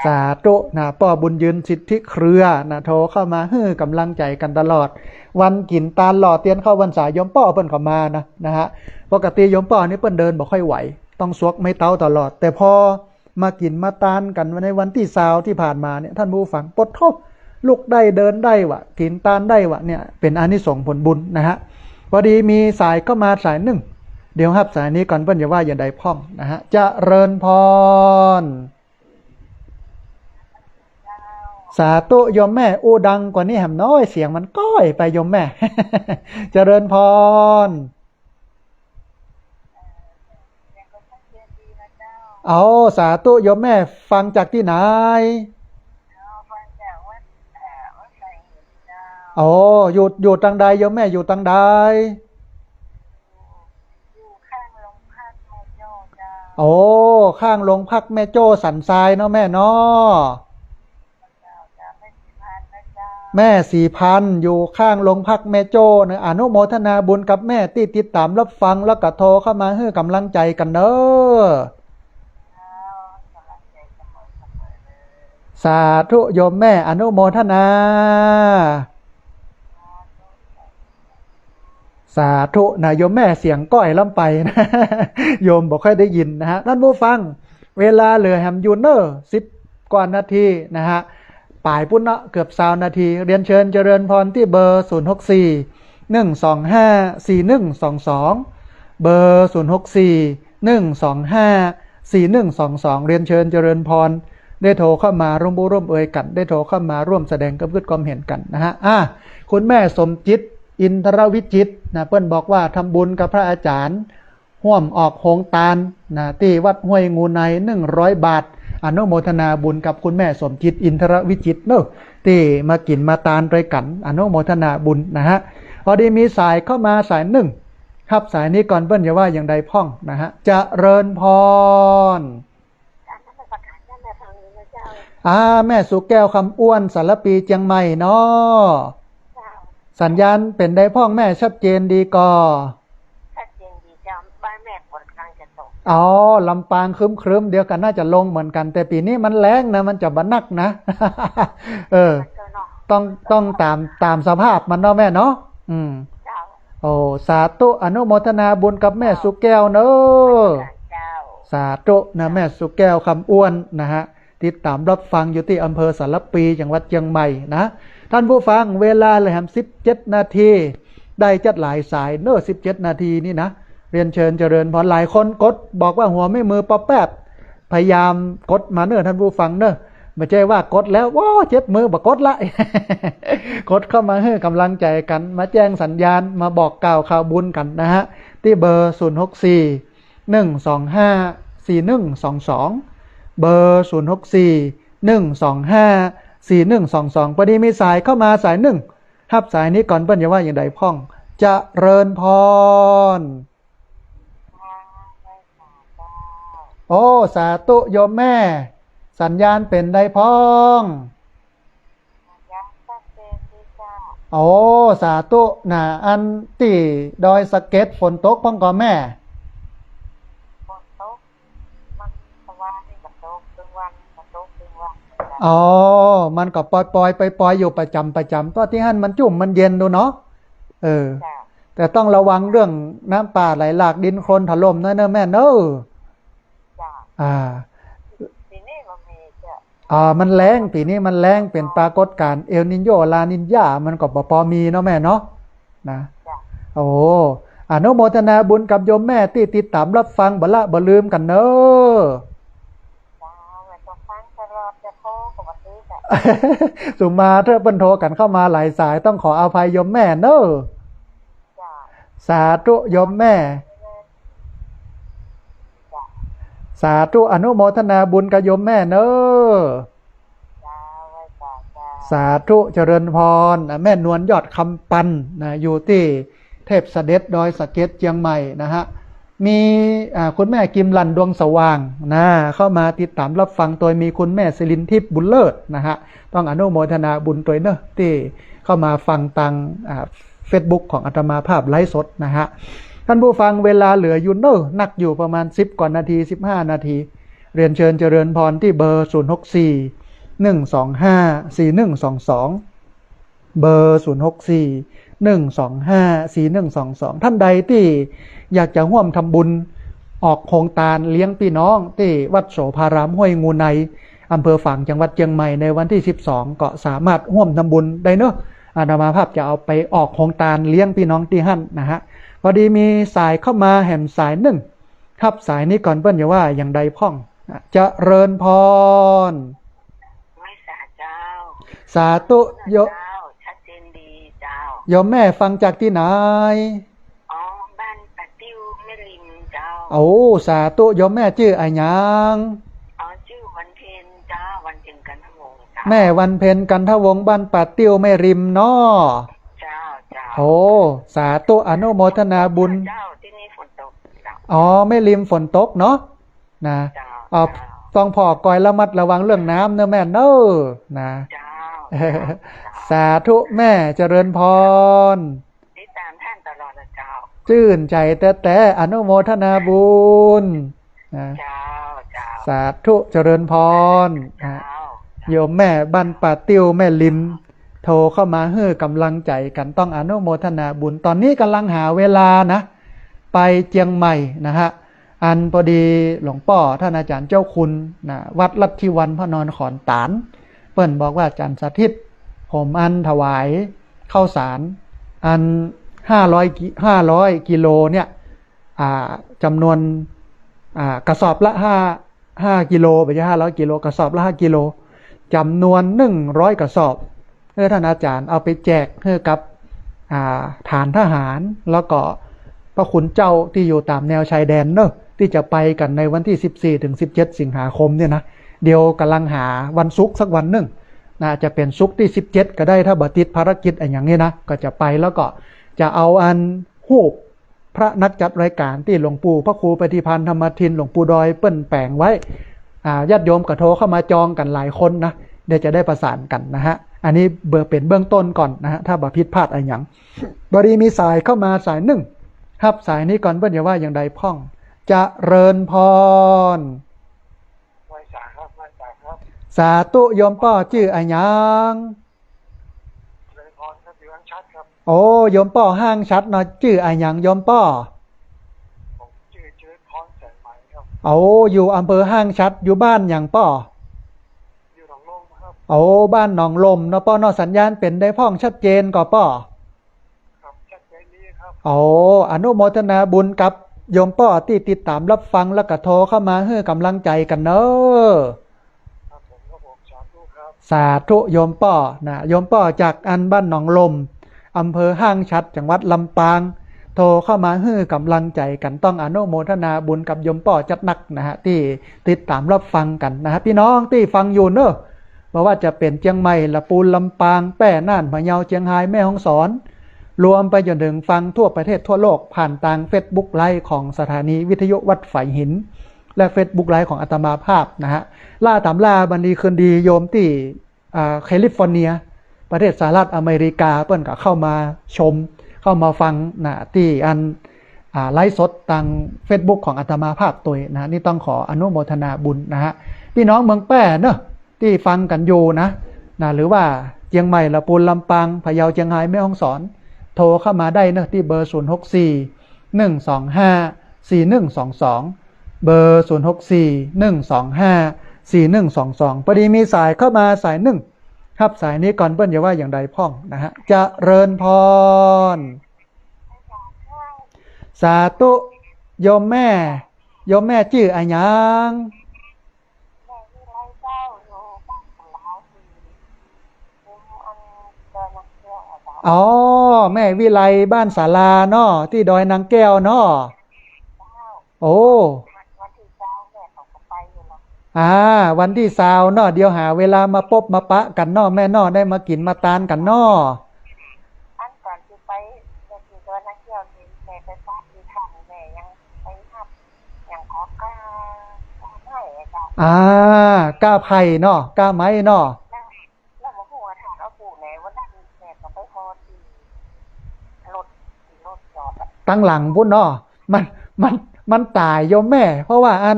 สาธุนะป้อบุญยืนสิทธิเครือนะโทรเข้ามาฮื้อกำลังใจกันตลอดวันกินตาลหล่อเตียนเข้าวันสายยมป้อเปิ้นเข้ามานะฮะปกติยมป้อนี่เปิ้นเดินบ่ค่อยไหวต้องสวกไม่เต้าตลอดแต่พอมากินมาตานกันในวันที่20ที่ผ่านมาเนี่ยท่านผู้ฟังปดทบลุกได้เดินได้วะกินตานได้วะเนี่ยเป็นอานิสงส์ผลบุญนะฮะพอดีมีสายเข้ามาสายหนึ่งเดี๋ยวครับสายนี้ก่อนเปิ้นอย่าว่าอย่างใดพ่องนะฮะจะเริญพรสาธุโยมแม่อู้ดังกว่านี้แหมน้อยเสียงมันก้อยไปโยมแม่ เจริญพรเอาสาธุโยมแม่ฟังจากที่ไหนโอ้อยู่ตังใดโยมแม่อยู่ตังใดโอ้ข้างโรงพักแม่โจ้สันทรายเนาะแม่เนาะแม่4,000อยู่ข้างโรงพักแม่โจ้นะอนุโมทนาบุญกับแม่ที่ติดตามรับฟังแล้วก็โทรเข้ามาให้กำลังใจกันเด้อสาธุโยมแม่อนุโมทนาสาธุนะโยมแม่เสียงก้อยล้ำไปนะโยมบอกค่อยได้ยินนะฮะท่านผู้ฟังเวลาเหลือแฮมยูเนอร์10 กว่านาทีนะฮะป่ายพุ่นเนาะเกือบ20 นาทีเรียนเชิญเจริญพรที่เบอร์064 125 4122เบอร์064 125 4122เรียนเชิญเจริญพรได้โทรเข้ามาร่วมบูร่วมเอ่ยกันได้โทรเข้ามาร่วมแสดงกับพืชความเห็นกันนะฮะคุณแม่สมจิตอินทรวิจิตนะเปิ้นบอกว่าทำบุญกับพระอาจารย์ห่วมออกโฮงตาลนะที่วัดห้วยงูใน100 บาทอนุโมทนาบุญกับคุณแม่สมจิตอินทรวิจิตเนอะที่มากินมาตานด้วยกันอนุโมทนาบุญนะฮะพอดีมีสายเข้ามาสายหนึ่งครับสายนี้ก่อนเปิ้นอย่าว่าอย่างใดพ่องนะฮะจะเริญพรแม่สุแก้วคำอ้วนสารปีเจียงใหม่เนาะสัญญาณเป็นได้พ่องแม่ชัดเจนดีก่อชัดเจนดีจ้าบ้านแม่ฝนกลางจะตกลำปางครึ้มๆเดียวกันน่าจะลงเหมือนกันแต่ปีนี้มันแรงนะมันจะบันนักนะต้องตามสภาพมันเนาะแม่เนาะโอ้สาธุอนุโมทนาบุญกับแม่สุแก้วเนอะสาธุนะแม่สุแก้วคำอ้วนนะฮะติดตามรับฟังอยู่ที่อำเภอสารปีจังหวัดเชียงใหม่นะท่านผู้ฟังเวลาเลยครับ17 นาทีได้จัดหลายสายเนอะ17 นาทีนี่นะเรียนเชิญเจริญพรหลายคนกดบอกว่าหัวไม่มือปอแป๊บพยายามกดมาเนอะท่านผู้ฟังเนอะไม่ใช่ว่ากดแล้วว้าเจ็บมือบอกกดละ กดเข้ามาให้กำลังใจกันมาแจ้งสัญญาณมาบอกกล่าวข่าวบุญกันนะฮะที่เบอร์064 125 4122เบอร์064 125 4122พอดีมีสายเข้ามาสายหนึ่งรับสายนี้ก่อนเปิ้นอย่าว่าอย่างใดพ่องจะเริญพรโอ้สาธุโยมแม่สัญญาณเป็นได้พ้อง โอ้สาธุนะอันที่ดอยสะเก็ดฝนตกพ่องก็แม่ ฝนตกมันสว่างนี่กับตกตึงวันกับตกตึงวัน อ๋อมันก็ปล่อยไปอยู่ประจำตัวที่หั่นมันจุ่มมันเย็นดูเนาะเออ จ้ะ แต่ต้องระวังเรื่องน้ำป่าไหลหลากดินโคลนถล่มนะเนอะแม่เนอะ จ้ะ อ่า ทีนี้มันมีจ้ะ มันแรงปีนี้มันแรงเป็นปรากฏการณ์เอลนิโยลานินยามันก็พอมีเนาะแม่เนาะนะ จ้ะ โอ้อนุโมทนาบุญกับโยมแม่ที่ติดตามรับฟังบ่ละบ่ลืมกันเนอะ จ้าแม่ต้องฟังตลอดจะโทรกับวันนี้จ้ะ สุมาเธอเปิ้นโทรกันเข้ามาหลายสายต้องขออภัยโยมแม่เนอะ จ้ะ สาธุโยมแม่ จ้ะ สาธุอนุโมทนาบุญกับโยมแม่เนอะ จ้าไว้จ้ะจ้า สาธุเจริญพรแม่นวลยอดคำปันนะอยู่ที่เทพเสด็จดอยสะเก็ดเชียงใหม่นะฮะมีคุณแม่กิมลันดวงสว่างนะเข้ามาติดตามรับฟังโดยมีคุณแม่ศิรินทิพย์บุญเลิศนะฮะต้องอนุโมทนาบุญตัวเนอะที่เข้ามาฟังตังเฟซบุ๊กของอาตมาภาพไลฟ์สดนะฮะท่านผู้ฟังเวลาเหลืออยู่เนอะนักอยู่ประมาณ10 กว่านาที15 นาทีเรียนเชิญเจริญพรที่เบอร์064 125 4122เบอร์064 125 4122ท่านใดที่อยากจะร่วมทำบุญออกโครงการเลี้ยงพี่น้องที่วัดโสภารามห้วยงูในอำเภอฝางจังหวัดเชียงใหม่ในวันที่12ก็สามารถร่วมทำบุญได้เนอะอาตมาภาพจะเอาไปออกโครงการเลี้ยงพี่น้องที่หั่นนะฮะพอดีมีสายเข้ามาแห่มสายหนึ่งครับสายนี้ก่อนเปิ้นอย่าว่าอย่างใดพ่องจะเริญพร ไม่สาเจ้า สาธุโย เจ้าชัดเจนดีเจ้า โยมแม่ฟังจากที่ไหน อ๋อบ้านปะติ้วแม่ริมเจ้า โอ้สาธุโยมแม่ชื่ออะไรหยัง อ๋อชื่อวันเพ็ญจ้าวันเพ็ญกันทวงศ์จ้า แม่วันเพ็ญกันทวงศ์บ้านป่าติ้วแม่ริมเนาะ เจ้าเจ้า โอ้สาธุอนุโมทนาบุญ เจ้าที่นี่ฝนตกเจ้า อ๋อแม่ริมฝนตกเนาะนะ เจ้า อ๋อต้องพอกอยระมัดระวังเรื่องน้ำเนอะแม่เนอะนะ เจ้า สาธุแม่เจริญพร ติดตามท่านตลอดนะเจ้า ชื่นใจแต่อนุโมทนาบุญนะ เจ้าเจ้า สาธุเจริญพรนะ เจ้า โยมแม่บ้านป่าติ้วแม่ลิมโทรเข้ามาให้กำลังใจกันต้องอนุโมทนาบุญตอนนี้กำลังหาเวลานะไปเจียงใหม่นะฮะอันพอดีหลวงพ่อท่านอาจารย์เจ้าคุณนะวัดลัทธิวันพระนอนขอนตานเปิ้นบอกว่าอาจารย์สาธิตผมอันถวายข้าวสารอัน500 กิโลเนี่ยจำนวนกระสอบละ5 กิโลไปจะ500 กิโลกระสอบละ5 กิโลจำนวน100 กระสอบท่านอาจารย์เอาไปแจกให้กับฐานทหารแล้วก็พระคุณเจ้าที่อยู่ตามแนวชายแดนเนอะที่จะไปกันในวันที่14 ถึง 17 สิงหาคมเนี่ยนะเดี๋ยวกำลังหาวันศุกร์สักวันหนึ่งน่าจะเป็นศุกร์ที่17ก็ได้ถ้าบัติดภารกิจอะไรอย่างนี้นะก็จะไปแล้วก็จะเอาอันหูปพระนักจัดรายการที่หลวงปู่พระครูปฏิพันธ์ธรรมทินหลวงปู่ดอยเปิ้นแปลงไว้ญาติโยมก็โทรเข้ามาจองกันหลายคนนะเดี๋ยวจะได้ประสานกันนะฮะอันนี้เป็นเบื้องต้นก่อนนะฮะถ้าบ่ผิดพลาดอะไรอย่างบดีมีสายเข้ามาสายหนึ่งครับสายนี้ก่อนเปิ้นอย่าว่าอย่างใดพ่องจะเริญพร ไหว้สาครับไหว้สาครับ สาธุโยมป้อชื่ออะไรหยัง เลยพรครับอยู่อันชัดครับ โอ้โยมป้อห้างชัดเนาะชื่ออะไรหยังโยมป้อ ผมชื่อพรแสงไหมครับ โอ้อยู่อำเภอห้างชัดอยู่บ้านหยังป้อ อยู่หนองลงครับ โอ้บ้านหนองลมเนาะป้อเนาะสัญญาณเป็นได้พ่องชัดเจนก่อป้อ ครับชัดเจนนี้ครับ โอ้อนุโมทนาบุญกับโยมป้อที่ติดตามรับฟังแล้วก็โทรเข้ามาให้กำลังใจกันเนอะ ครับผมสาธุครับ สาธุโยมป้อนะโยมป้อจากอันบ้านหนองลมอำเภอห้างชัดจังหวัดลำปางโทรเข้ามาให้กำลังใจกันต้องอนุโมทนาบุญกับโยมป้อจัดหนักนะฮะที่ติดตามรับฟังกันนะฮะพี่น้องที่ฟังอยู่เนอะเพราะว่าจะเป็นเชียงใหม่ละปูนลำปางแป้น่านพะเยาเชียงรายแม่ฮ่องสอนรวมไปจนถึงฟังทั่วประเทศทั่วโลกผ่านทาง Facebook ไลฟ์ของสถานีวิทยุวัดฝายหินและ Facebook ไลฟ์ของอาตมาภาพนะฮะล่าตามล่าบันดีคืนดีโยมที่แคลิฟอร์เนีย ประเทศสหรัฐอเมริกาเปิ้นก็เข้ามาชมเข้ามาฟังนะที่อันไลฟ์สดทาง Facebook ของอาตมาภาพตัวนะนี่ต้องขออนุโมทนาบุญนะฮะพี่น้องเมืองแป้เนอะที่ฟังกันอยู่นะหรือว่าเชียงใหม่ลำพูนลำปางพะเยาเชียงรายแม่ฮ่องสอนโทรเข้ามาได้นะที่เบอร์064 125 4122เบอร์064 125 4122พอดีมีสายเข้ามาสายหนึ่งครับสายนี้ก่อนเปิ้นจะว่าอย่างใดพ่องนะฮะเจริญพรสาธุโยมแม่ชื่ออะไรยังอ๋อแม่วิไลบ้านศาลาเนาะที่ดอยนางแก้วเนาะโอ้วันที่20เนาะเดี๋ยวหาเวลามาพบมาปะกันเนาะแม่เนาะได้มากินมาตานกันเนาะอันก่อนที่ไปที่ดอยนางแก้วที่แม่ไปปะที่ทางแม่ยังไปทับอย่างขอกล้าไผ่จ้ะก้าไผ่เนาะก้าไม้เนาะแล้วหัวถามเอาปู่ไหนวันนั้นแม่ก็ไปพอที่รถจอดตั้งหลังพุ่นเนาะมันตายโยมแม่เพราะว่าอัน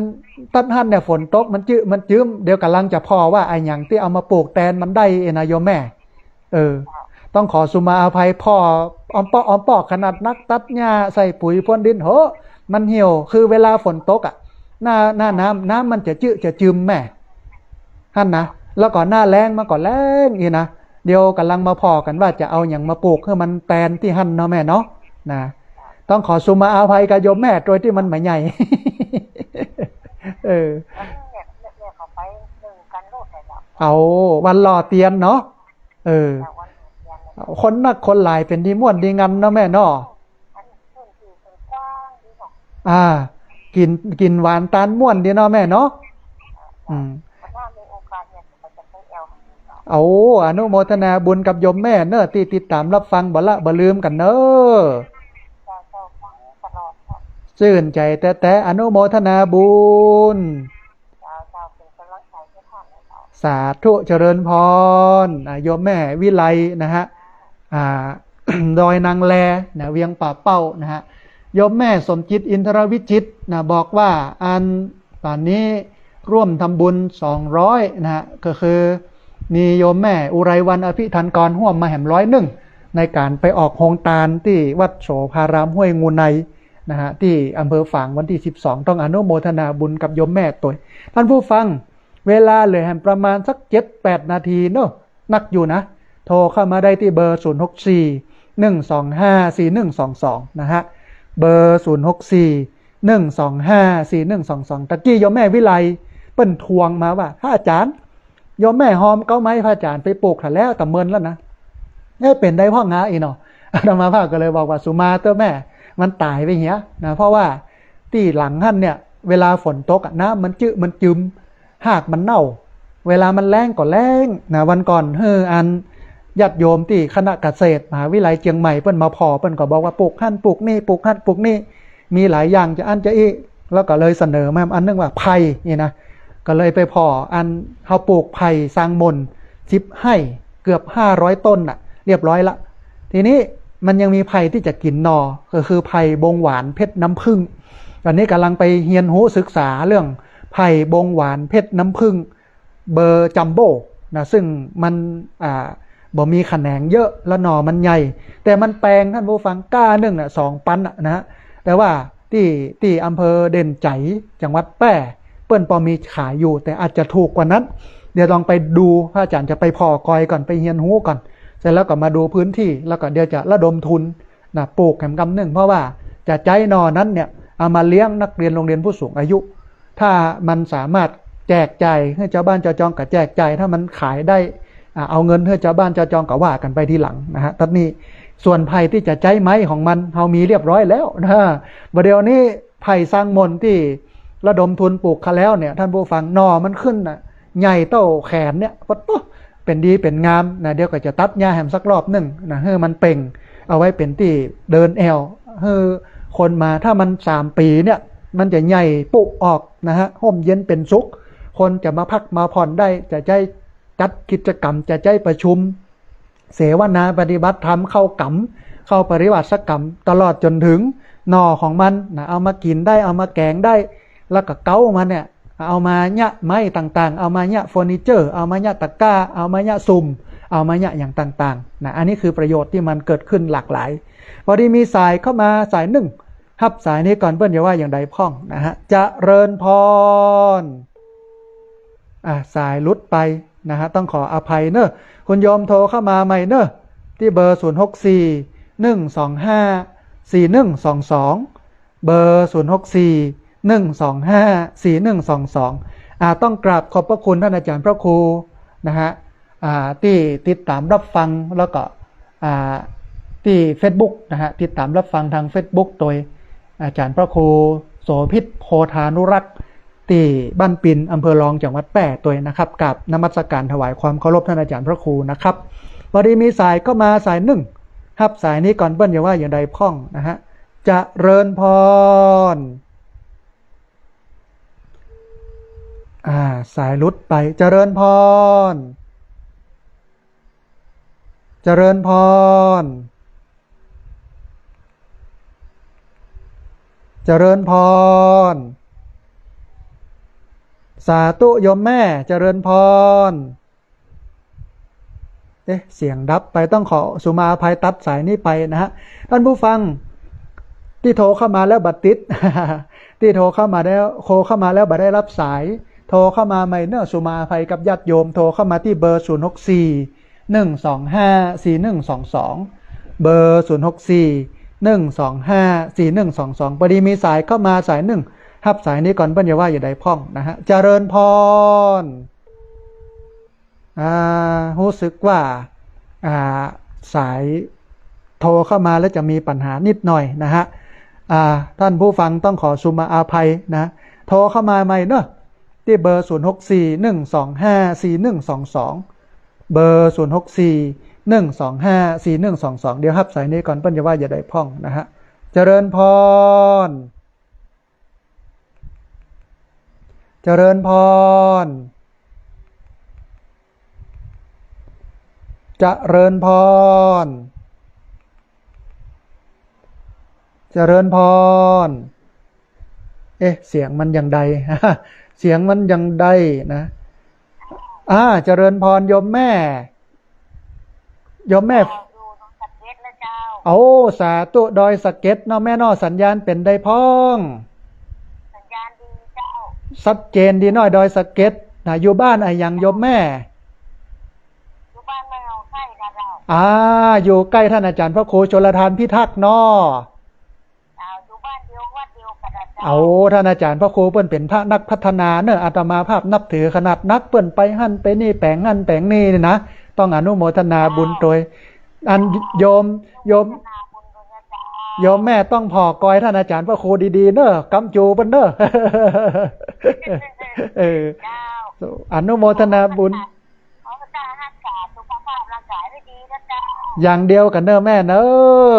ต้นหันเนี่ยฝนตกมันจื้มเดี๋ยวกำลังจะพอว่าไอ้หยังที่เอามาปลูกแตนมันได้นะโยมแม่ต้องขอสุมาอภัยพ่ออ้อมปอกขนาดนักตัดหญ้าใส่ปุ๋ยพ่นดินโหมันเหี่ยวคือเวลาฝนตกอ่ะหน้าน้ำมันจะจืมแม่ท่านนะแล้วก่อนหน้าแล้งมาก่อนแล้งอีนะเดี๋ยวกำลังมาพอกันว่าจะเอาอย่างมาปลูกให้มันแตนที่หั่นเนาะแม่เนาะนะต้องขอสุมาอภัยกับโยมแม่โดยที่มันไม่ใหญ่เอาวันหล่อเตียนเนาะคนนักคนหลายเป็นดีม่วนดีงำเนาะแม่เนาะกินหวานตาลม่วนดีเนาะแม่เนาะเอาอนุโมทนาบุญกับโยมแม่เนอะที่ติดตามรับฟังบ่ลืมกันเนอะชื่นใจแต่อนุโมทนาบุญสาธุเจริญพรโยมแม่วิไลนะฮะดอยนางแลนะเวียงป่าเป้านะฮะโยมแม่สมจิตอินทรวิจิตนะบอกว่าอันตอนนี้ร่วมทำบุญ200นะฮะก็คือมีโยมแม่อุไรวันอภิธันกรห่วมมาแหม101ในการไปออกโฮงตาลที่วัดโสภารามห้วยงูในนะฮะที่อำเภอฝางวันที่12ต้องอนุโมทนาบุญกับโยมแม่ตัวท่านผู้ฟังเวลาเหลือประมาณสัก 7-8 นาทีเนอะนักอยู่นะโทรเข้ามาได้ที่เบอร์064-125-4122นะฮะเบอร์064-125-4122ตะกี้โยมแม่วิไลเปิ้นทวงมาว่าพระอาจารย์โยมแม่หอมเก้าไม้พระอาจารย์ไปปลูกแล้วแต่เมินแล้วนะนี่เป็นได้พ่องาอีเนาะอาตมาภาพก็เลยบอกว่าสุมาเตอร์แม่มันตายไปเหี้ยนะเพราะว่าที่หลังท่านเนี่ยเวลาฝนตกน้ำมันจืมหากมันเน่าเวลามันแล้งก็แล้งนะวันก่อนอันญาติโยมที่คณะเกษตรมหาวิทยาลัยเชียงใหม่เปิ้นมาพอเปิ้นก็บอกว่าปลูกหั่นปลูกนี่ปลูกหั่นปลูกนี่มีหลายอย่างจะอันจะอีแล้วก็เลยเสนอมาอันนึงว่าไผ่นี่นะก็เลยไปพออันเฮาปลูกไผ่สร้างมน10ให้เกือบ500ต้นน่ะเรียบร้อยละทีนี้มันยังมีไผ่ที่จะกินนอก็คือไผ่บงหวานเพชรน้ำผึ้งตอนนี้กำลังไปเรียนรู้ศึกษาเรื่องไผ่บงหวานเพชรน้ำผึ้งเบอร์จัมโบ้นะซึ่งมันบ่มีแขนงเยอะแล้วหน่อมันใหญ่แต่มันแปลงท่านผู้ฟังก้าหนึ่งน่ะ2 ปันนะฮะแต่ว่าที่อำเภอเด่นใจจังหวัดแป้เปิ้นพอมีขายอยู่แต่อาจจะถูกกว่านั้นเดี๋ยวลองไปดูพระอาจารย์จะไปพอกอยก่อนไปเรียนรู้ก่อนเสร็จแล้วก็มาดูพื้นที่แล้วก็เดี๋ยวจะระดมทุนนะปลูกแหมกำหนึ่งเพราะว่าจะใจนอนั้นเนี่ยเอามาเลี้ยงนักเรียนโรงเรียนผู้สูงอายุถ้ามันสามารถแจกจ่ายให้เจ้าบ้านเจ้าจองกับแจกจ่ายถ้ามันขายได้เอาเงินให้เจ้าบ้านเจ้าจองกับว่ากันไปทีหลังนะฮะตอนนี้ส่วนไผ่ที่จะใจไม้ของมันเรามีเรียบร้อยแล้วนะเดี๋ยวนี้ไผ่สร้างมนที่ระดมทุนปลูกเขาแล้วเนี่ยท่านผู้ฟังนอมันขึ้นนะใหญ่เต้าแขนเนี่ยปั๊บเป็นดีเป็นงามนะเดี๋ยวก็จะตัดหญ้าแหมสักรอบหนึ่งนะให้มันเป่งเอาไว้เป็นที่เดินแอวให้คนมาถ้ามัน3 ปีเนี่ยมันจะใหญ่ปุออกนะฮะห่มเย็นเป็นสุขคนจะมาพักมาผ่อนได้จะใจจัดกิจกรรมจะใจประชุม เสวนาปฏิบัติธรรมเข้ากรรมเข้าปริวัติกรรมตลอดจนถึงหน่อของมันนะเอามากินได้เอามาแกงได้แล้วก็เก้ามันเนี่ยเอามาเนี่ยไม้ต่างๆเอามาเนี่ยเฟอร์นิเจอร์เอามาเนี่ยตะกร้าเอามาเนี่ยซุ่มเอามาเนี่ยอย่างต่างๆนะอันนี้คือประโยชน์ที่มันเกิดขึ้นหลากหลายพอดีมีสายเข้ามาสายหนึ่งฮับสายนี้ก่อนเพื่อนจะว่าอย่างใดพ้องนะฮะเจริญพรสายลุดไปนะฮะต้องขออภัยเนอะคุณโยมโทรเข้ามาใหม่เนอะที่เบอร์064-125-4122เบอร์064-125-4122ต้องกราบขอบพระคุณท่านอาจารย์พระครูนะฮะที่ติดตามรับฟังแล้วก็ที่ Facebook นะฮะติดตามรับฟังทาง Facebook โดยอาจารย์พระครูโสภิตโพธานุรักษ์ที่บ้านปินอำเภอรองจังหวัดแปร่ตัวนะครับกับนมัสการถวายความเคารพท่านอาจารย์พระครูนะครับพอดีมีสายก็มาสายหนึ่งครับสายนี้ก่อนเบิ้ลอย่าว่าอย่างใดพ้องนะฮะเจริญพรสายลุดไปเจริญพรเจริญพรเจริญพรสาธุโยมแม่เจริญพรเสียงดับไปต้องขอสุมาภัยตัดสายนี้ไปนะฮะท่านผู้ฟังที่โทรเข้ามาแล้วบัดติด ที่โทรเข้ามาแล้วบัดได้รับสายโทรเข้ามาใหม่เนอะสุมาภัยกับญาติโยมโทรเข้ามาที่เบอร์064-125-4122เบอร์064-125-4122พอดีมีสายเข้ามาสายหนึ่งฮับสายนี้ก่อนเปิ้ลอย่าว่าอย่าใดพ้องนะฮะเจริญพรรู้สึกว่าสายโทรเข้ามาแล้วจะมีปัญหานิดหน่อยนะฮะท่านผู้ฟังต้องขอสุมาอาภัยนะโทรเข้ามาใหม่เนอะที่เบอร์064-125-4122เบอร์064-125-4122เดี๋ยวฮับสายนี้ก่อนเปิ้ลอย่าว่าอย่าใดพ้องนะฮะเจริญพรเจริญพรเจริญพรเจริญพรเสียงมันอย่างใด เสียงมันอย่างใดนะเจริญพรโยมแม่เอาสาธุดอยสะเก็ดเนาะแม่เนาะสัญญาณเป็นได้พ้องสัญญาณดีเจ้าชัดเจนดีหน่อยดอยสะเก็ดนะอยู่บ้านอย่างโยมแม่อยู่บ้านไม่เอาใกล้กันเราอยู่ใกล้ท่านอาจารย์พระครูชลทานพิทักษ์เนาะอยู่บ้านเดียววัดเดียวกันเอาท่านอาจารย์พระครูเปิ้นเป็นพระนักพัฒนาเนอะอาตมาภาพนับถือขนาดนักเปิ้นไปหั่นไปนี่แปลงหั่นแปลงนี่นะต้องอนุโมทนาบุญโดยอันโยมแม่ต้องพอกอยท่านอาจารย์พระครูดีๆเนอะกำจูเปิ้นเนอะอนุโมทนาบุญอย่างเดียวกันเนอะแม่เนอะ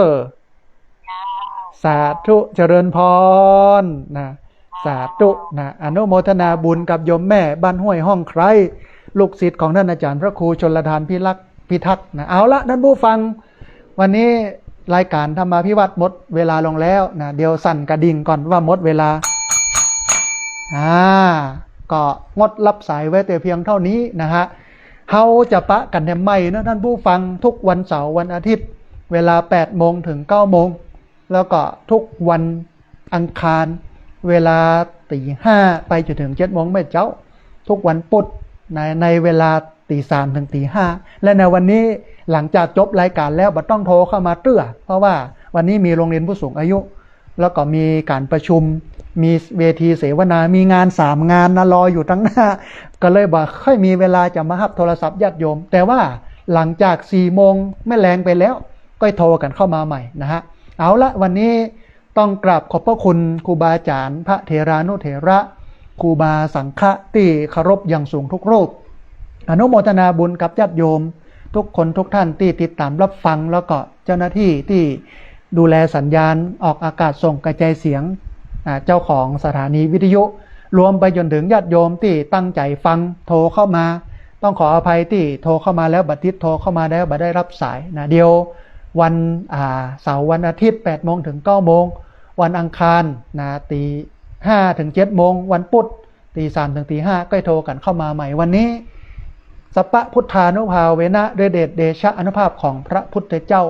สาธุเจริญพรนะสาธุนะอนุโมทนาบุญกับโยมแม่บ้านห้วยห้องไคร้ลูกศิษย์ของท่านอาจารย์พระครูชลทานพิทักษ์นะเอาละท่านผู้ฟังวันนี้รายการธรรมาภิวัตรหมดเวลาลงแล้วนะเดี๋ยวสั่นกระดิ่งก่อนว่าหมดเวลาก็งดรับสายไว้แต่เพียงเท่านี้นะฮะเฮาจะปะกันแถมใหม่นะท่านผู้ฟังทุกวันเสาร์วันอาทิตย์เวลา 8 โมงถึง 9 โมงแล้วก็ทุกวันอังคารเวลา 4:05 ไปจนถึง 7 โมงแม่เจ้าทุกวันพุธในเวลา 3:00 ถึง 5:00 และในวันนี้หลังจากจบรายการแล้วบัดต้องโทรเข้ามาเตื้อเพราะว่าวันนี้มีโรงเรียนผู้สูงอายุแล้วก็มีการประชุมมีเวทีเสวนามีงาน3 งานนะรออยู่ตั้งหน้าก็เลยบอกค่อยมีเวลาจะมารับโทรศัพท์ญาติโยมแต่ว่าหลังจาก 4 โมงไม่แรงไปแล้วก็โทรกันเข้ามาใหม่นะฮะเอาละวันนี้ต้องกราบขอบพระคุณครูบาอาจารย์พระเถรานุเถระครูบาสังฆะที่เคารพอย่างสูงทุกรูปอนุโมทนาบุญกับญาติโยมทุกคนทุกท่านที่ติดตามรับฟังแล้วก็เจ้าหน้าที่ที่ดูแลสัญญาณออกอากาศส่งกระจายเสียงเจ้าของสถานีวิทยุรวมไปจนถึงญาติโยมที่ตั้งใจฟังโทรเข้ามา ต้องขออภัยที่โทรเข้ามาแล้วบัดทิศโทรเข้ามาแล้วบัดได้รับสายนะเดียววันเสาร์วันอาทิตย์8 โมงถึง 9 โมงวันอังคารนะตี 5 ถึง 7 โมงวันพุธตี 3 ถึงตี 5ก็โทรกันเข้ามาใหม่วันนี้สัพพะพุทธานุภาเวนะด้วยเดชเดชะอนุภาพของพระพุทธเจ้า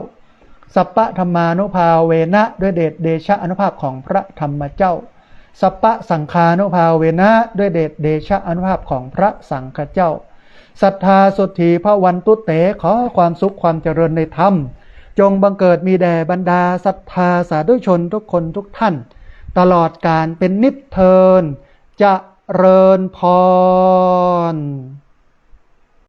สัพพะธรรมานุภาเวนะด้วยเดชเดชะอนุภาพของพระธรรมเจ้าสัพพะสังฆานุภาเวนะด้วยเดชเดชะอนุภาพของพระสังฆเจ้าศรัทธาสุทธีพระวันตุเตขอความสุขความเจริญในธรรมจงบังเกิดมีแด่บรรดาศรัทธาสาธุชนทุกคนทุกท่านตลอดกาลเป็นนิจเทินเจริญพร